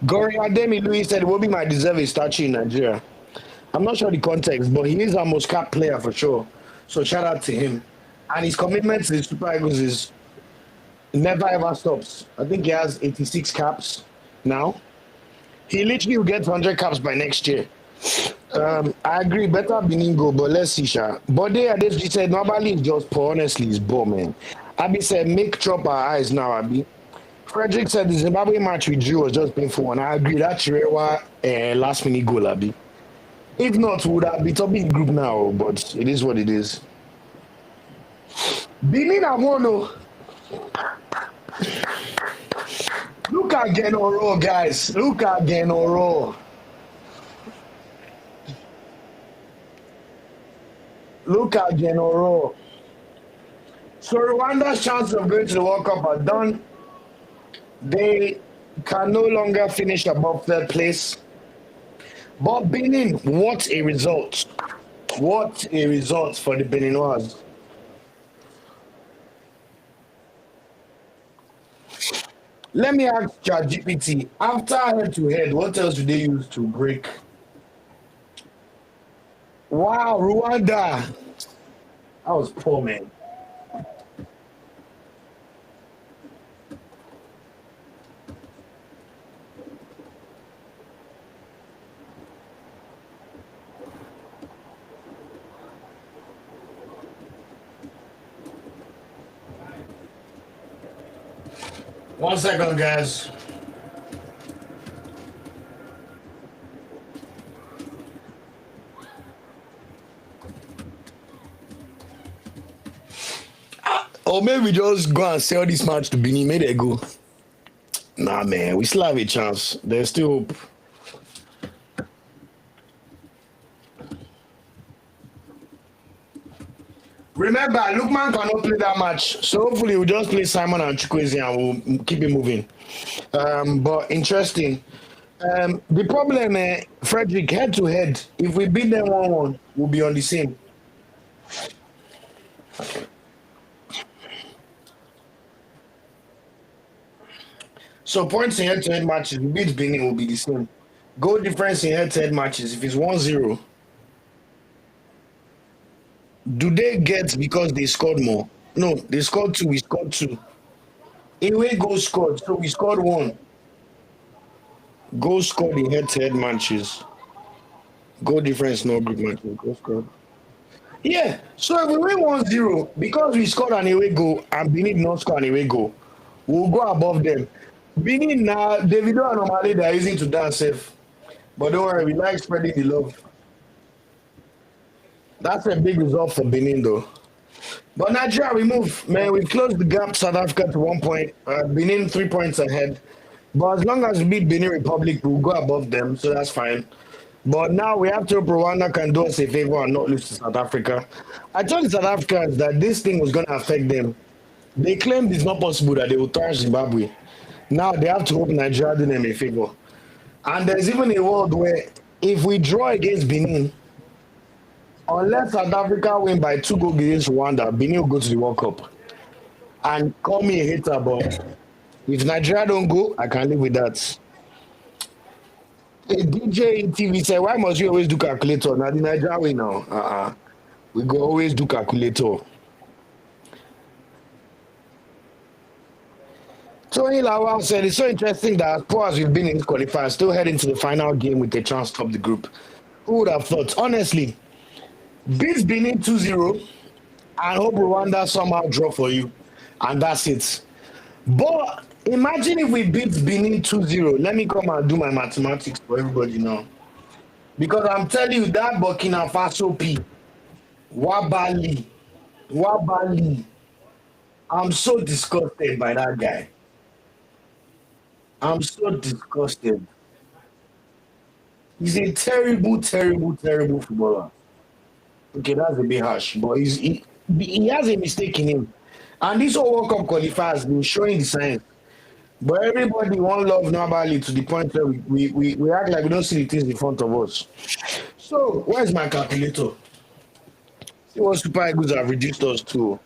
Gori Ademi Louis said it will be my deserving statue in Nigeria. I'm not sure the context, but he is our most capped player for sure. So shout out to him. And his commitment to the Super Eagles is never ever stops. I think he has 86 caps now. He literally will get 100 caps by next year. I agree, better Benin but let's see, Sha. But they said nobody is just poor, honestly, it's poor, man. Abi said, make chop our eyes now, Abi. Frederick said the Zimbabwe match we drew was just painful, and I agree, that Chirewa last minute goal, Abi. If not, we would have been topping the group now, but it is what it is. Benin Amono. Look at Genoro, guys. Look at Genoro. Look at Genoro. So Rwanda's chances of going to the World Cup are done. They can no longer finish above third place. But Benin, what a result. What a result for the Beninois. Let me ask ChatGPT, after head-to-head, what else do they use to break? Wow, Rwanda. That was poor, man. One second, guys. Or maybe we just go and sell this match to Benin. Maybe they go. Nah, man, we still have a chance. There's still hope. Remember, Lukman cannot play that match, so hopefully we'll just play Simon and Chukwueze and we'll keep it moving. But interesting. The problem, Frederick, head to head, if we beat them 1-1, we'll be on the same. So points in head-to-head matches, we beat Benin will be the same. Goal difference in head-to-head matches, if it's 1-0, do they get because they scored more? No, they scored 2, we scored 2. Away goal scored, so we scored 1. Goal scored in head-to-head matches. Goal difference, no group matches. Goal scored. Yeah, so if we win 1-0, because we scored an away goal and Benin not score an away goal, we'll go above them. Benin now, Davido and Omale, they're using to dance safe. But don't worry, we like spreading the love. That's a big result for Benin, though. But Nigeria, we move. Man, we closed the gap, South Africa to 1 point. Benin 3 points ahead. But as long as we beat Benin Republic, we'll go above them, so that's fine. But now we have to hope Rwanda can do us a favor and not lose to South Africa. I told the South Africans that this thing was going to affect them. They claimed it's not possible that they will thrash Zimbabwe. Now they have to hope Nigeria do them a favor. And there's even a world where if we draw against Benin, unless South Africa win by 2 goals against Rwanda, Benin will go to the World Cup. And call me a hater, but if Nigeria don't go, I can live with that. A DJ in TV said, why must you always do calculator? Now the Nigeria way now. We go always do calculator. Tony Lawal said, it's so interesting that as poor as we've been in this qualifier, still heading to the final game with a chance to top the group. Who would have thought? Honestly, beat Benin 2-0 and hope Rwanda somehow draw for you. And that's it. But imagine if we beat Benin 2-0. Let me come and do my mathematics for everybody now. Because I'm telling you, that Burkina Faso P, Wabali, I'm so disgusted by that guy. I'm so disgusted. He's a terrible, terrible, terrible footballer. Okay, that's a bit harsh, but he has a mistake in him. And this whole World Cup qualifier has been showing the signs. But everybody won't love Nabali to the point where we act like we don't see the things in front of us. So, where's my calculator? See what Super Eagles have reduced us to.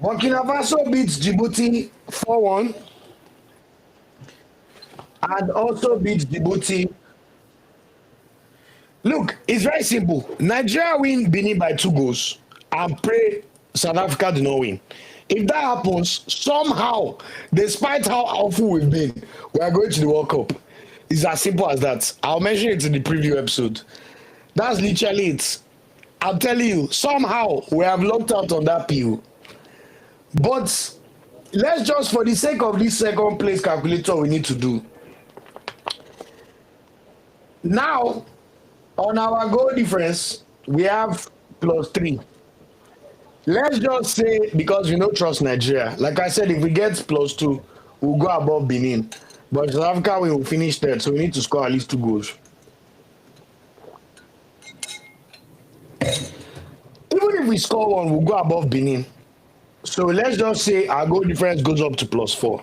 Burkina Faso beats Djibouti 4-1 and also beats Djibouti Look, it's very simple. Nigeria win Benin by 2 goals and pray South Africa do not win. If that happens, somehow, despite how awful we've been, we are going to the World Cup. It's as simple as that. I'll mention it in the preview episode. That's literally it. I'm telling you, somehow we have locked out on that PO. But let's just, for the sake of this second place calculator, we need to do. Now, on our goal difference, we have +3. Let's just say, because we don't trust Nigeria, like I said, if we get +2, we'll go above Benin. But South Africa will finish third, so we need to score at least 2 goals. Even if we score 1, we'll go above Benin. So let's just say our goal difference goes up to +4.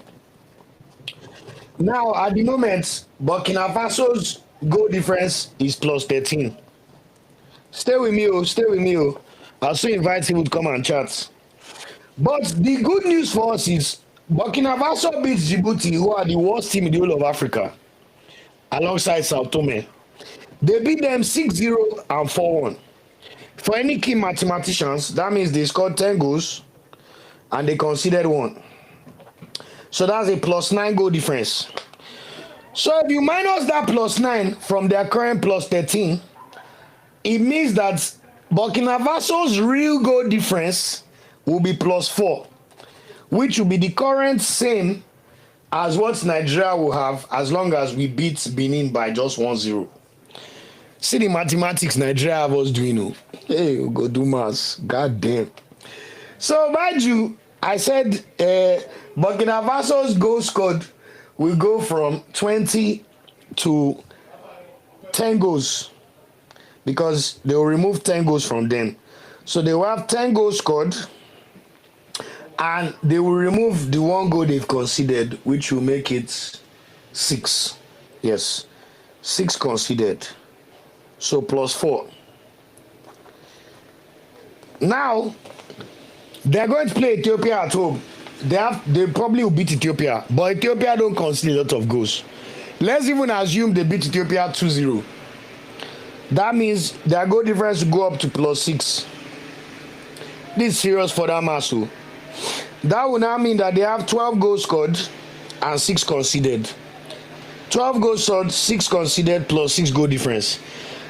Now, at the moment, Burkina Faso's goal difference is +13. Stay with me, oh, stay with me, oh. I'll soon invite people to come and chat. But the good news for us is Burkina Faso beats Djibouti, who are the worst team in the whole of Africa, alongside Sao Tome. They beat them 6-0 and 4-1. For any key mathematicians, that means they scored 10 goals and they conceded 1. So that's a +9 goal difference. So if you minus that +9 from their current +13, it means that Burkina Faso's real goal difference will be +4, which will be the current same as what Nigeria will have as long as we beat Benin by just 1-0. See the mathematics Nigeria have us doing. Oh. Hey, we go do maths. God damn. So, mind you, I said Burkina Faso's goal scored will go from 20 to 10 goals. Because they will remove 10 goals from them. So they will have 10 goals scored and they will remove the 1 goal they've conceded, which will make it 6. Yes, 6 conceded. So +4. Now, they're going to play Ethiopia at home. They probably will beat Ethiopia, but Ethiopia don't concede a lot of goals. Let's even assume they beat Ethiopia 2-0. That means their goal difference will go up to +6. This is serious for that Masu. That will now mean that they have 12 goals scored and 6 conceded. 12 goals scored, 6 conceded +6 goal difference.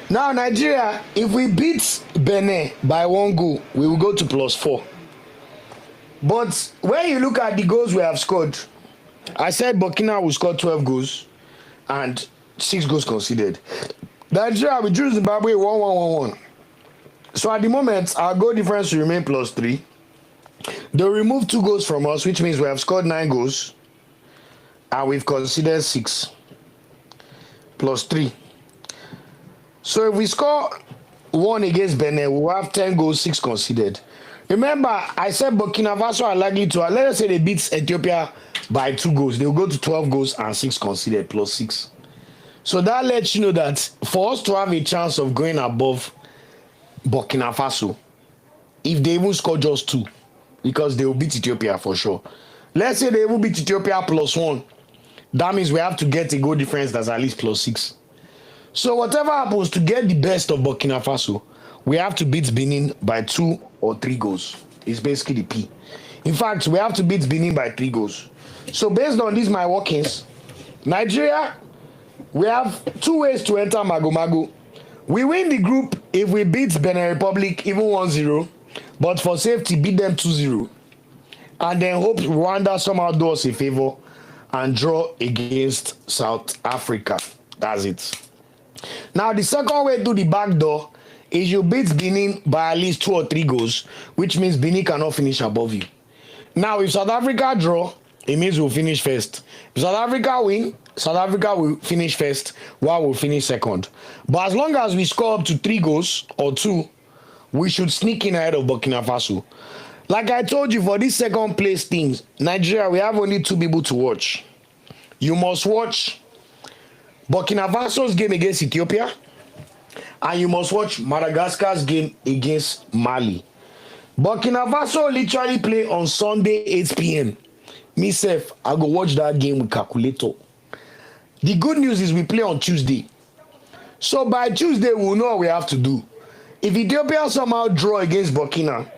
Now Nigeria, if we beat Benin by 1 goal, we will go to +4. But when you look at the goals we have scored, I said Burkina will score 12 goals and 6 goals conceded. Nigeria, we drew Zimbabwe 1-1-1-1. So at the moment, our goal difference will remain +3. They'll remove 2 goals from us, which means we have scored 9 goals. And we've conceded 6. +3. So if we score 1 against Benin, we'll have 10 goals, 6 conceded. Remember, I said Burkina Faso are likely to, let us say they beat Ethiopia by 2 goals. They'll go to 12 goals and 6 conceded, +6. So that lets you know that for us to have a chance of going above Burkina Faso, if they even score just 2, because they will beat Ethiopia for sure. Let's say they will beat Ethiopia +1. That means we have to get a goal difference that's at least +6. So whatever happens to get the best of Burkina Faso, we have to beat Benin by 2 or 3 goals. It's basically the P. In fact, we have to beat Benin by 3 goals. So based on these my workings, Nigeria, we have 2 ways to enter Mago-Mago. We win the group if we beat Benin Republic even 1-0, but for safety, beat them 2-0. And then hope Rwanda somehow do us a favor and draw against South Africa. That's it. Now, the second way to the back door is you beat Benin by at least 2 or 3 goals, which means Benin cannot finish above you. Now, if South Africa draw, it means we'll finish first. If South Africa win, South Africa will finish first, while we'll finish second. But as long as we score up to 3 goals or 2, we should sneak in ahead of Burkina Faso. Like I told you, for this second place things, Nigeria, we have only 2 people to watch. You must watch Burkina Faso's game against Ethiopia, and you must watch Madagascar's game against Mali. Burkina Faso literally play on Sunday 8 p.m. Myself, I go watch that game with calculator. The good news is we play on Tuesday. So by Tuesday, we'll know what we have to do. If Ethiopia somehow draw against Burkina,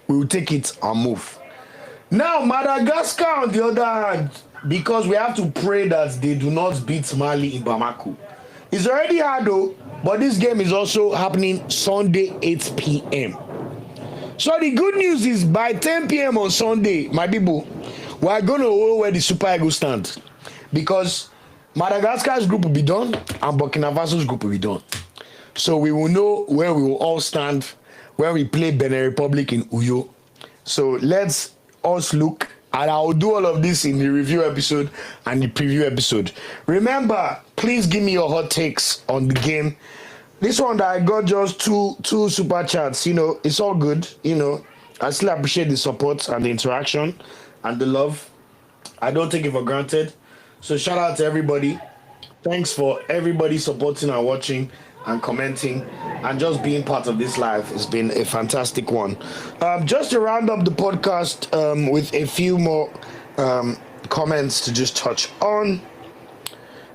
we will take it and move. Now, Madagascar, on the other hand, because we have to pray that they do not beat Mali in Bamako. It's already hard though, but this game is also happening Sunday, 8 p.m. So the good news is by 10 p.m. on Sunday, my people, we are going to know where the Super Eagles stand. Because Madagascar's group will be done and Burkina Faso's group will be done. So we will know where we will all stand when we play Benin Republic in Uyo. So let's us look, and I'll do all of this in the review episode and the preview episode. Remember, please give me your hot takes on the game. This one that I got just two super chats, it's all good, I still appreciate the support and the interaction and the love. I don't take it for granted. So shout out to everybody. Thanks for everybody supporting and watching and commenting and just being part of this live. It's been a fantastic one. Just to round up the podcast with a few more comments to just touch on.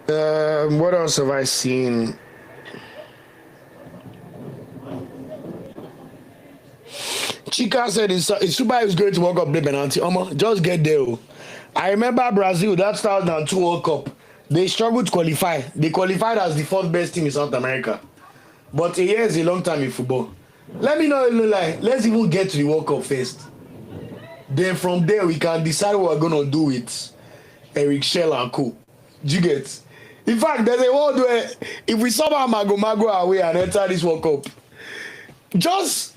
What else have I seen? Chica said it's Super is going to World Cup play penalty. Just get there. I remember Brazil, that 2002 World Cup. They struggled to qualify. They qualified as the fourth best team in South America. But a year is a long time in football. Let me know, let's even get to the World Cup first. Then from there, we can decide what we're going to do with Eric Shell and co. Do you get? In fact, there's a world where if we somehow mago away and enter this World Cup, just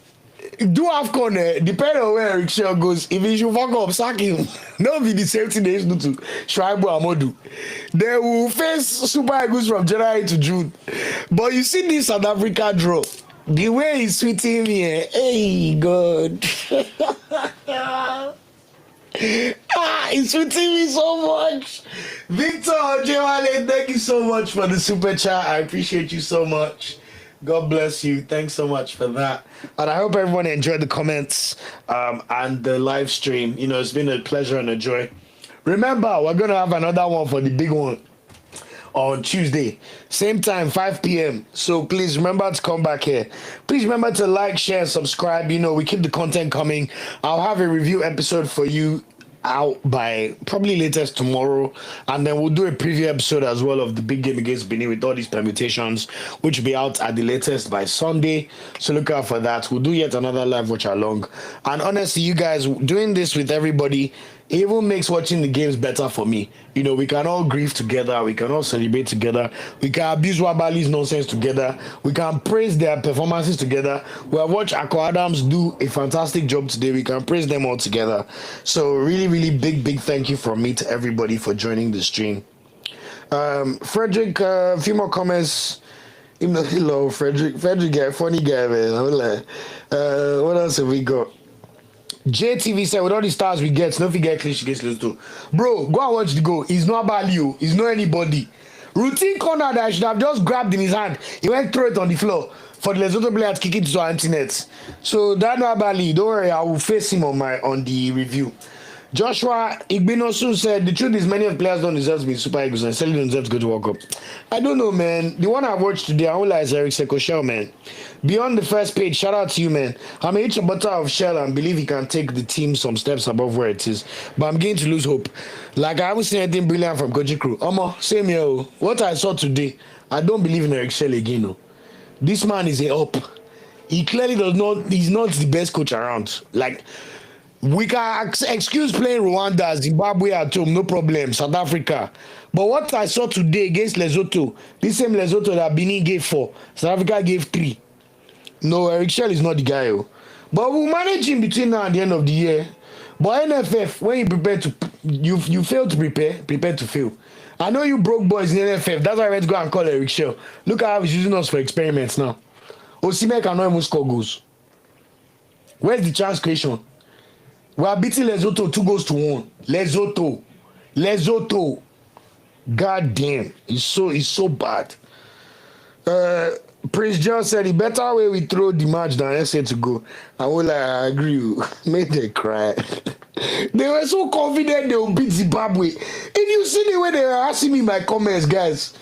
do AFCON, depending on where Eric Shell goes. If he should fuck up, sack him. Not be the same thing they used to do to Shuaibu Amodu. They will face Super Eagles from January to June. But you see this South Africa draw. The way he's sweeting me, hey, God. He's sweeting me so much. Victor Ojewale, thank you so much for the super chat. I appreciate you so much. God bless you. Thanks so much for that. And I hope everyone enjoyed the comments and the live stream. It's been a pleasure and a joy. Remember, we're going to have another one for the big one on Tuesday. Same time, 5 p.m. So please remember to come back here. Please remember to like, share, and subscribe. We keep the content coming. I'll have a review episode for you out by probably latest tomorrow, and then we'll do a preview episode as well of the big game against Benin with all these permutations, which will be out at the latest by Sunday. So look out for that. We'll do yet another live watch along, and honestly, you guys doing this with everybody, it even makes watching the games better for me. We can all grieve together, we can all celebrate together, we can abuse Wabali's nonsense together, we can praise their performances together. We have watched Akko Adams do a fantastic job today. We can praise them all together. So really, really big thank you from me to everybody for joining the stream. Frederick, a few more comments. Hello, Frederick, guy, funny guy, man. What else have we got? JTV said, with all the stars we get, no get clinch against Lesotho. Bro, go and watch the goal. He's not Balio. He's not anybody. Routine corner that I should have just grabbed in his hand. He went throw it on the floor for the Lesotho player to kick it to our empty nets. So that not Bali. Don't worry, I will face him on the review. Joshua Igbinosu said, the truth is many of the players don't deserve to be Super Eagles and certainly don't deserve to go to World Cup. I don't know, man. The one I watched today, I only like Eric Sekoshel, man. Beyond the first page, shout out to you, man. I'm a butter of Shell and believe he can take the team some steps above where it is. But I'm beginning to lose hope. Like, I haven't seen anything brilliant from Koji Crew. Same here. What I saw today, I don't believe in Eric Shell again. No. This man is a up. He clearly he's not the best coach around. Like, we can excuse playing Rwanda, Zimbabwe at home, no problem, South Africa. But what I saw today against Lesotho, this same Lesotho that Benin gave 4, South Africa gave 3. No, Eric Shell is not the guy. But we'll manage him between now and the end of the year. But NFF, when you prepare to, you fail to prepare to fail. I know you broke boys in NFF. That's why I went to go and call Eric Shell. Look at how he's using us for experiments now. Osimhen cannot even score goals. Where's the chance creation? We are beating Lesotho 2-1. Lesotho. God damn. It's so bad. Prince John said the better way we throw the match than SA to go. I agree. Made them cry. They were so confident they will beat Zimbabwe. If you see the way they were asking me my comments, guys,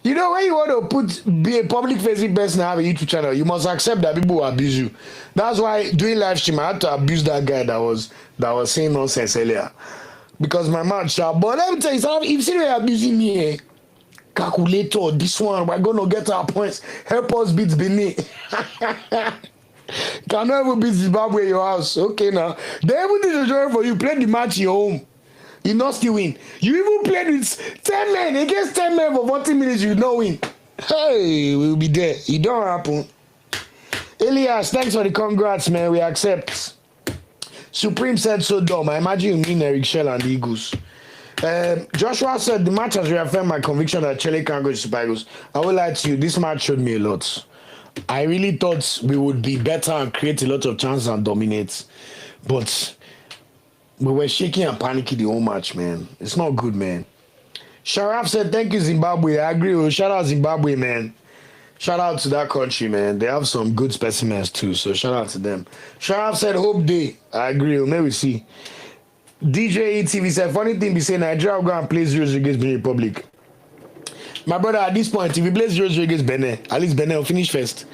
You know, when you want to be a public facing person and have a YouTube channel, you must accept that people will abuse you. That's why doing live stream, I had to abuse that guy that was saying nonsense earlier. Because my mouth sharp. But let me tell you something, if you are abusing me, calculator, this one, we're gonna get our points. Help us beat Benin. Cannot even beat Zimbabwe in your house. Okay now. They even did the job for you. Play the match in your home. You not still win. You even played with 10 men against 10 men for 40 minutes, you not win. Hey, we'll be there. It don't happen. Elias, thanks for the congrats, man. We accept. Supreme said so dumb. I imagine you mean Eric Shell and the Eagles. Joshua said the match has reaffirmed my conviction that Chile can't go to Super Eagles. I will lie to you, this match showed me a lot. I really thought we would be better and create a lot of chances and dominate. But we were shaking and panicking the whole match, man. It's not good, man. Sharaf said, thank you, Zimbabwe. I agree. Shout out Zimbabwe, man. Shout out to that country, man. They have some good specimens, too. So shout out to them. Sharaf said, hope day. I agree. Maybe we see. DJ ETV said, funny thing be saying, Nigeria will go and play 0-0 against Benin Republic. My brother, at this point, if we play 0-0 against Benin, at least Benin will finish first.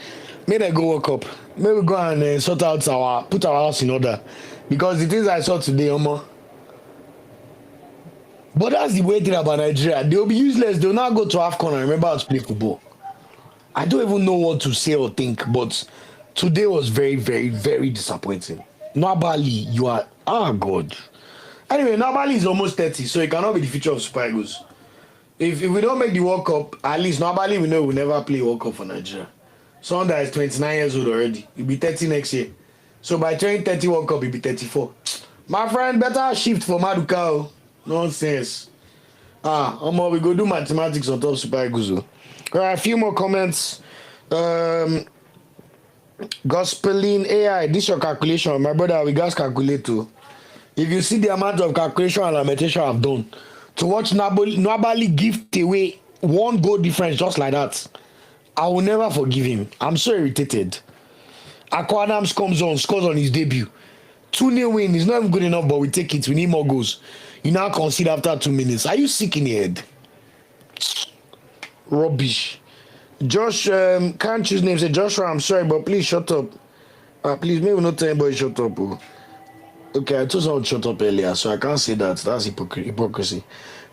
May they go World Cup. May we go and sort out put our house in order. Because the things I saw today, Omo. But that's the way thing about Nigeria. They'll be useless. They'll not go to AFCON and remember how to play football. I don't even know what to say or think, but today was very, very, very disappointing. Nabali, you are... Oh, God. Anyway, Nabali is almost 30, so he cannot be the future of Super Eagles. If we don't make the World Cup, at least Nabali we know will never play World Cup for Nigeria. Someone that is 29 years old already. He'll be 30 next year. So by 2030 World Cup, he'll be 34. My friend, better shift for Maduka. Nonsense. We go do mathematics on top Super Eagles. All right, a few more comments. Gospeline AI, this your calculation. My brother, we guys calculate too. If you see the amount of calculation and lamentation I've done to watch Nabali gift away one goal difference just like that, I will never forgive him. I'm so irritated. Akwa Adams comes on, scores on his debut. 2-0 win is not even good enough, but we take it. We need more goals. You now concede after 2 minutes. Are you sick in the head? Rubbish. Josh, can't choose names. Say, Joshua, I'm sorry, but please shut up. Please, maybe not tell anybody shut up. Oh. Okay, I told someone to shut up earlier, so I can't say that. That's hypocrisy.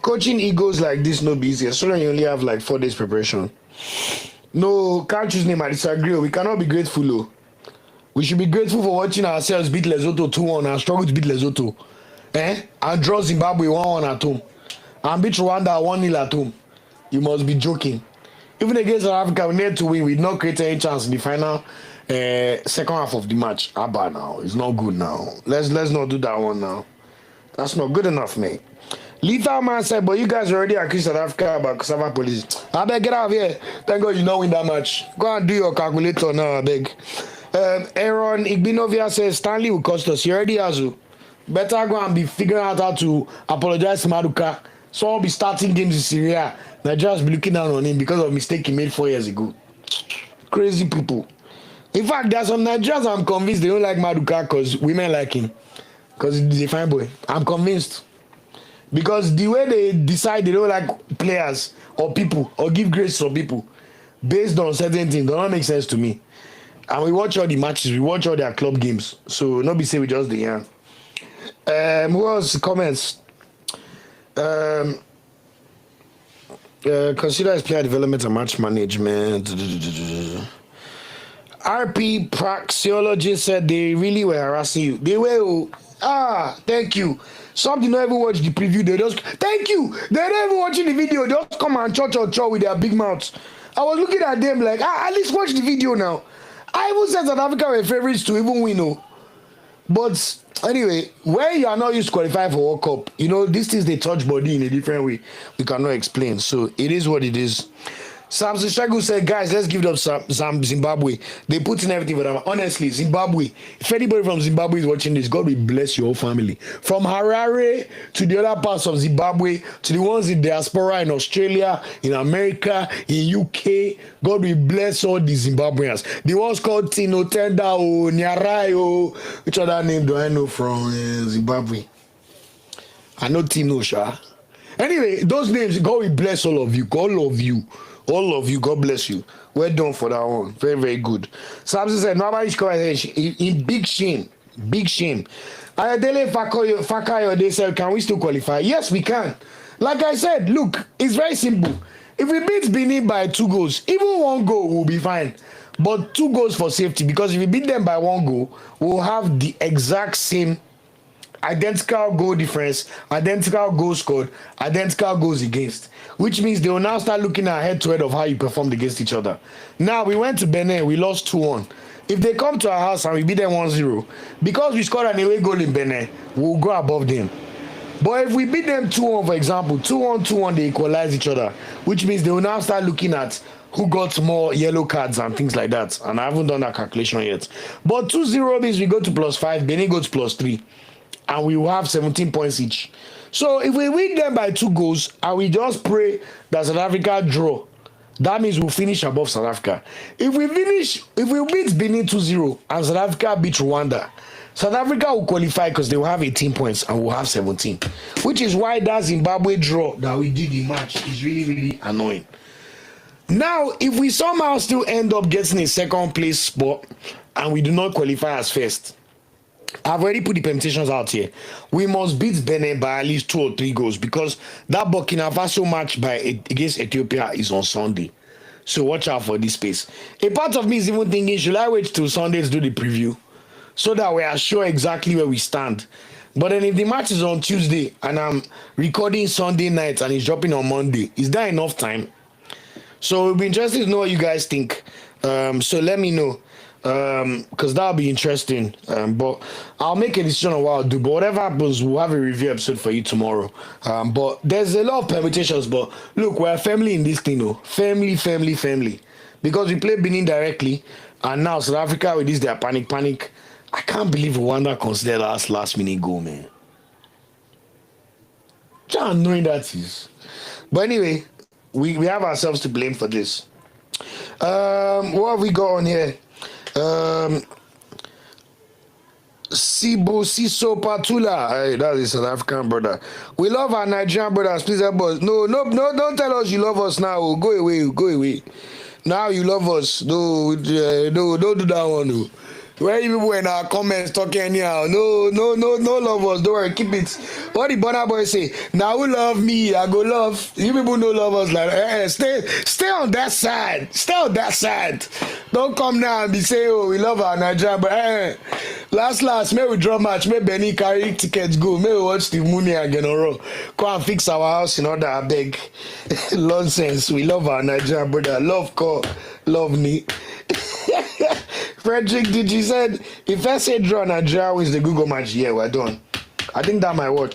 Coaching egos like this no be easy. So you only have like 4 days preparation. No, can't choose name. I disagree. We cannot be grateful. Oh. We should be grateful for watching ourselves beat Lesotho 2-1 and struggle to beat Lesotho. And draw Zimbabwe 1-1 at home. And beat Rwanda 1-0 at home. You must be joking. Even against South Africa, we need to win. We did not create any chance in the final second half of the match. Abba now. It's not good now. Let's not do that one now. That's not good enough, mate. Lethal Man said, but you guys already accused South Africa about cassava police. I beg, get out of here. Thank God you not win that match. Go and do your calculator now, I beg. Aaron Igbinovia says, Stanley will cost us. He already has to. Better go and be figuring out how to apologize to Maduka. Someone will be starting games in Syria. Nigerians be looking down on him because of a mistake he made 4 years ago. Crazy people. In fact, there are some Nigerians I'm convinced they don't like Maduka because women like him. Because he's a fine boy. I'm convinced. Because the way they decide they don't like players or people or give grace to people based on certain things does not make sense to me. And we watch all the matches, we watch all their club games. So not be say we just the young. Who else comments? Consider as player development and match management. RP Praxeologist said they really were harassing you. They were. Thank you. Some did not even watch the preview. They just thank you. They're not even watching the video. They just come and cho with their big mouths. I was looking at them like, at least watch the video now. I even said South Africa were favorites to even win. Oh. But anyway, when you are not used to qualify for World Cup, you know, these things they touch body in a different way. We cannot explain. So it is what it is. Samson Shagu said, guys, let's give up some Zimbabwe. They put in everything for them. Honestly, Zimbabwe, if anybody from Zimbabwe is watching this, God will bless your whole family. From Harare to the other parts of Zimbabwe, to the ones in diaspora in Australia, in America, in UK, God will bless all the Zimbabweans. The ones called Tino, Tenda, Nyarayo. Which other name do I know from Zimbabwe? I know Tino, Sha. Anyway, those names, God will bless all of you. God love you. All of you, God bless you. Well done for that one. Very, very good. Samson said, nobody in big shame. Big shame. Ayodele Fakayo, they said, can we still qualify? Yes, we can. Like I said, look, it's very simple. If we beat Benin by 2 goals, even 1 goal will be fine. But 2 goals for safety, because if we beat them by 1 goal, we'll have the exact same identical goal difference, identical goals scored, identical goals against, which means they will now start looking at head-to-head of how you performed against each other. Now, we went to Benin, we lost 2-1. If they come to our house and we beat them 1-0, because we scored an away goal in Benin, we'll go above them. But if we beat them 2-1, for example, 2-1, 2-1, they equalize each other, which means they will now start looking at who got more yellow cards and things like that. And I haven't done that calculation yet. But 2-0 means we go to +5, Benin goes to +3. And we will have 17 points each. So if we win them by 2 goals and we just pray that South Africa draw, that means we'll finish above South Africa. If we beat Benin 2-0 and South Africa beat Rwanda, South Africa will qualify because they will have 18 points and we'll have 17. Which is why that Zimbabwe draw that we did in March is really, really annoying. Now, if we somehow still end up getting a second place spot and we do not qualify as first, I've already put the permutations out here. We must beat Benin by at least 2 or 3 goals because that Burkina Faso match against Ethiopia is on Sunday. So watch out for this space. A part of me is even thinking, should I wait till Sunday to do the preview so that we are sure exactly where we stand? But then if the match is on Tuesday and I'm recording Sunday night and it's dropping on Monday, is that enough time? So it'll be interesting to know what you guys think. So let me know. Because that'll be interesting. But I'll make a decision on what I'll do. But whatever happens, we'll have a review episode for you tomorrow. But there's a lot of permutations. But look, we're a family in this thing, though. Family. Because we played Benin directly, and now South Africa with this, their panic. I can't believe Rwanda considered us last minute goal, man. How annoying that is. But anyway, we have ourselves to blame for this. What have we got on here? Siso Patula. Hey, that is South African brother. We love our Nigerian brothers. Please help us. No, don't tell us you love us now. Go away. Now you love us. No, don't do that one. No. Where you people in our comments talking anyhow? No, love us. Don't worry, keep it. What the Burna Boy say? Now who love me, I go love. You people don't love us like stay on that side. Stay on that side. Don't come now and be saying, oh, we love our Nigeria, but last, may we draw match, may Benny carry tickets go, may we watch the Mooney again or roll. Come and fix our house in order, I beg. Nonsense. We love our Nigeria, brother. Love call, love me. Frederick DG said, if I say draw Nigeria wins the Google match, yeah, we're done. I think that might work.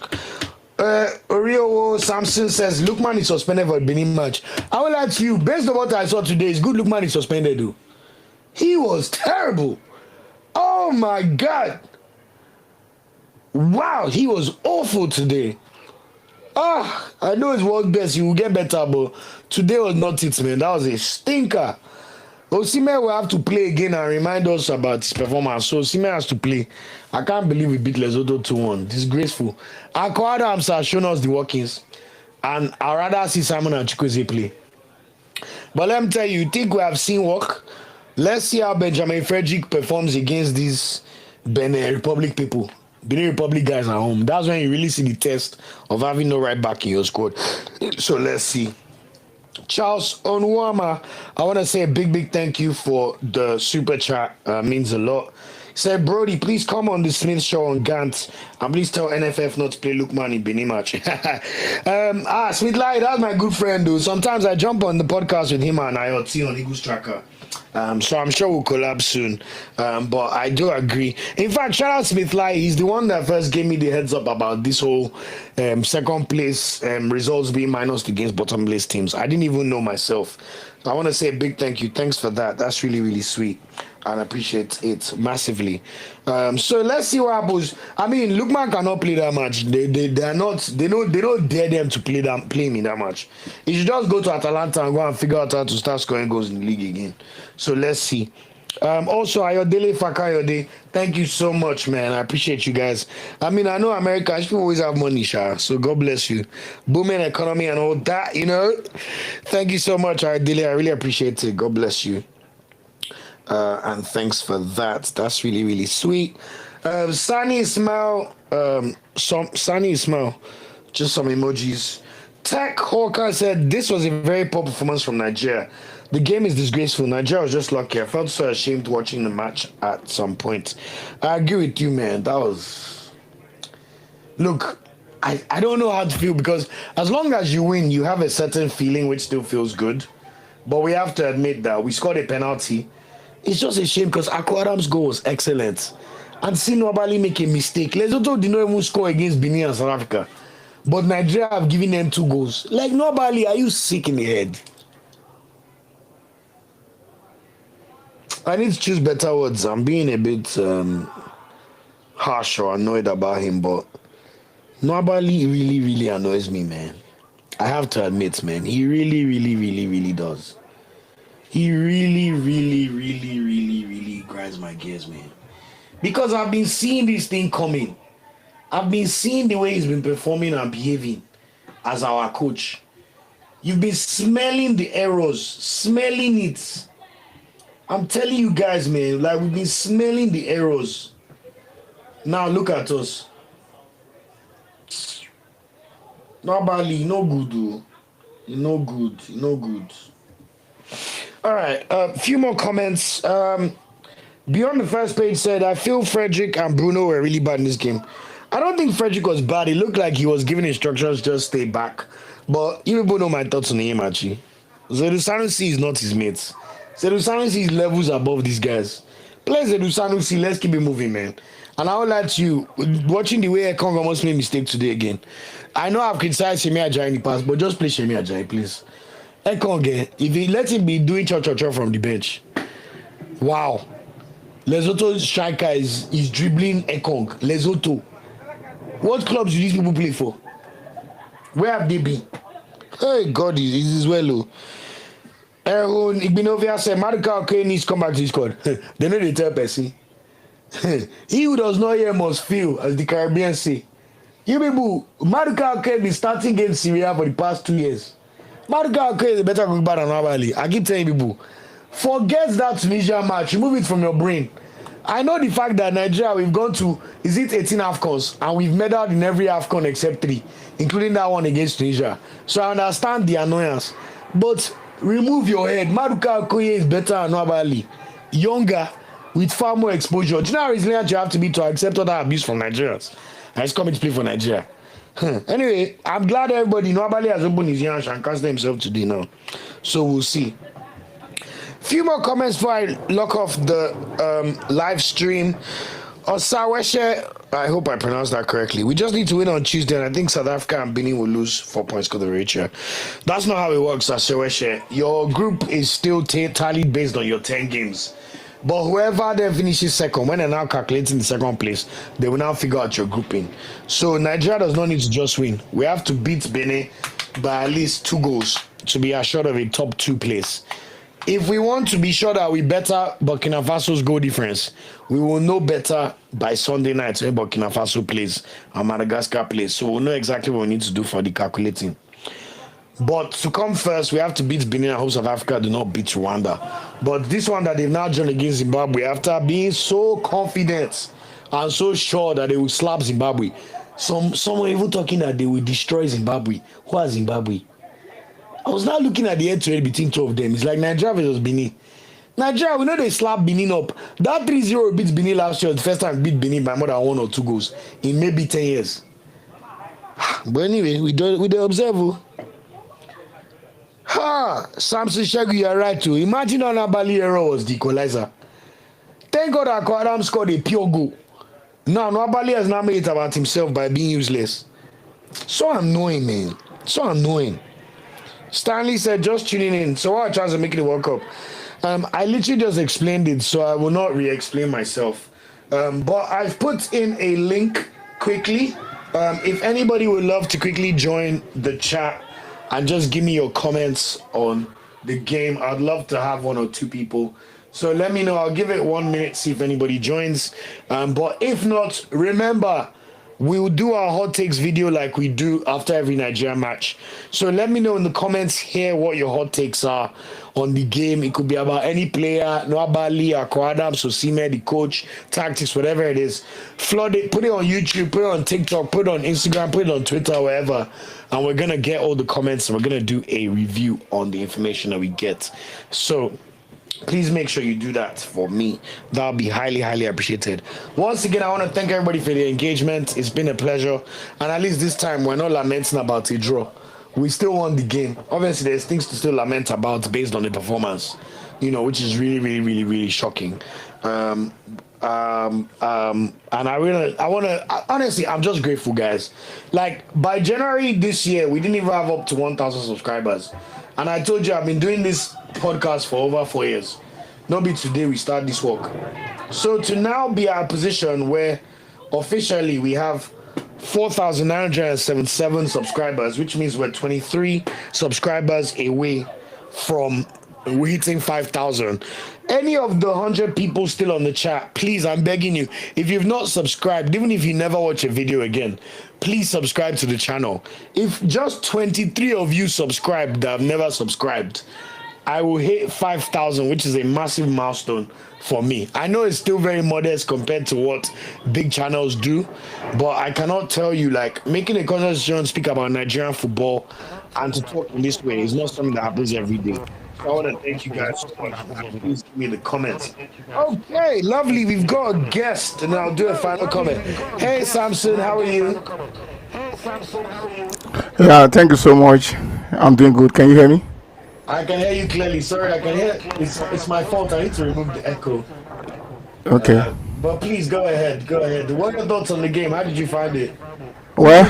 Oreo Samson says, Lookman is suspended for the Benin match. I will ask you, based on what I saw today, it's good Lookman is suspended, though. He was terrible. Oh, my God. Wow, he was awful today. I know it's world best. He will get better, but today was not it, man. That was a stinker. Osimhen will have to play again and remind us about his performance. So Osimhen has to play. I can't believe we beat Lesotho 2-1. Disgraceful. Akko Adams has shown us the workings. And I'd rather see Simon and Chukwueze play. But let me tell you, think we have seen work? Let's see how Benjamin Frederick performs against these Benin Republic people. Benin Republic guys at home. That's when you really see the test of having no right back in your squad. So let's see. Charles Onwama, I want to say a big thank you for the super chat. Means a lot. He said, Brody, please come on the Smith show on Gant and please tell NFF not to play Lookman in Benin match. Smith Lai, that's my good friend, dude. Sometimes I jump on the podcast with him and IoT on Eagles Tracker. So I'm sure we'll collab soon. But I do agree. In fact, shout out Smith Lai. He's the one that first gave me the heads up about this whole second place results being minus against bottom place teams. I didn't even know myself. So I want to say a big thank you. Thanks for that. That's really sweet. And I appreciate it massively. So let's see what happens. I mean, Lookman cannot play that match. They don't dare them to play him in that match. He should just go to Atalanta and go and figure out how to start scoring goals in the league again. So let's see. Also, Ayodele Fakayode, thank you so much, man. I appreciate you guys. I mean, I know Americans people always have money, Sha. So God bless you. Booming economy and all that, you know. Thank you so much, Ayodele. I really appreciate it. God bless you. And thanks for that. That's really, really sweet. Sunny Ismail, Sunny Ismail, just some emojis. Tech Hawker said this was a very poor performance from Nigeria. The game is disgraceful. Nigeria was just lucky. I felt so ashamed watching the match at some point. I agree with you, man. That was. Look, I don't know how to feel because as long as you win, you have a certain feeling which still feels good. But we have to admit that we scored a penalty. It's just a shame because Akko Adams' goal was excellent. And see nobody make a mistake. Lesotho did not even score against Benin and South Africa. But Nigeria have given them 2 goals. Like, nobody, are you sick in the head? I need to choose better words. I'm being a bit harsh or annoyed about him, but nobody really, really annoys me, man. I have to admit, man. He really, really, really, really does. He really, really, really, really, really grinds my gears, man. Because I've been seeing this thing coming. I've been seeing the way he's been performing and behaving as our coach. You've been smelling the errors, smelling it. I'm telling you guys, man, like we've been smelling the errors. Now look at us. Nobody, no good, though. No good, no good. All right, a few more comments. Beyond the first page said, I feel Frederick and Bruno were really bad in this game. I don't think Frederick was bad. It looked like he was giving instructions, just stay back. But you people know my thoughts on him, actually. Zedu Sanusi is not his mates. Zedu Sanusi is levels above these guys. Play Zedu Sanusi, let's keep it moving, man. And I would like you, watching the way Ekong almost made a mistake today again. I know I've criticized Shemi Ajayi in the past, but just play Shemi Ajayi, please. Ekong, if he let him be doing cha-cha-cha from the bench. Wow. Lesotho striker is dribbling Ekong. Lesotho. What clubs do these people play for? Where have they been? Hey, God, is well. Erwin Igbinovia said, Maduka Okoye needs to come back to his squad. They know they tell Percy. He who does not hear must feel, as the Caribbeans say. You people, Maduka Okoye been starting against Syria for the past 2 years. Maduka Okoye is a better goalkeeper than Nwabali. I keep telling people, forget that Tunisia match. Remove it from your brain. I know the fact that Nigeria, we've gone to, is it 18 AFCONs? And we've medaled in every AFCON except 3, including that one against Tunisia. So I understand the annoyance. But remove your head. Maduka Okoye is better than Nwabali. Younger, with far more exposure. Do you know how resilient you have to be to accept other abuse from Nigerians? And it's coming to play for Nigeria. Anyway, I'm glad everybody, Nwabali has opened his ears and cast himself today now. So we'll see. Few more comments before I lock off the live stream. Osaweshe, I hope I pronounced that correctly. We just need to win on Tuesday, and I think South Africa and Benin will lose 4 points because of the ratio. That's not how it works, Osaweshe. Your group is still tallied based on your 10 games. But whoever then finishes second, when they're now calculating the second place, they will now figure out your grouping. So Nigeria does not need to just win. We have to beat Benin by at least 2 goals to be assured of a top 2 place. If we want to be sure that we better Burkina Faso's goal difference, we will know better by Sunday night when Burkina Faso plays and Madagascar plays. So we'll know exactly what we need to do for the calculating. But to come first, we have to beat Benin and hope South Africa do not beat Rwanda. But this one that they've now joined against Zimbabwe, after being so confident and so sure that they will slap Zimbabwe, some were even talking that they will destroy Zimbabwe. Who are Zimbabwe? I was now looking at the head-to-head between 2 of them. It's like Nigeria versus Benin. Nigeria, we know they slap Benin up. That 3-0 beat Benin last year. The first time beat Benin by more than 1 or 2 goals in maybe 10 years. But anyway, we do observe. Samson Shegu, you are right too. Imagine on Abali error was the equalizer. Thank God that Adam scored a pure goal. Now, Nwabali has now made it about himself by being useless. So annoying, man. So annoying. Stanley said, just tuning in. So what are trying to make it the World Cup? I literally just explained it, so I will not re-explain myself. But I've put in a link quickly. If anybody would love to quickly join the chat and just give me your comments on the game, I'd love to have 1 or 2 people So let me know. I'll give it 1 minute, see if anybody joins. But if not, remember, we'll do our hot takes video like we do after every Nigeria match. So let me know in the comments here what your hot takes are on the game. It could be about any player, Noabali, Akwadam, Sosime, the coach, tactics, whatever it is. Flood it, put it on YouTube, put it on TikTok, put it on Instagram, put it on Twitter, wherever. And we're going to get all the comments and we're going to do a review on the information that we get. So please make sure you do that for me. That'll be highly, highly appreciated. Once again, I want to thank everybody for the engagement. It's been a pleasure. And at least this time, we're not lamenting about a draw. We still won the game. Obviously, there's things to still lament about based on the performance, which is really, really, really, really shocking. And honestly, I'm just grateful, guys. Like, by January this year, we didn't even have up to 1,000 subscribers. And I told you, I've been doing this podcast for over 4 years. Not be today we start this work. So to now be at a position where officially we have 4,977 subscribers, which means we're 23 subscribers away from hitting 5,000. Any of the 100 people still on the chat, please, I'm begging you, if you've not subscribed, even if you never watch a video again, please subscribe to the channel. If just 23 of you subscribed that have never subscribed, I will hit 5,000, which is a massive milestone for me. I know it's still very modest compared to what big channels do, but I cannot tell you, like, making a conversation speak about Nigerian football and to talk in this way is not something that happens every day. So I want to thank you guys so much. Please give me the comments. Okay, lovely. We've got a guest, and I'll do a final comment. Hey, Samson, how are you? Yeah, thank you so much. I'm doing good. Can you hear me? I can hear you clearly. Sorry, I can hear. It's my fault. I need to remove the echo. Okay. But please go ahead. Go ahead. What are your thoughts on the game? How did you find it? Well,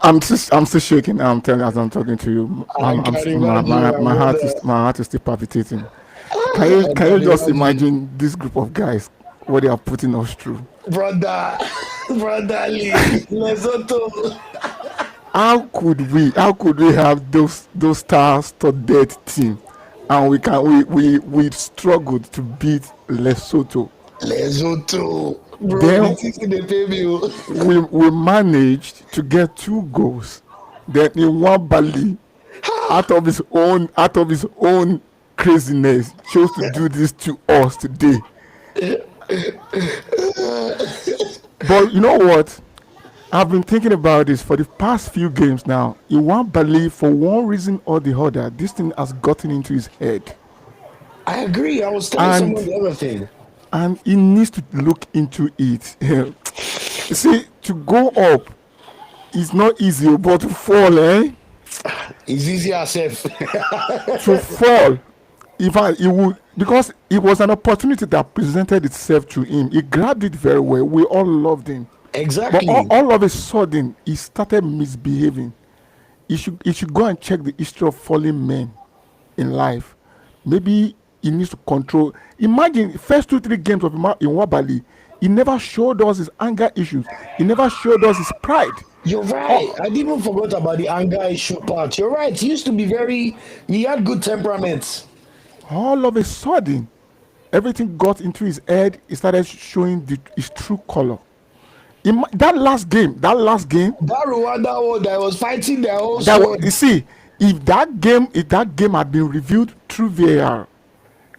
I'm still shaking. I'm telling you, as I'm talking to you, my heart is still palpitating. Can you just imagine this group of guys, what they are putting us through? Brother Lee, Lesotho. How could we have those star-studded team, and we struggled to beat Lesotho. Bro, then we managed to get 2 goals. Then in one Bali, out of his own craziness, chose to do this to us today. But you know what? I've been thinking about this for the past few games now. In one Bali, for one reason or the other, this thing has gotten into his head. I agree. I was telling someone the other thing. And he needs to look into it. You see, to go up is not easy, but to fall, It's easy as if. To fall, he would, because it was an opportunity that presented itself to him. He grabbed it very well. We all loved him. Exactly. But all of a sudden, he started misbehaving. He should go and check the history of fallen men in life. Maybe he needs to control. Imagine first 2-3 games of in Wabali, he never showed us his anger issues. He never showed us his pride. You're right. I didn't even forget about the anger issue part. You're right. He used to be he had good temperaments. All of a sudden, everything got into his head. He started showing his true color. That last game. That Rwanda one that was fighting their own sword. You see, if that game had been reviewed through VAR,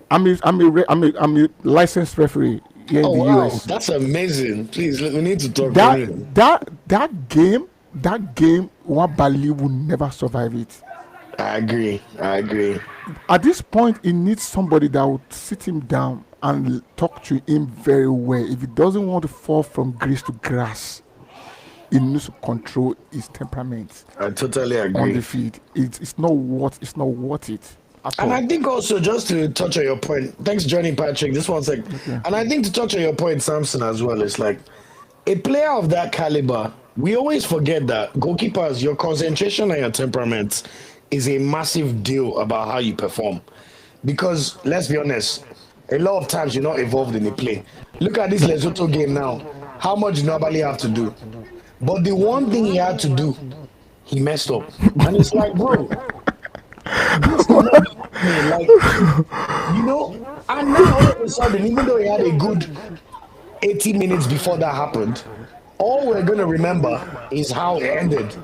I'm a licensed referee here in the US. That's amazing. Please, we need to talk. That game, Wabali will never survive it. I agree. At this point, he needs somebody that would sit him down and talk to him very well. If he doesn't want to fall from grace to grass, he needs to control his temperament. I totally agree. On the field, it's not worth it. And I think also, just to touch on your point, thanks Johnny Patrick, just 1 second. Okay. And I think to touch on your point, Samson, as well, it's like a player of that caliber, we always forget that goalkeepers, your concentration and your temperament is a massive deal about how you perform. Because let's be honest, a lot of times you're not involved in the play. Look at this Lesotho game now. How much did Nobali have to do? But the one thing he had to do, he messed up. And it's like, bro, me. Like, and now all of a sudden, even though he had a good 80 minutes before that happened, all we're going to remember is how it ended.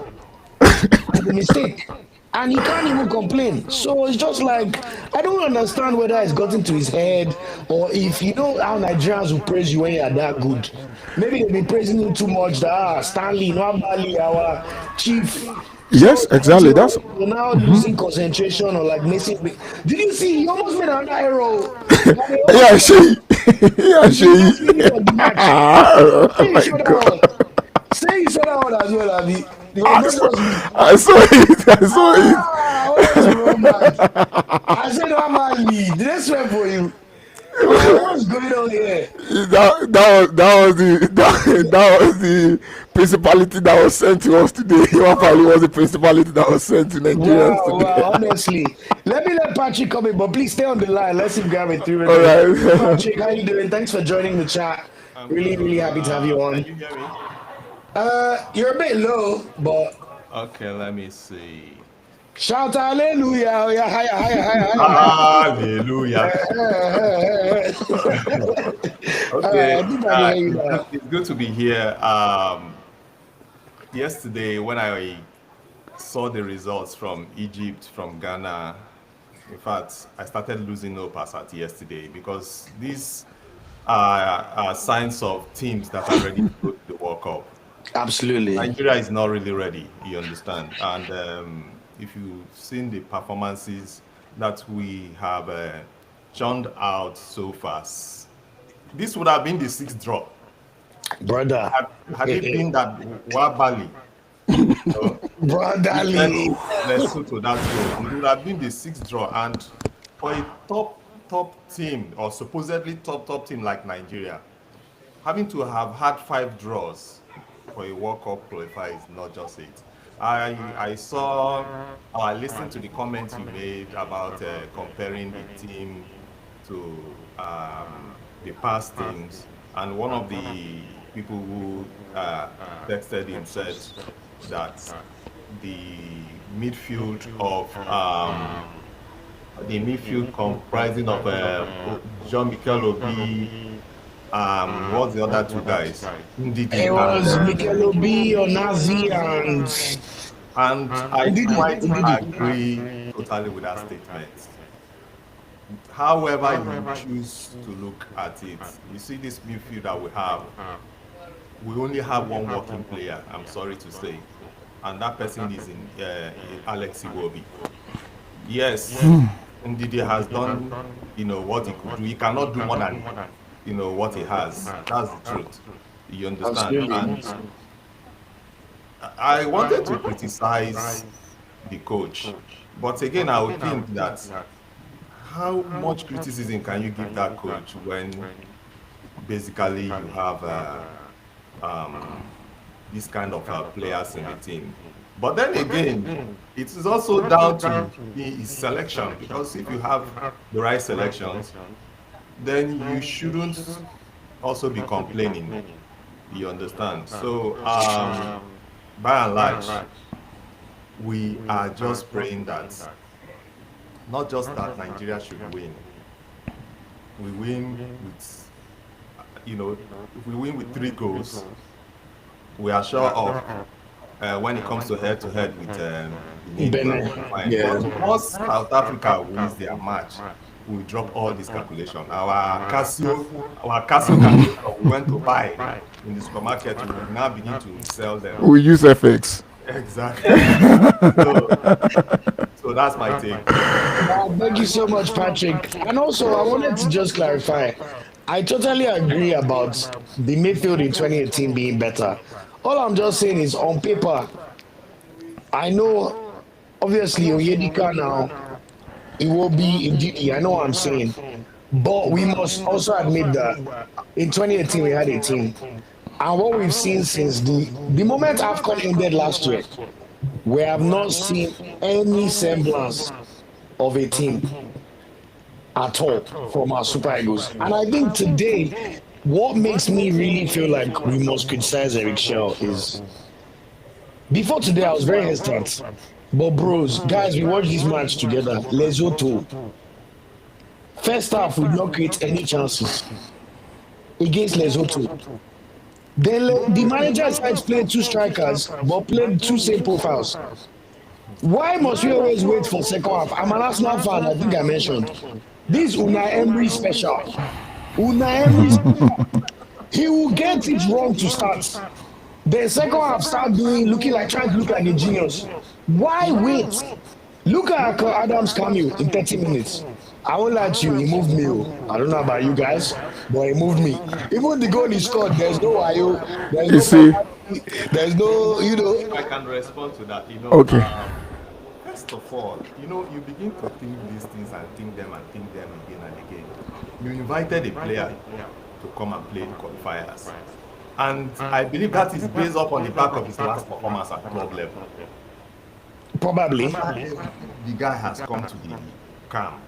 The mistake. And he can't even complain. So it's just like, I don't understand whether it's gotten to his head or if you know how Nigerians will praise you when you're that good. Maybe they've been praising you too much that Stanley, Nwabali, our chief. Yes, exactly. That's You're now losing concentration or like missing. Did you see? He almost made another arrow. yeah, she. yeah, He almost she. made it on the match. oh my Say god. you saw that one as well, Abi. They were I not saw, just me. I saw it. I saw it. What was wrong, man? I said, normally, did they swear for you? What's going on here? That was the principality that was sent to us today. Wapali was the principality that was sent to Nigerians today. Wow, honestly. Let Patrick come in, but please stay on the line. Let's see if we have it through. All right. Patrick, how you doing? Thanks for joining the chat. Really happy to have you on. Can you hear me? You're a bit low, but Okay, let me see. shout hallelujah. Oh, yeah, higher. Hallelujah. Okay, I think I can hear you now. it's good to be here. Yesterday, when I saw the results from Egypt, from Ghana, in fact, I started losing hope as at yesterday because these are signs of teams that are ready to go to the World Cup. Absolutely. Nigeria is not really ready, you understand. And if you've seen the performances that we have churned out so fast, this would have been the sixth draw. Brother. Had it been that Wabali, Brotherly. Lesotho, that's goal, it would have been the sixth draw. And for a top team, or supposedly top team like Nigeria, having to have had 5 draws for a World Cup qualifier is not just it. I saw, or I listened to the comments you made about comparing the team to the past teams, and one of the people who texted him said that the midfield comprising of Jean-Michel Obi, what's the other 2 guys? It was Mikel Obi, Onazi, and I quite agree totally with that statement. However you choose to look at it, you see this midfield that we have, we only have one working player, I'm sorry to say, and that person is in Alex Iwobi. Yes, Ndidi has done, what he could do. He cannot do more than, what he has. That's the truth. You understand? Absolutely. And I wanted to criticize the coach, but again, I would think that how much criticism can you give that coach when basically you have this kind of players in the team? But then again, it is also down to his selection, because if you have the right selections, then you shouldn't also be complaining. You understand? So, by and large, we are just praying that not just that Nigeria should win. We win with, if we win with 3 goals, we are sure of when it comes to head-to-head with Benin. Yeah. But once South Africa wins their match, we drop all this calculation. Our Casio calculator we went to buy in the supermarket, we will now begin to sell them. We use FX. Exactly. So that's my take. Thank you so much, Patrick. And also, I wanted to just clarify. I totally agree about the midfield in 2018 being better. All I'm just saying is, on paper, I know, obviously, Onyedika now, it will be indeed, I know what I'm saying. But we must also admit that in 2018, we had a team. And what we've seen since the moment AFCON ended last year, we have not seen any semblance of a team at all from our Super Eagles. And I think today, what makes me really feel like we must criticize Eric Shell is, before today, I was very hesitant. But bros, guys, we watched this match together. Lesotho. First half, we did not create any chances against Lesotho. Then the manager decides to play two strikers, but played two same profiles. Why must we always wait for second half? I'm an Arsenal fan, I think I mentioned. This Unai Emery special. Unai Emery, he will get it wrong to start. The second half start looking like trying to look like a genius. Why wait? Look at Adams' cameo in 30 minutes. I won't lie to you, he moved me. I don't know about you guys, but he moved me. Even the goal he scored, there's no wayo, there's no, I can respond to that. Okay. First of all, you begin to think these things and think them again and again. You invited a player to come and play in qualifiers. And I believe that is based up on the back of his last performance at club level. Probably. The guy has come to the camp.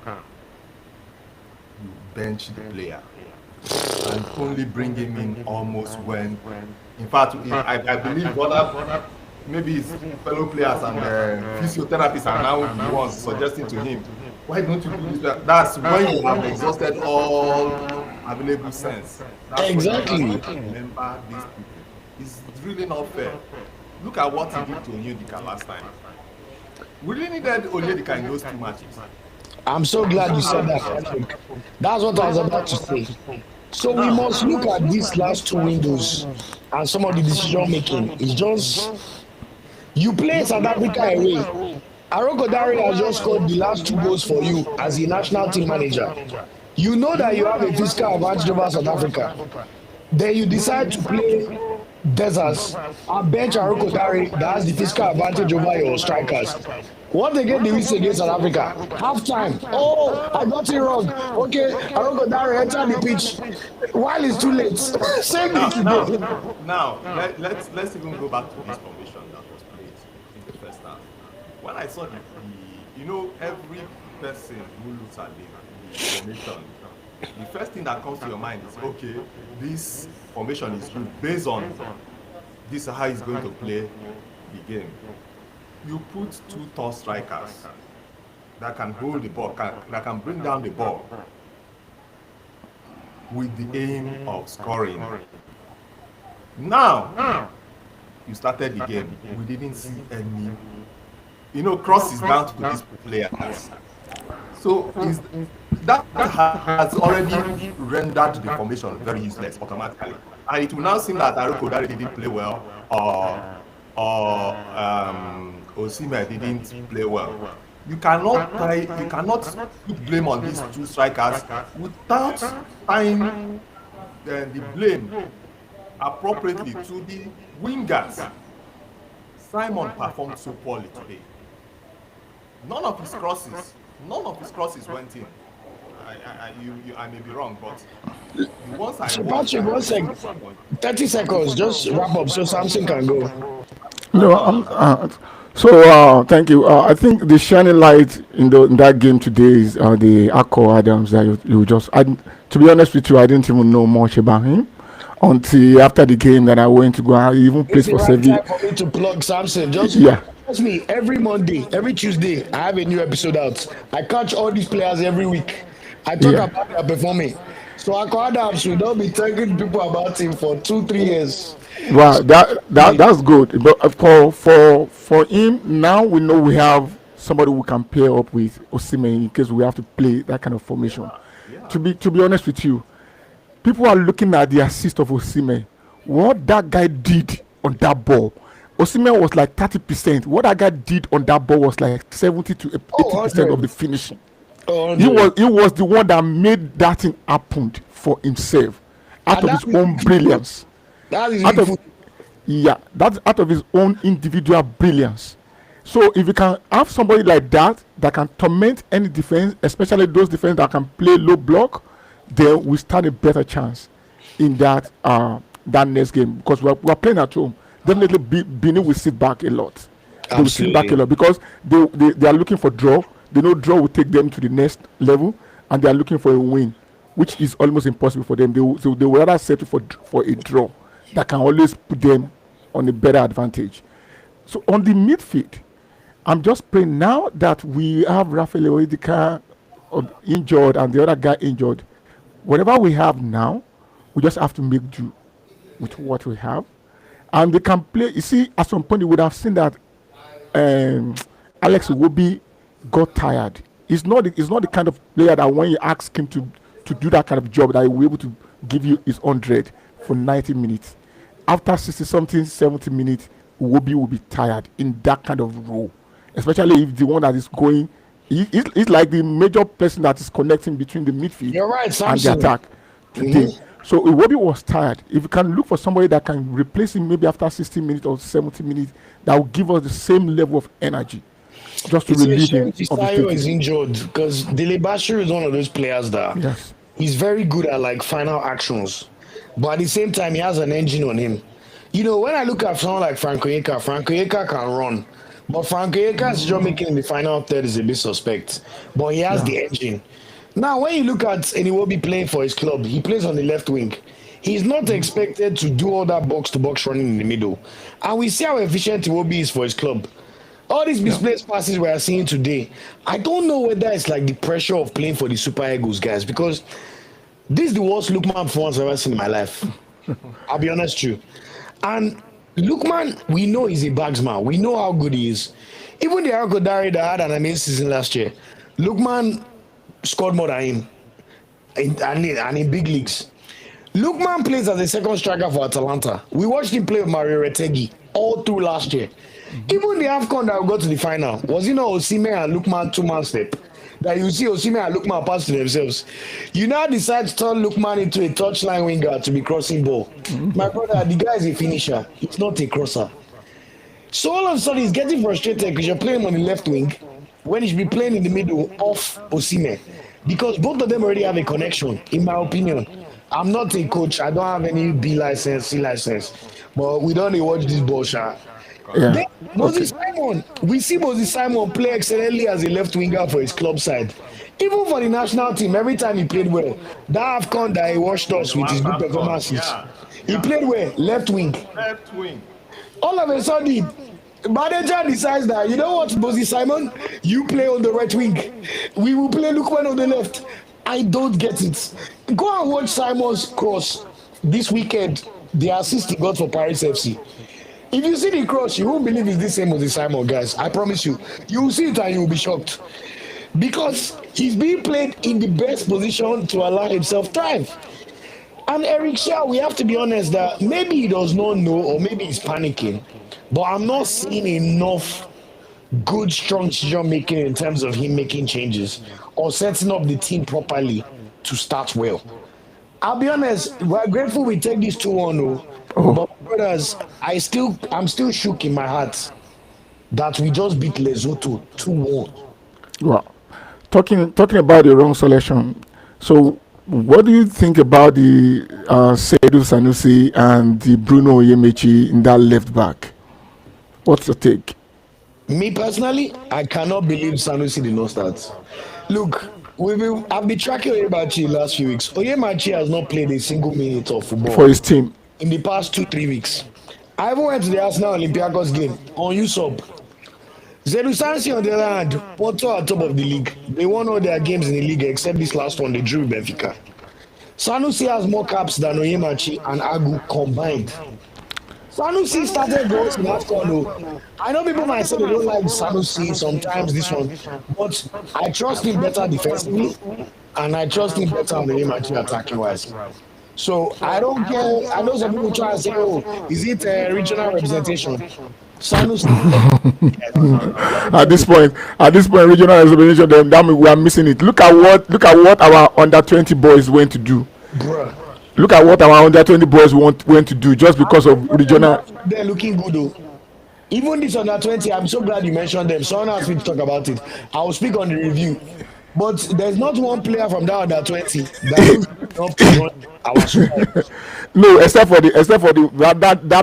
You bench the player and only bring him in almost when, in fact, I believe maybe his fellow players and physiotherapists are now the ones suggesting to him, why don't you do this? That's when you have exhausted all available sense. That's exactly. When you remember these people. It's really not fair. Look at what he did to Onyedika last time. We really needed Onyedika in those two matches. I'm so glad you said that. That's what I was about to say. So we must look at these last two windows and some of the decision making. It's just you play South Africa away. Aroko Dare has just scored the last two goals for you as the national team manager. You know that you have a physical advantage over South Africa. Then you decide to play Deserts and bench Aroko Dare that has the physical advantage over your strikers. What again did we say against South Africa? Half time. Oh, I got it wrong. Okay, Aroko Dare enter the pitch while it's too late. Same thing today. Now let's even go back to this formation that was played in the first half. When I saw every person who looks at the formation, the first thing that comes to your mind is, okay, this formation is good based on this is how he's going to play the game. You put two tall strikers that can hold the ball, that can bring down the ball with the aim of scoring. Now, you started the game. We didn't see any, crosses down to these players. So that has already rendered the formation very useless automatically. And it will now seem that Aroko Dare didn't play well, or Osimhen didn't play well. You cannot put blame on these two strikers without tying the blame appropriately to the wingers. Simon performed so poorly today. None of his crosses went in. I may be wrong, but the ones I So Patrick, 1 second. 30 seconds, just wrap up so Samson can go. No, thank you. I think the shining light in that game today is the Akko Adams that you just. To be honest with you, I didn't even know much about him until after the game that I went to go. I even played for Sevilla. For me to plug Samson, just Yeah. trust me. Every Monday, every Tuesday, I have a new episode out. I catch all these players every week. I talk about their performing. So Akko Adams will not be telling people about him for 2-3 years. Wow, that's good. But for him now, we know we have somebody who can pair up with Osimhen in case we have to play that kind of formation. Yeah. To be honest with you, people are looking at the assist of Osimhen. What that guy did on that ball, Osimhen was like 30%. What that guy did on that ball was like 70 to 80% of the finishing. He was the one that made that thing happen for himself out of his own brilliance. That's out of his own individual brilliance. So if you can have somebody like that can torment any defense, especially those defense that can play low block, then we stand a better chance in that next game because we're playing at home. Definitely Benin will sit back a lot. They will sit back a lot because they are looking for draw. They know draw will take them to the next level, and they are looking for a win, which is almost impossible for them. They will rather settle for a draw that can always put them on a better advantage. So on the midfield, I'm just praying now that we have Rafael Oedika injured and the other guy injured. Whatever we have now, we just have to make do with what we have. And they can play. You see, at some point, you would have seen that um, Alex Iwobi got tired. He's not the kind of player that when you ask him to do that kind of job, that he will be able to give you his 100 for 90 minutes. After 60 something, 70 minutes, Iwobi will be tired in that kind of role, especially if the one that is going. He's like the major person that is connecting between the midfield You're right, and the Samson. attack today. So Iwobi was tired. If you can look for somebody that can replace him maybe after 60 minutes or 70 minutes, that will give us the same level of energy just to It's a relieve shame him of the Fisayo is duty. injured because Dele Bashiru is one of those players that Yes. he's very good at like final actions, but at the same time he has an engine on him. You know, when I look at someone like Franco Yeka can run, but Franco Yeka's job making in the final third is a bit suspect. But he has the engine. Now, when you look at Eniwobi playing for his club, he plays on the left wing. He's not expected to do all that box to box running in the middle, and we see how efficient Iwobi is for his club. All these misplaced passes we are seeing today, I don't know whether it's like the pressure of playing for the Super Eagles, guys, because this is the worst Lookman performance I've ever seen in my life. I'll be honest with you. And Lookman, we know he's a bagsman. We know how good he is. Even the Arokodare that had an amazing season last year, Lookman scored more than him and in big leagues. Lookman plays as a second striker for Atalanta. We watched him play with Mario Retegi all through last year. Even the AFCON that we got to the final, was it not Osimhen and Lookman two-man step? That you see Osimhen and Lookman pass to themselves. You now decide to turn Lookman into a touchline winger to be crossing ball. My brother, the guy is a finisher. He's not a crosser. So all of a sudden, he's getting frustrated because you're playing him on the left wing when he should be playing in the middle off Osimhen. Because both of them already have a connection, in my opinion. I'm not a coach. I don't have any B license, C license. But we don't watch this bullshit. Yeah. Then Moses Simon, we see Moses Simon play excellently as a left winger for his club side. Even for the national team, every time he played well, that AFCON that he washed us with his good performances, he played well, left wing. Left wing. All of a sudden, manager decides that, you know what, Moses Simon, you play on the right wing. We will play Lookman on the left. I don't get it. Go and watch Simon's cross this weekend, the assist he got for Paris FC. If you see the cross, you won't believe it's the same as the Simon, guys. I promise you. You will see it and you will be shocked. Because he's being played in the best position to allow himself thrive. And Eric Shaw, we have to be honest that maybe he does not know or maybe he's panicking. But I'm not seeing enough good, strong decision making in terms of him making changes or setting up the team properly to start well. I'll be honest, we're grateful we take this 2-1. But brothers, I'm still shook in my heart that we just beat Lesotho 2-1. Well, talking about the wrong selection. So, what do you think about the Seydou Sanusi and the Bruno Yemechi in that left back? What's your take? Me personally, I cannot believe Sanusi did not start. Look, I've been tracking Oyemachi last few weeks. Oyemachi has not played a single minute of football For his team. in the past 2-3 weeks. I even went to the Arsenal Olympiacos game on USOB. Zerusansi on the other hand, Porto are top of the league. They won all their games in the league except this last one, they drew with Benfica. Sanusi has more caps than Oyemachi and Agu combined. Sanusi started goals in that though. I know people might say they don't like Sanusi sometimes this one, but I trust him better defensively and I trust him better on the Oyemachi attacking wise. So I don't care. I know some people try and say, "Oh, is it regional representation?" Sanusi. At this point, regional representation, them that means we are missing it. Look at what our under 20 boys went to do. Bruh. Look at what our under 20 boys went to do just because of regional. They're looking good though. Even this under 20, I'm so glad you mentioned them. Someone asked me to talk about it. I will speak on the review. But there's not one player from that under 20 that looks enough to join our squad. No, except for that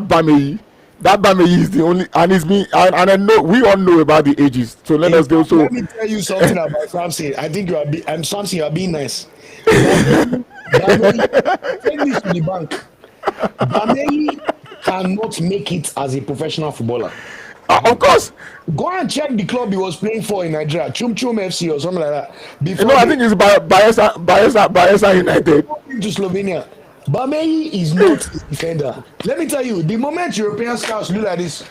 Bameyi. That Bameyi is the only, and it's me. And I know we all know about the ages. So let us go. So let me tell you something about Samson. I think I'm Samson. You're being nice. Bameyi, take this to the bank. Bameyi cannot make it as a professional footballer. Of course. Go and check the club he was playing for in Nigeria, Chum Chum FC or something like that. You know, I think it's Bayelsa United. To Slovenia. Bameyi is not a defender. Let me tell you, the moment European scouts look like this,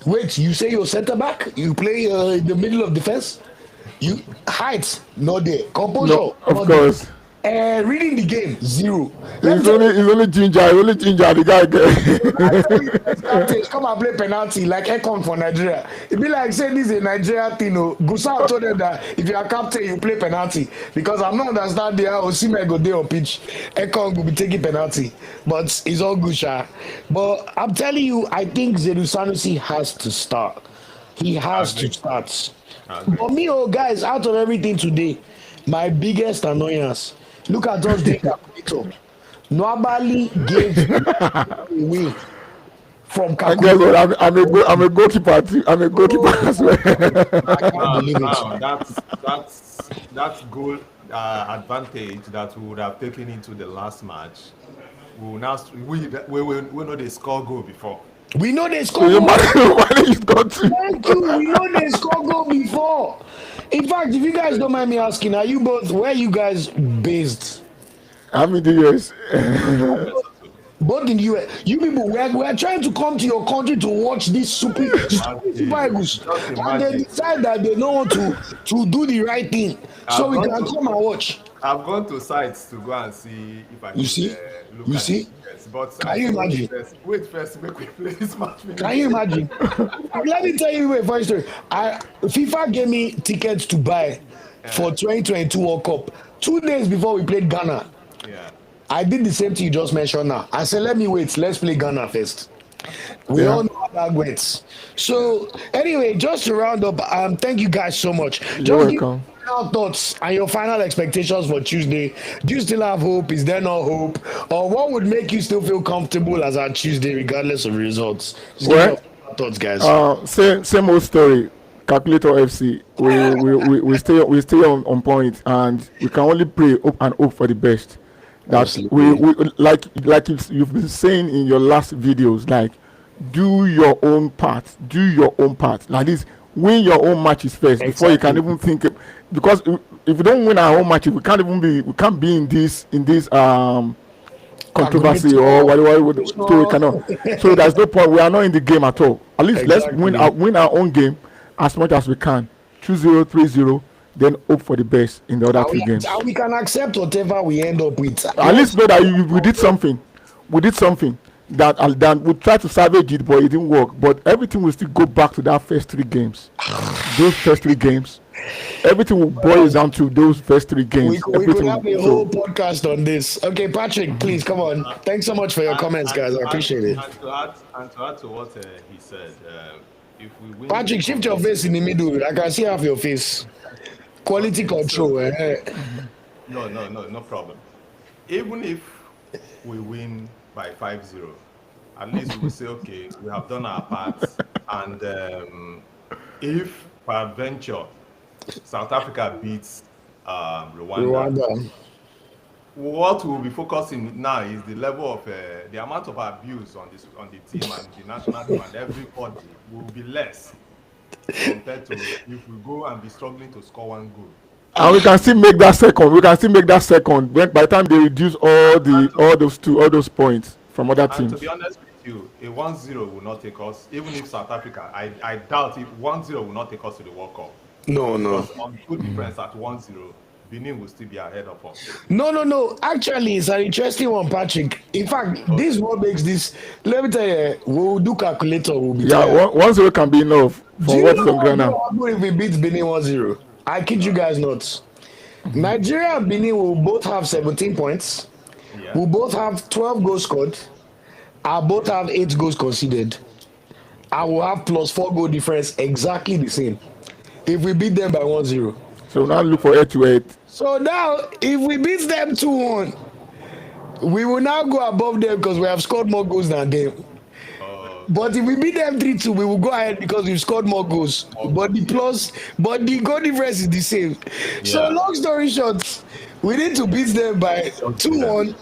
wait, you say you're centre back? You play in the middle of defense? You height not there. Composure, No, of not course. there. Reading the game, zero. It's only ginger. The guy there. Come and play penalty like Ekon for Nigeria. It be like saying this is a Nigeria thing. Gusau told them that if you are captain, you play penalty. Because I'm not understanding how Osimhen go there on pitch. Ekon will be taking penalty. But it's all good, sha. But I'm telling you, I think Zedu Sanusi has to start. He has to start. But me, guys, out of everything today, my biggest annoyance. Look at us doing calculator. Nobody gave away from calculator. I'm a goalkeeper too. I'm a goalkeeper as well. I can't believe it. That's goal advantage that we would have taken into the last match. We know they score goal before. We know they score goal. Thank you. We know they score goal before. In fact, if you guys don't mind me asking, are you both where are you guys based? I'm in the US. Both in the US. You people, we're trying to come to your country to watch this Super Eagles. And they decide that they don't want to do the right thing. So we can come and watch. I've gone to sites to go and see if I can look You at see? it. But Can you imagine? Wait first, make we play this match. Can you imagine? Let me tell you a funny story. FIFA gave me tickets to buy for 2022 World Cup 2 days before we played Ghana. Yeah. I did the same thing you just mentioned now. I said, let me wait. Let's play Ghana first. We all know how that went. So, anyway, just to round up, thank you guys so much. You're Just welcome. final thoughts and your final expectations for Tuesday. Do you still have hope? Is there no hope? Or what would make you still feel comfortable as our Tuesday, regardless of results? Just Well, give your thoughts, guys. Same old story. Calculator FC. We stay on point, and we can only pray and hope for the best. That Absolutely. we like you've been saying in your last videos, like do your own part. Do your own part. Like this, win your own matches first before you can even think. Because if we don't win our own matches, we can't be in this controversy or whatever. So we cannot. So there's no point. We are not in the game at all. At least let's win our own game as much as we can. 2-0, 3-0. Then hope for the best in the other two games. And we can accept whatever we end up with. At least know that we did something. We did something that we tried to salvage it, but it didn't work. But everything will still go back to that first 3 games. Those first 3 games. Everything will boil down to those first 3 games. We could have a whole podcast on this. Okay, Patrick, please come on. Thanks so much for your comments, guys. I appreciate it. And to add to what he said, if we win, Patrick, shift your face in the middle. I can see half your face. Quality control. No problem. Even if we win by 5-0, at least we will say, okay, we have done our part. And if peradventure South Africa beats Rwanda, what we'll be focusing now is the level of the amount of abuse on the team and the national team, and everybody will be less compared to if we go and be struggling to score 1 goal. And we can still make that second. By the time they reduce all those points from other teams. And to be honest with you, a 1-0 will not take us. Even if South Africa, I doubt if 1-0 will not take us to the World Cup. No. Because on good difference at 1-0, Benin will still be ahead of us. No. Actually, it's an interesting one, Patrick. In fact, this is what makes this. Let me tell you, we'll do calculator. We'll be tired. 1-0 can be enough for what is on ground now. If we beat Benin 1-0, I kid you guys not. Nigeria and Benin will both have 17 points. Yeah. We'll both have 12 goals scored. I both have 8 goals conceded. I will have plus 4 goal difference, exactly the same. If we beat them by 1-0. So now look for 8-8. So now, if we beat them 2-1, we will now go above them because we have scored more goals than them. But if we beat them 3-2, we will go ahead because we've scored more goals. But the goal difference is the same. Yeah. So long story short, we need to beat them by 2-1.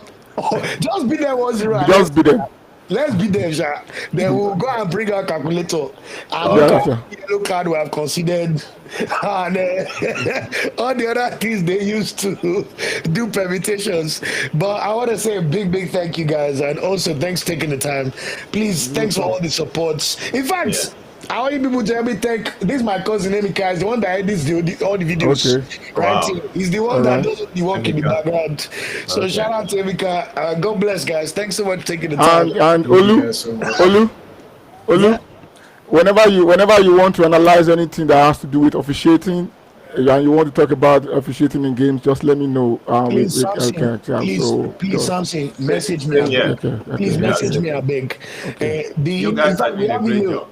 Just beat them 1-0. Just beat them. Let's be there, Sha. Then we'll go and bring our calculator and Yeah, look that's at right. the yellow card we have considered and all the other things they used to do permutations. But I want to say a big thank you guys, and also thanks for taking the time. Please, No thanks for all problem. the supports. In Yeah. fact, I want you people to help me thank this my cousin Emeka, is the one that edits all the videos, Okay. right? Wow. He's the All one that right. does the work in the Emeka. background. So Okay. shout out to Emeka. God bless, guys. Thanks so much for taking the time. And Thank you guys so much. Yeah. Olu, whenever you want to analyze anything that has to do with officiating, and you want to talk about officiating in games, just let me know. Please, We Samson. can chat. Please, So please, just Samson. Same, Message me, same I beg. here. okay, Please okay, Yeah, message okay, same me, I here. beg. okay, You In guys are fact, we doing a have great email. job.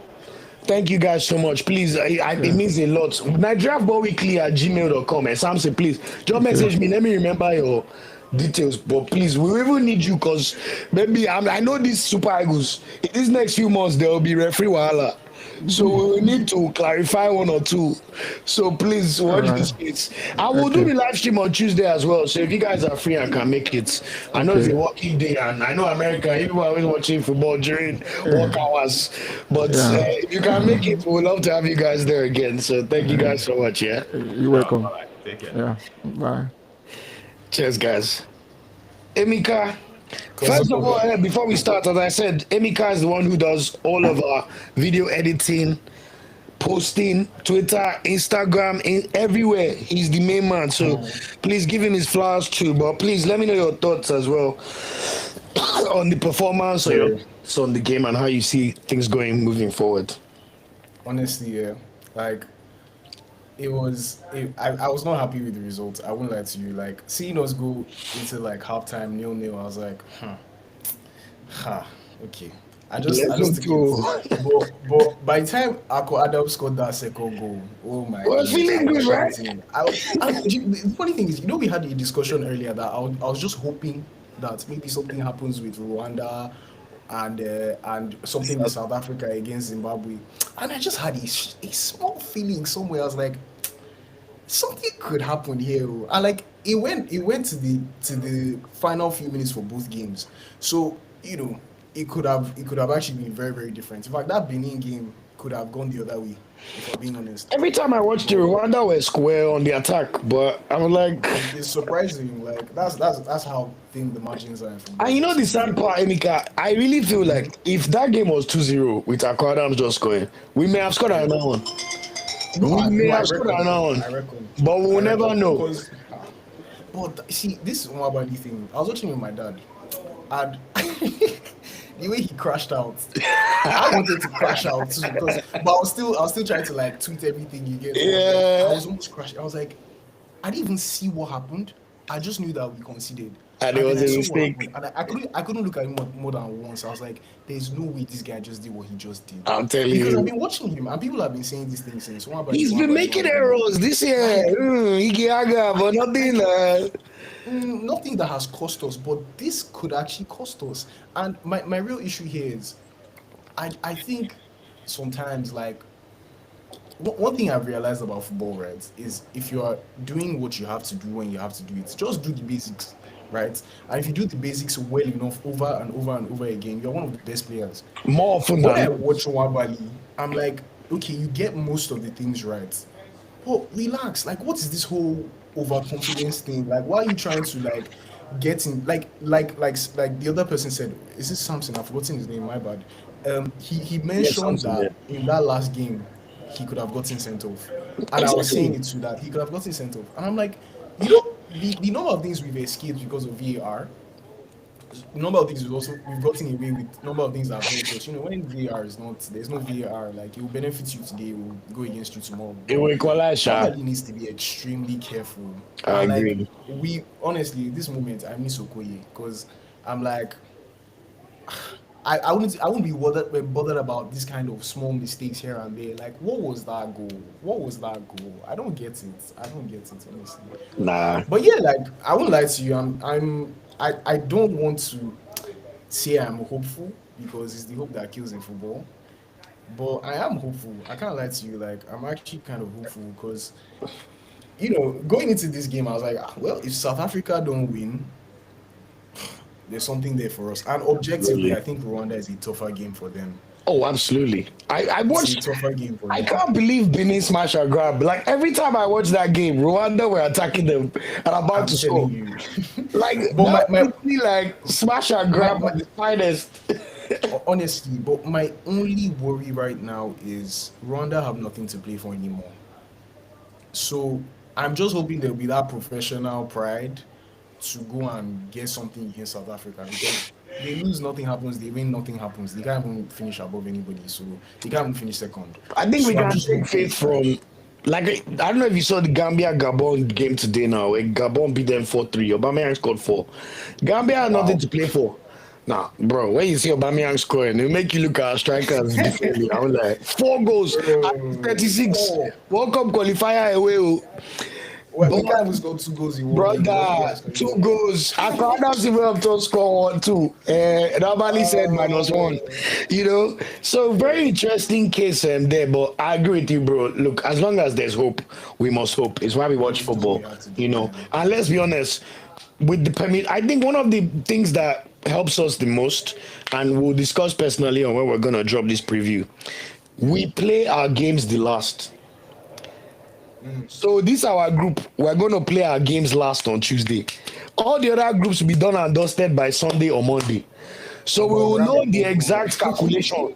Thank you guys so much. Please, it okay, means a lot. Nigeriafootballweekly at gmail.com. And Samson, please, just okay. message me. Let me remember your details. But please, we even need you because maybe I know these Super Eagles. In these next few months, there will be referee wahala. So we will need to clarify one or two. So please All watch right. this space. I will do Okay, the live stream on Tuesday as well. So if you guys are free and can make it, I know it's a okay. working day, and I know America, people are always watching football during work hours. But Yeah. if you can make it, we'd love to have you guys there again. So thank you guys so much. Yeah. You're All welcome. right. Take care. Yeah. Bye. Cheers, guys. Emika. First of all, Kosokobo. before we start, as I said, Emika is the one who does all of our video editing, posting, Twitter, Instagram, everywhere. He's the main man. So please give him his flowers too. But please let me know your thoughts as well on the performance or your Yeah. thoughts on the game and how you see things going moving forward. Honestly, yeah. Like I was not happy with the result. I won't lie to you. Like seeing us go into like halftime 0-0, I was like, okay. I just took it. Lesotho. But by the time Ako Adam scored that second goal, oh my We're goodness, I feeling was good, right? shouting. The funny thing is, we had a discussion earlier that I was just hoping that maybe something happens with Rwanda and something with South Africa against Zimbabwe, and I just had a small feeling somewhere. I was like, something could happen here, oh. And like it went to the final few minutes for both games. So it could have actually been very different. In fact, that Benin game could have gone the other way, if I'm being honest. Every time I watch the But Rwanda were square on the attack, but I'm like, it's surprising. Like that's how thin the margins are in and football. you know the Basically. sad part, Emika, I really feel like if that game was 2-0 with Akwa Adams just scoring, we may have scored Yeah. another one. No, We may I have scored reckon. another one, I reckon. but we I will never reckon know. because. But see, this Nwabali thing. I was watching with my dad, and the way he crashed out, I wanted to crash out too, but I was still trying to like tweet everything you get. So I Yeah, was almost crashing. I was like, I didn't even see what happened. I just knew that we conceded. and it And then was I a saw what happened. mistake. And I couldn't look at him more than once. I was like, there's no way this guy just did what he just did. I'm telling Because I've you, been watching him and people have been saying these things since he's been making errors this year. Like Igiaga, but nothing. nothing that has cost us, but this could actually cost us. And my real issue here is I think sometimes like one thing I've realized about football, right, is if you are doing what you have to do when you have to do it, just do the basics, right? And if you do the basics well enough over and over and over again, you're one of the best players. More often When than I not. watch Nwabali, I'm like, okay, you get most of the things right. But relax, like what is this whole overconfidence thing? Like why are you trying to like get in like the other person said, is this Samson? I've forgotten his name, my bad. He Yes, mentioned something that there. in that last game he could have gotten sent off. And I was saying Exactly. it too that he could have gotten sent off. And I'm like, the number of things we've escaped because of VAR, number of things we've gotten away with, number of things that have helped us. When VAR is not there's no VAR, like it will benefit you today, it will go against you tomorrow. It But will equalize, Sha. somebody needs to be extremely careful. I And like agree. we honestly, this moment I miss Okoye because I'm like I wouldn't be bothered about this kind of small mistakes here and there. Like what was that goal? What was that goal? I don't get it. I don't get it honestly. Nah. But yeah, like I won't lie to you. I don't want to say I'm hopeful because it's the hope that kills in football. But I am hopeful. I can't lie to you. Like I'm actually kind of hopeful because going into this game, I was like, well, if South Africa don't win, there's something there for us. And objectively, I think Rwanda is a tougher game for them. Oh, absolutely. I It's a watched. tougher game for I them. can't believe Benin smash and grab. Like every time I watch that game, Rwanda were attacking them and about I'm to telling score. you. Like But that would be like smash and grab my- at the finest. Honestly, but my only worry right now is Rwanda have nothing to play for anymore. So I'm just hoping there'll be that professional pride to go and get something against South Africa, because they lose, nothing happens. They win, nothing happens. They can't even finish above anybody, so they can't even finish second. I think we So I'm can just take hoping faith from. Like I don't know if you saw the Gambia Gabon game today. Now where Gabon beat them 4-3. Aubameyang scored 4. Gambia had nothing to play for. Nah, bro, when you see Aubameyang scoring, it make you look at our strikers differently. I'm like 4 goals at 36. World Cup qualifier away. Oh. Well, we can't even score 2 goals in one game. Brother, 2 goals. I can't have even have to score 1, 2. Nobody said -1. You know, so very interesting case there. But I agree with you, bro. Look, as long as there's hope, we must hope. It's why we watch football. You know, and let's be honest. With the permit, I think one of the things that helps us the most, and we'll discuss personally on when we're gonna drop this preview. We play our games the last. So this our group. We're going to play our games last on Tuesday. All the other groups will be done and dusted by Sunday or Monday. So we will know the exact calculation.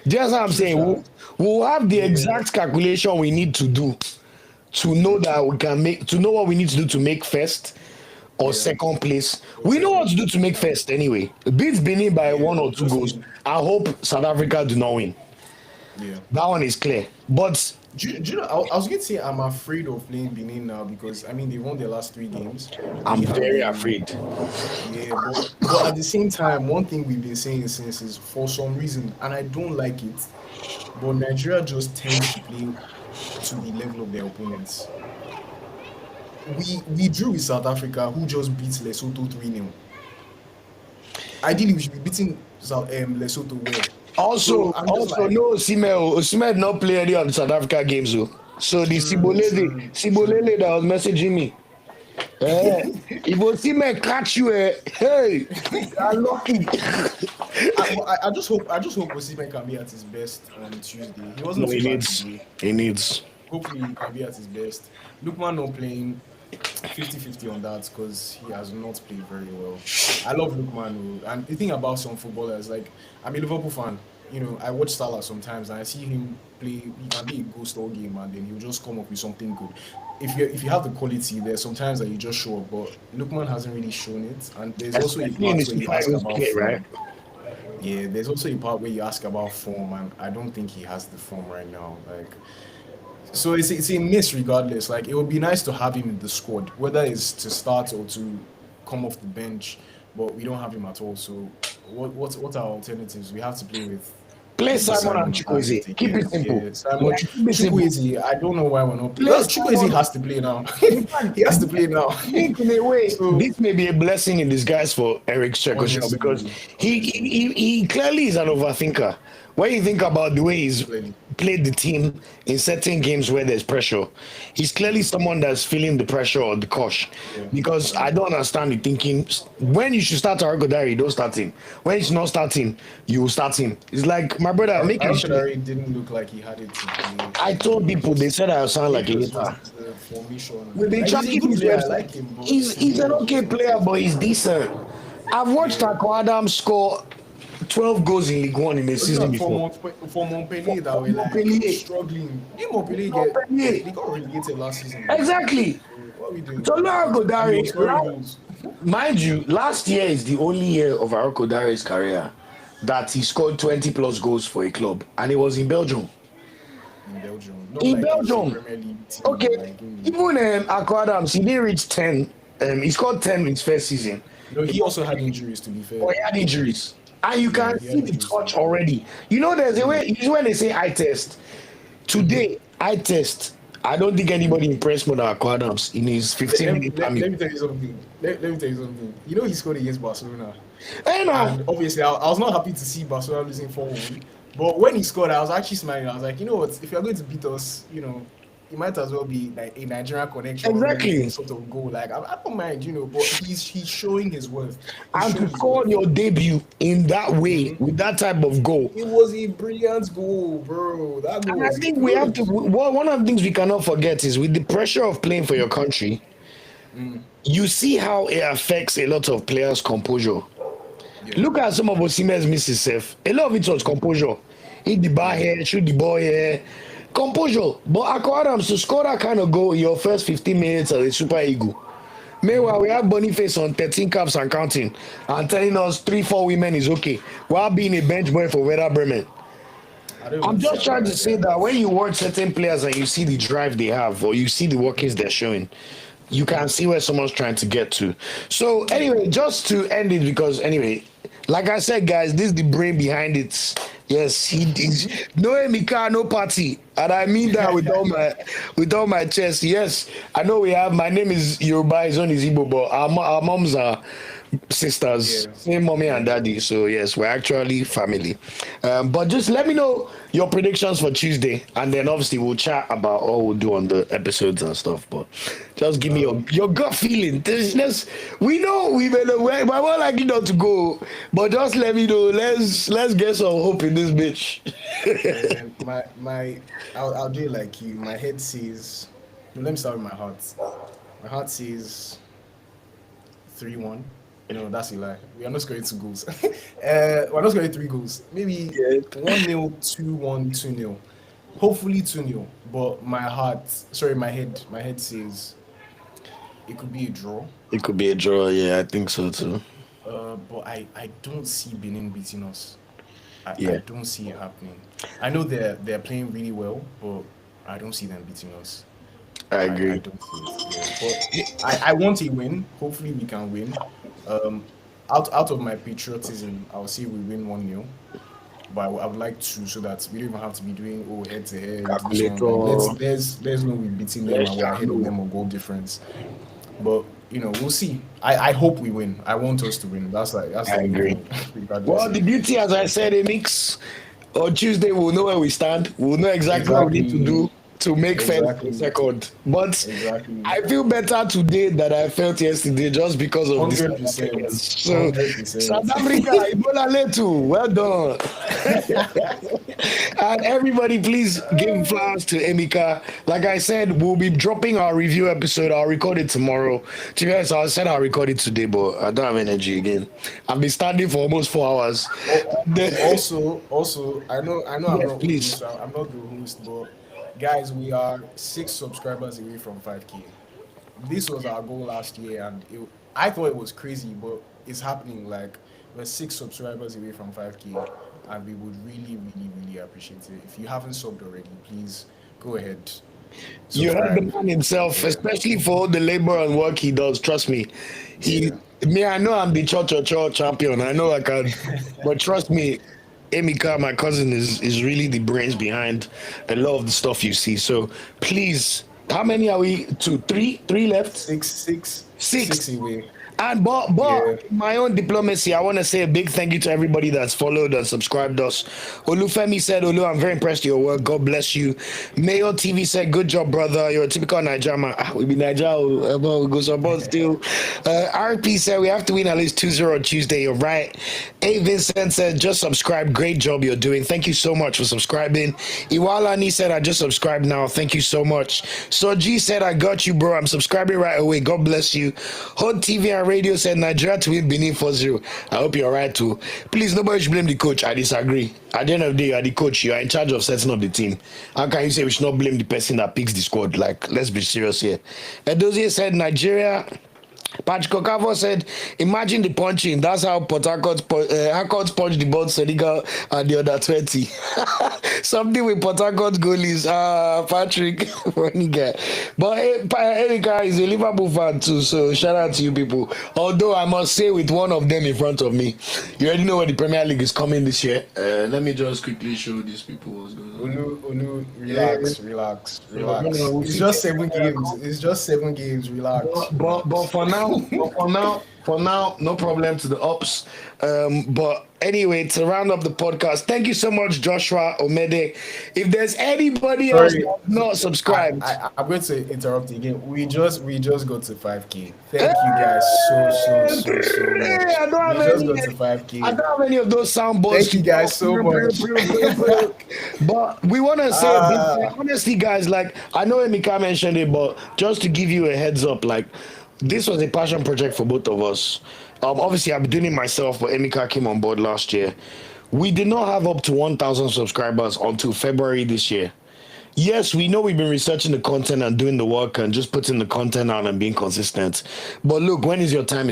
Just what I'm saying. We'll have the exact calculation we need to do to know that we can make, to know what we need to do to make first or second place. We know what to do to make first anyway. Beats Benin by 1 or 2 goals. I hope South Africa do not win. Yeah. That one is clear. But Do you know, I was going to say I'm afraid of playing Benin now, because I mean they won their last 3 games. I'm We have very been- afraid. Yeah, but at the same time, one thing we've been saying since is, for some reason, and I don't like it, but Nigeria just tends to play to the level of their opponents. We drew with South Africa, who just beat Lesotho 3-0. Ideally, we should be beating Lesotho well. Also, So I'm just like- no, Osimhen not play any of the South Africa games. So the Sibolele that was messaging me. If Osimhen catch you, hey, you're lucky. I just hope Osimhen can be at his best on Tuesday. He wasn't No, too he bad needs. today. He needs. Hopefully he can be at his best. Lookman not playing 50-50 on that, because he has not played very well. I love Lookman, and the thing about some footballers, like, I'm a Liverpool fan. You know, I watch Salah sometimes and I see him play. He can be a ghost all game, and then he'll just come up with something good. If you have the quality, there's sometimes that you just show up, but Lookman hasn't really shown it. And there's also a part Especially in where his you ask finals about play, form. right? Yeah, there's also a part where you ask about form, and I don't think he has the form right now. Like, so it's a miss regardless. Like, it would be nice to have him in the squad, whether it's to start or to come off the bench, but we don't have him at all. So what are our alternatives? We have to play with Play Simon and Chukwueze. Keep it simple. Yeah, Simon Yeah, keep it simple. Chukwueze, I don't know why we're not Play playing. Chukwueze Simon. has to play now. He has to play now. think in a way, So- this may be a blessing in disguise for Eric Shekosha, Honestly. because he clearly is an overthinker. When you think about the way he's Clearly. played the team in certain games where there's pressure, he's clearly someone that's feeling the pressure or the cosh. Yeah. Because I don't understand the thinking. When you should start Argo Diary, don't start him. When he's not starting, you will start him. It's like, my brother, make it. Al-Shadari didn't look like he had it to play. I told people, they said I sound like a It was hater. just the formation. We've been Like, he's a tracking good his player, I website. like him, but He's an okay player, but he's decent. I've watched Ako Adams score 12 goals in League One in a season before. For Montpellier that were like Montpellier. struggling. Did Montpellier Montpellier. they got relegated last season? Exactly. What are we doing? So Argo I Diary, mean, scoring goals. mind you, last year is the only year of Arko Dari's career that he scored 20 plus goals for a club, and it was in Belgium. In Belgium. Not In like Belgium. a Premier League team, Okay, like in- even Ako Adams, he didn't reach 10. He scored 10 in his first season. No, he also had injuries, to be fair. Or he had injuries. And you can he had see the injuries. touch already. You know, there's a way, it's when they say eye test. Today, eye test. I don't think anybody impressed more than Ako Adams in his 15 minute Let cameo. me tell you something. Let me tell you something. You know he scored against Barcelona. Hey, no. And obviously, I was not happy to see Barcelona losing 4-1. But when he scored, I was actually smiling. I was like, you know what? If you're going to beat us, you know, it might as well be like a Nigerian connection, Exactly. sort of goal. Like I don't mind, but he's showing his worth. And to score your debut in that way with that type of goal. It was a brilliant goal, bro. That goal And I was think we have to. good. One of the things we cannot forget is with the pressure of playing for your country, you see how it affects a lot of players' composure. Yeah. Look at some of Osimhen's misses. Self. A lot of it was composure. Hit the bar here, shoot the ball here. Composure. But Akko Adams to score that kind of goal in your first 15 minutes as a Super Eagle. Meanwhile, we have Boniface on 13 caps and counting and telling us 3-4 women is okay while being a bench boy for Werder Bremen. I'm just trying to say that when you watch certain players and you see the drive they have or you see the workings they're showing, you can see where someone's trying to get to. So anyway, just to end it, because anyway, like I said, guys, this is the brain behind it. Yes, he is. No Emika, no party, and I mean that with all my chest. Yes, I know we have. My name is Yoruba, his own is Igbo, but our moms are sisters, same mommy and daddy. So yes, we're actually family. But just let me know your predictions for Tuesday, and then obviously we'll chat about what we'll do on the episodes and stuff. But just give me your gut feeling. We know we're more likely not to go, but just let me know. Let's get some hope in this bitch. I'll do it like you. My head says. Let me start with my heart. My heart says 3-1. No, that's a lie. We are not scoring 2 goals. We're not scoring 3 goals. Maybe 1-0, 2-1, 2-0. Hopefully 2-0. But my head says it could be a draw. It could be a draw. Yeah, I think so too. But I don't see Benin beating us. I Yeah. don't see it happening. I know they're playing really well, but I don't see them beating us. I I agree. don't see it. Yeah. But I want a win. Hopefully we can win. Out of my patriotism, I'll say we win 1-0. But I would like to, so that we don't even have to be doing head to head. Let's know we're beating them and we're ahead of them on goal difference. But we'll see. I hope we win. I want us to win. That's I agree. regardless. Well, the beauty, as I said, a mix. On Tuesday, we'll know where we stand. We'll know exactly what we need to do to make first and second. But I feel better today than I felt yesterday just because of this. 100%. So, 100%. South Africa, Ebola Letu, well done. And everybody, please give flowers to Emika. Like I said, we'll be dropping our review episode. I'll record it tomorrow. To be honest, I said I'll record it today, but I don't have energy again. I've been standing for almost 4 hours. Also, I know I'm not please. I'm not the host, but guys, we are 6 subscribers away from 5K. This was our goal last year, and I thought it was crazy, but it's happening. Like, we're 6 subscribers away from 5K, and we would really, really, really appreciate it. If you haven't subbed already, please go ahead. You heard the man himself, especially for all the labor and work he does. Trust me. I know I'm the church champion. I know I can, but trust me, Emika, my cousin, is really the brains behind a lot of the stuff you see. So please, how many are we? 2, 3 left? 6 away. And but my own diplomacy, I want to say a big thank you to everybody that's followed and subscribed us. Olufemi said, Olu, I'm very impressed with your work. God bless you. Mayo TV said, good job, brother. You're a typical Niger man. We be Niger. We go support still. RP said, we have to win at least 2-0 on Tuesday. You're right. A. Vincent said, just subscribe. Great job you're doing. Thank you so much for subscribing. Iwalani said, I just subscribed now. Thank you so much. Soji said, I got you, bro. I'm subscribing right away. God bless you. Hot TV and Radio said Nigeria to win Benin 4-0. I hope you're right too. Please, nobody should blame the coach. I disagree. At the end of the day, you are the coach. You are in charge of setting up the team. How can you say we should not blame the person that picks the squad? Like, let's be serious here. Edozie said Nigeria. Patrick Okavo said, imagine the punching. That's how Port Harcourt punched the ball to Senegal and the other 20. Something with Port Harcourt goalies. Patrick, funny guy. But Erika is a Liverpool fan too, so shout out to you people. Although I must say, with one of them in front of me, you already know where the Premier League is coming this year. Let me just quickly show these people what's going on. Unu, relax. It's just 7 games. Relax. But for now, For now, no problem to the ups. But anyway, to round up the podcast, thank you so much, Joshua Omede. If there's anybody else Sorry, that's not subscribed, I'm going to interrupt you again. We just got to 5K. Thank you guys so much. hey, I don't We have just any. got to 5K. I don't have any of those soundboards. Thank you guys so much. But we want to say, honestly, guys, like, I know Emeka mentioned it, but just to give you a heads up, like, this was a passion project for both of us. Obviously, I've been doing it myself, but Emeka came on board last year. We did not have up to 1,000 subscribers until February this year. Yes, we know we've been researching the content and doing the work and just putting the content out and being consistent. But look, when is your time?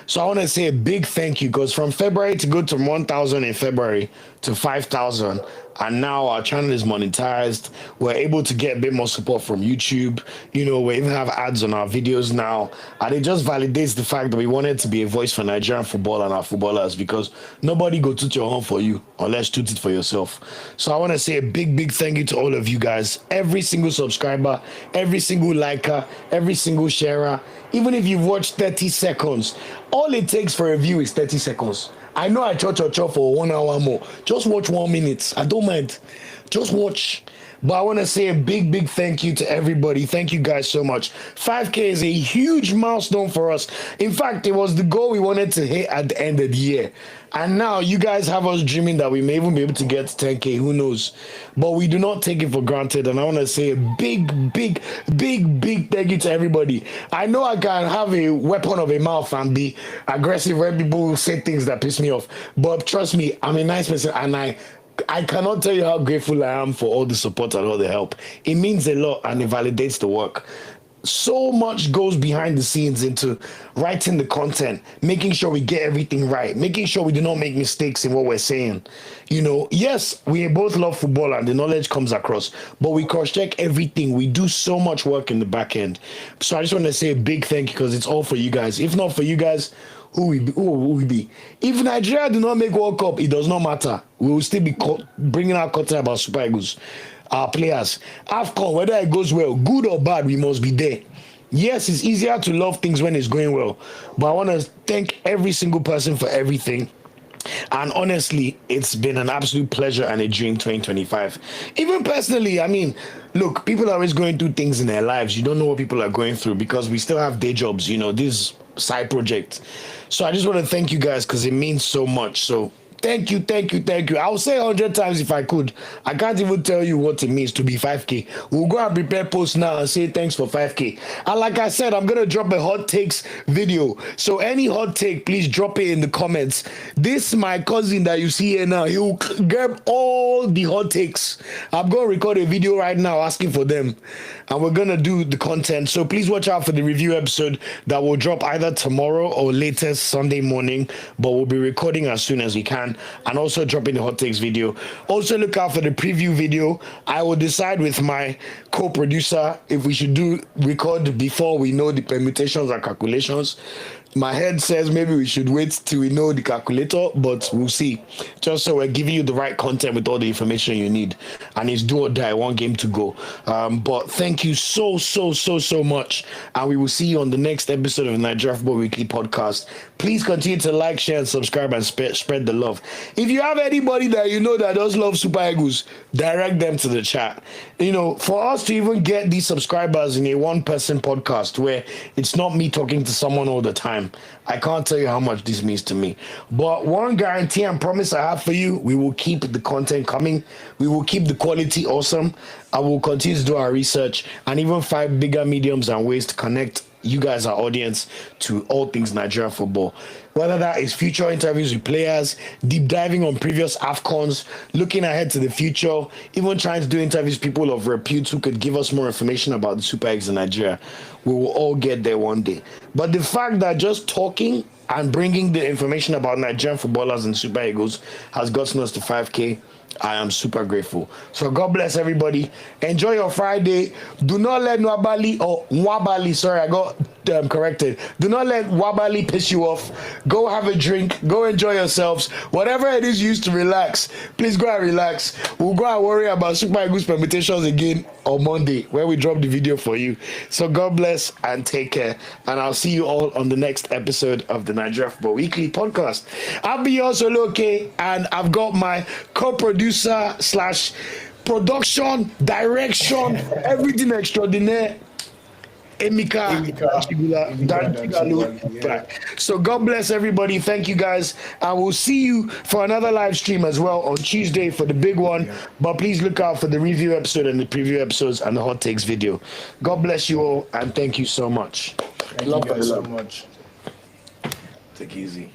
So I want to say a big thank you, because from February to go to 1,000 in February to 5,000, and now our channel is monetized. We're able to get a bit more support from YouTube. You know, we even have ads on our videos now. And it just validates the fact that we wanted to be a voice for Nigerian football and our footballers, because nobody go toot your horn for you unless toot it for yourself. So I want to say a big thank you to all of you guys. Every single subscriber, every single liker, every single sharer. Even if you've watched 30 seconds, all it takes for a view is 30 seconds. I know I chop for 1 hour more. Just watch 1 minute. I don't mind. Just watch. But I want to say a big thank you to everybody. Thank you guys so much. 5K is a huge milestone for us. In fact, it was the goal we wanted to hit at the end of the year. And now you guys have us dreaming that we may even be able to get 10K. Who knows? But we do not take it for granted. And I want to say a big thank you to everybody. I know I can have a weapon of a mouth and be aggressive when people say things that piss me off. But trust me, I'm a nice person, and I cannot tell you how grateful I am for all the support and all the help. It means a lot, and it validates the work. So much goes behind the scenes into writing the content, making sure we get everything right, making sure we do not make mistakes in what we're saying. You know, yes, we both love football and the knowledge comes across, but we cross-check everything. We do so much work in the back end. So I just want to say a big thank you, because it's all for you guys. If not for you guys, who will we be? If Nigeria do not make World Cup, it does not matter. We will still be bringing out content about Super Eagles, our players. AFCON, whether it goes well, good or bad, we must be there. Yes, it's easier to love things when it's going well, but I want to thank every single person for everything. And honestly, it's been an absolute pleasure and a dream 2025. Even personally, I mean, look, people are always going through things in their lives. You don't know what people are going through, because we still have day jobs, you know, this side project. So I just want to thank you guys, because it means so much. So thank you. I'll say 100 times if I could. I can't even tell you what it means to be 5K. We'll go and prepare posts now and say thanks for 5K. And like I said, I'm going to drop a hot takes video. So any hot take, please drop it in the comments. This my cousin that you see here now, he will grab all the hot takes. I'm going to record a video right now asking for them. And we're going to do the content. So please watch out for the review episode that will drop either tomorrow or latest Sunday morning. But we'll be recording as soon as we can. And also dropping the hot takes video. Also look out for the preview video. I will decide with my co-producer if we should record before we know the permutations and calculations. My head says maybe we should wait till we know the calculator, but we'll see. Just so we're giving you the right content with all the information you need. And it's do or die, 1 game to go. But thank you so much. And we will see you on the next episode of the Nigeria Football Weekly podcast. Please continue to like, share, and subscribe, and spread the love. If you have anybody that you know that does love Super Eagles, direct them to the chat. You know, for us to even get these subscribers in a one-person podcast where it's not me talking to someone all the time, I can't tell you how much this means to me. But one guarantee and promise I have for you, we will keep the content coming. We will keep the quality awesome. I will continue to do our research and even find bigger mediums and ways to connect you guys, our audience, to all things Nigerian football. Whether that is future interviews with players, deep diving on previous AFCONs, looking ahead to the future, even trying to do interviews with people of repute who could give us more information about the Super Eagles in Nigeria. We will all get there one day. But the fact that just talking and bringing the information about Nigerian footballers and Super Eagles has gotten us to 5K, I am super grateful. So God bless everybody. Enjoy your Friday. Do not let Nwabali, sorry, I got corrected. Do not let Wabali piss you off. Go have a drink. Go enjoy yourselves. Whatever it is used to relax, please go and relax. We'll go and worry about Super Eagles permutations again on Monday where we drop the video for you. So God bless and take care. And I'll see you all on the next episode of the Nigeria Football Weekly podcast. I'll be also okay, and I've got my co-producer / production, direction, everything extraordinaire. Emika. So God bless everybody. Thank you guys. I will see you for another live stream as well on Tuesday for the big one. But please look out for the review episode and the preview episodes and the hot takes video. God bless you all and thank you so much. Thank you guys so much. Take it easy.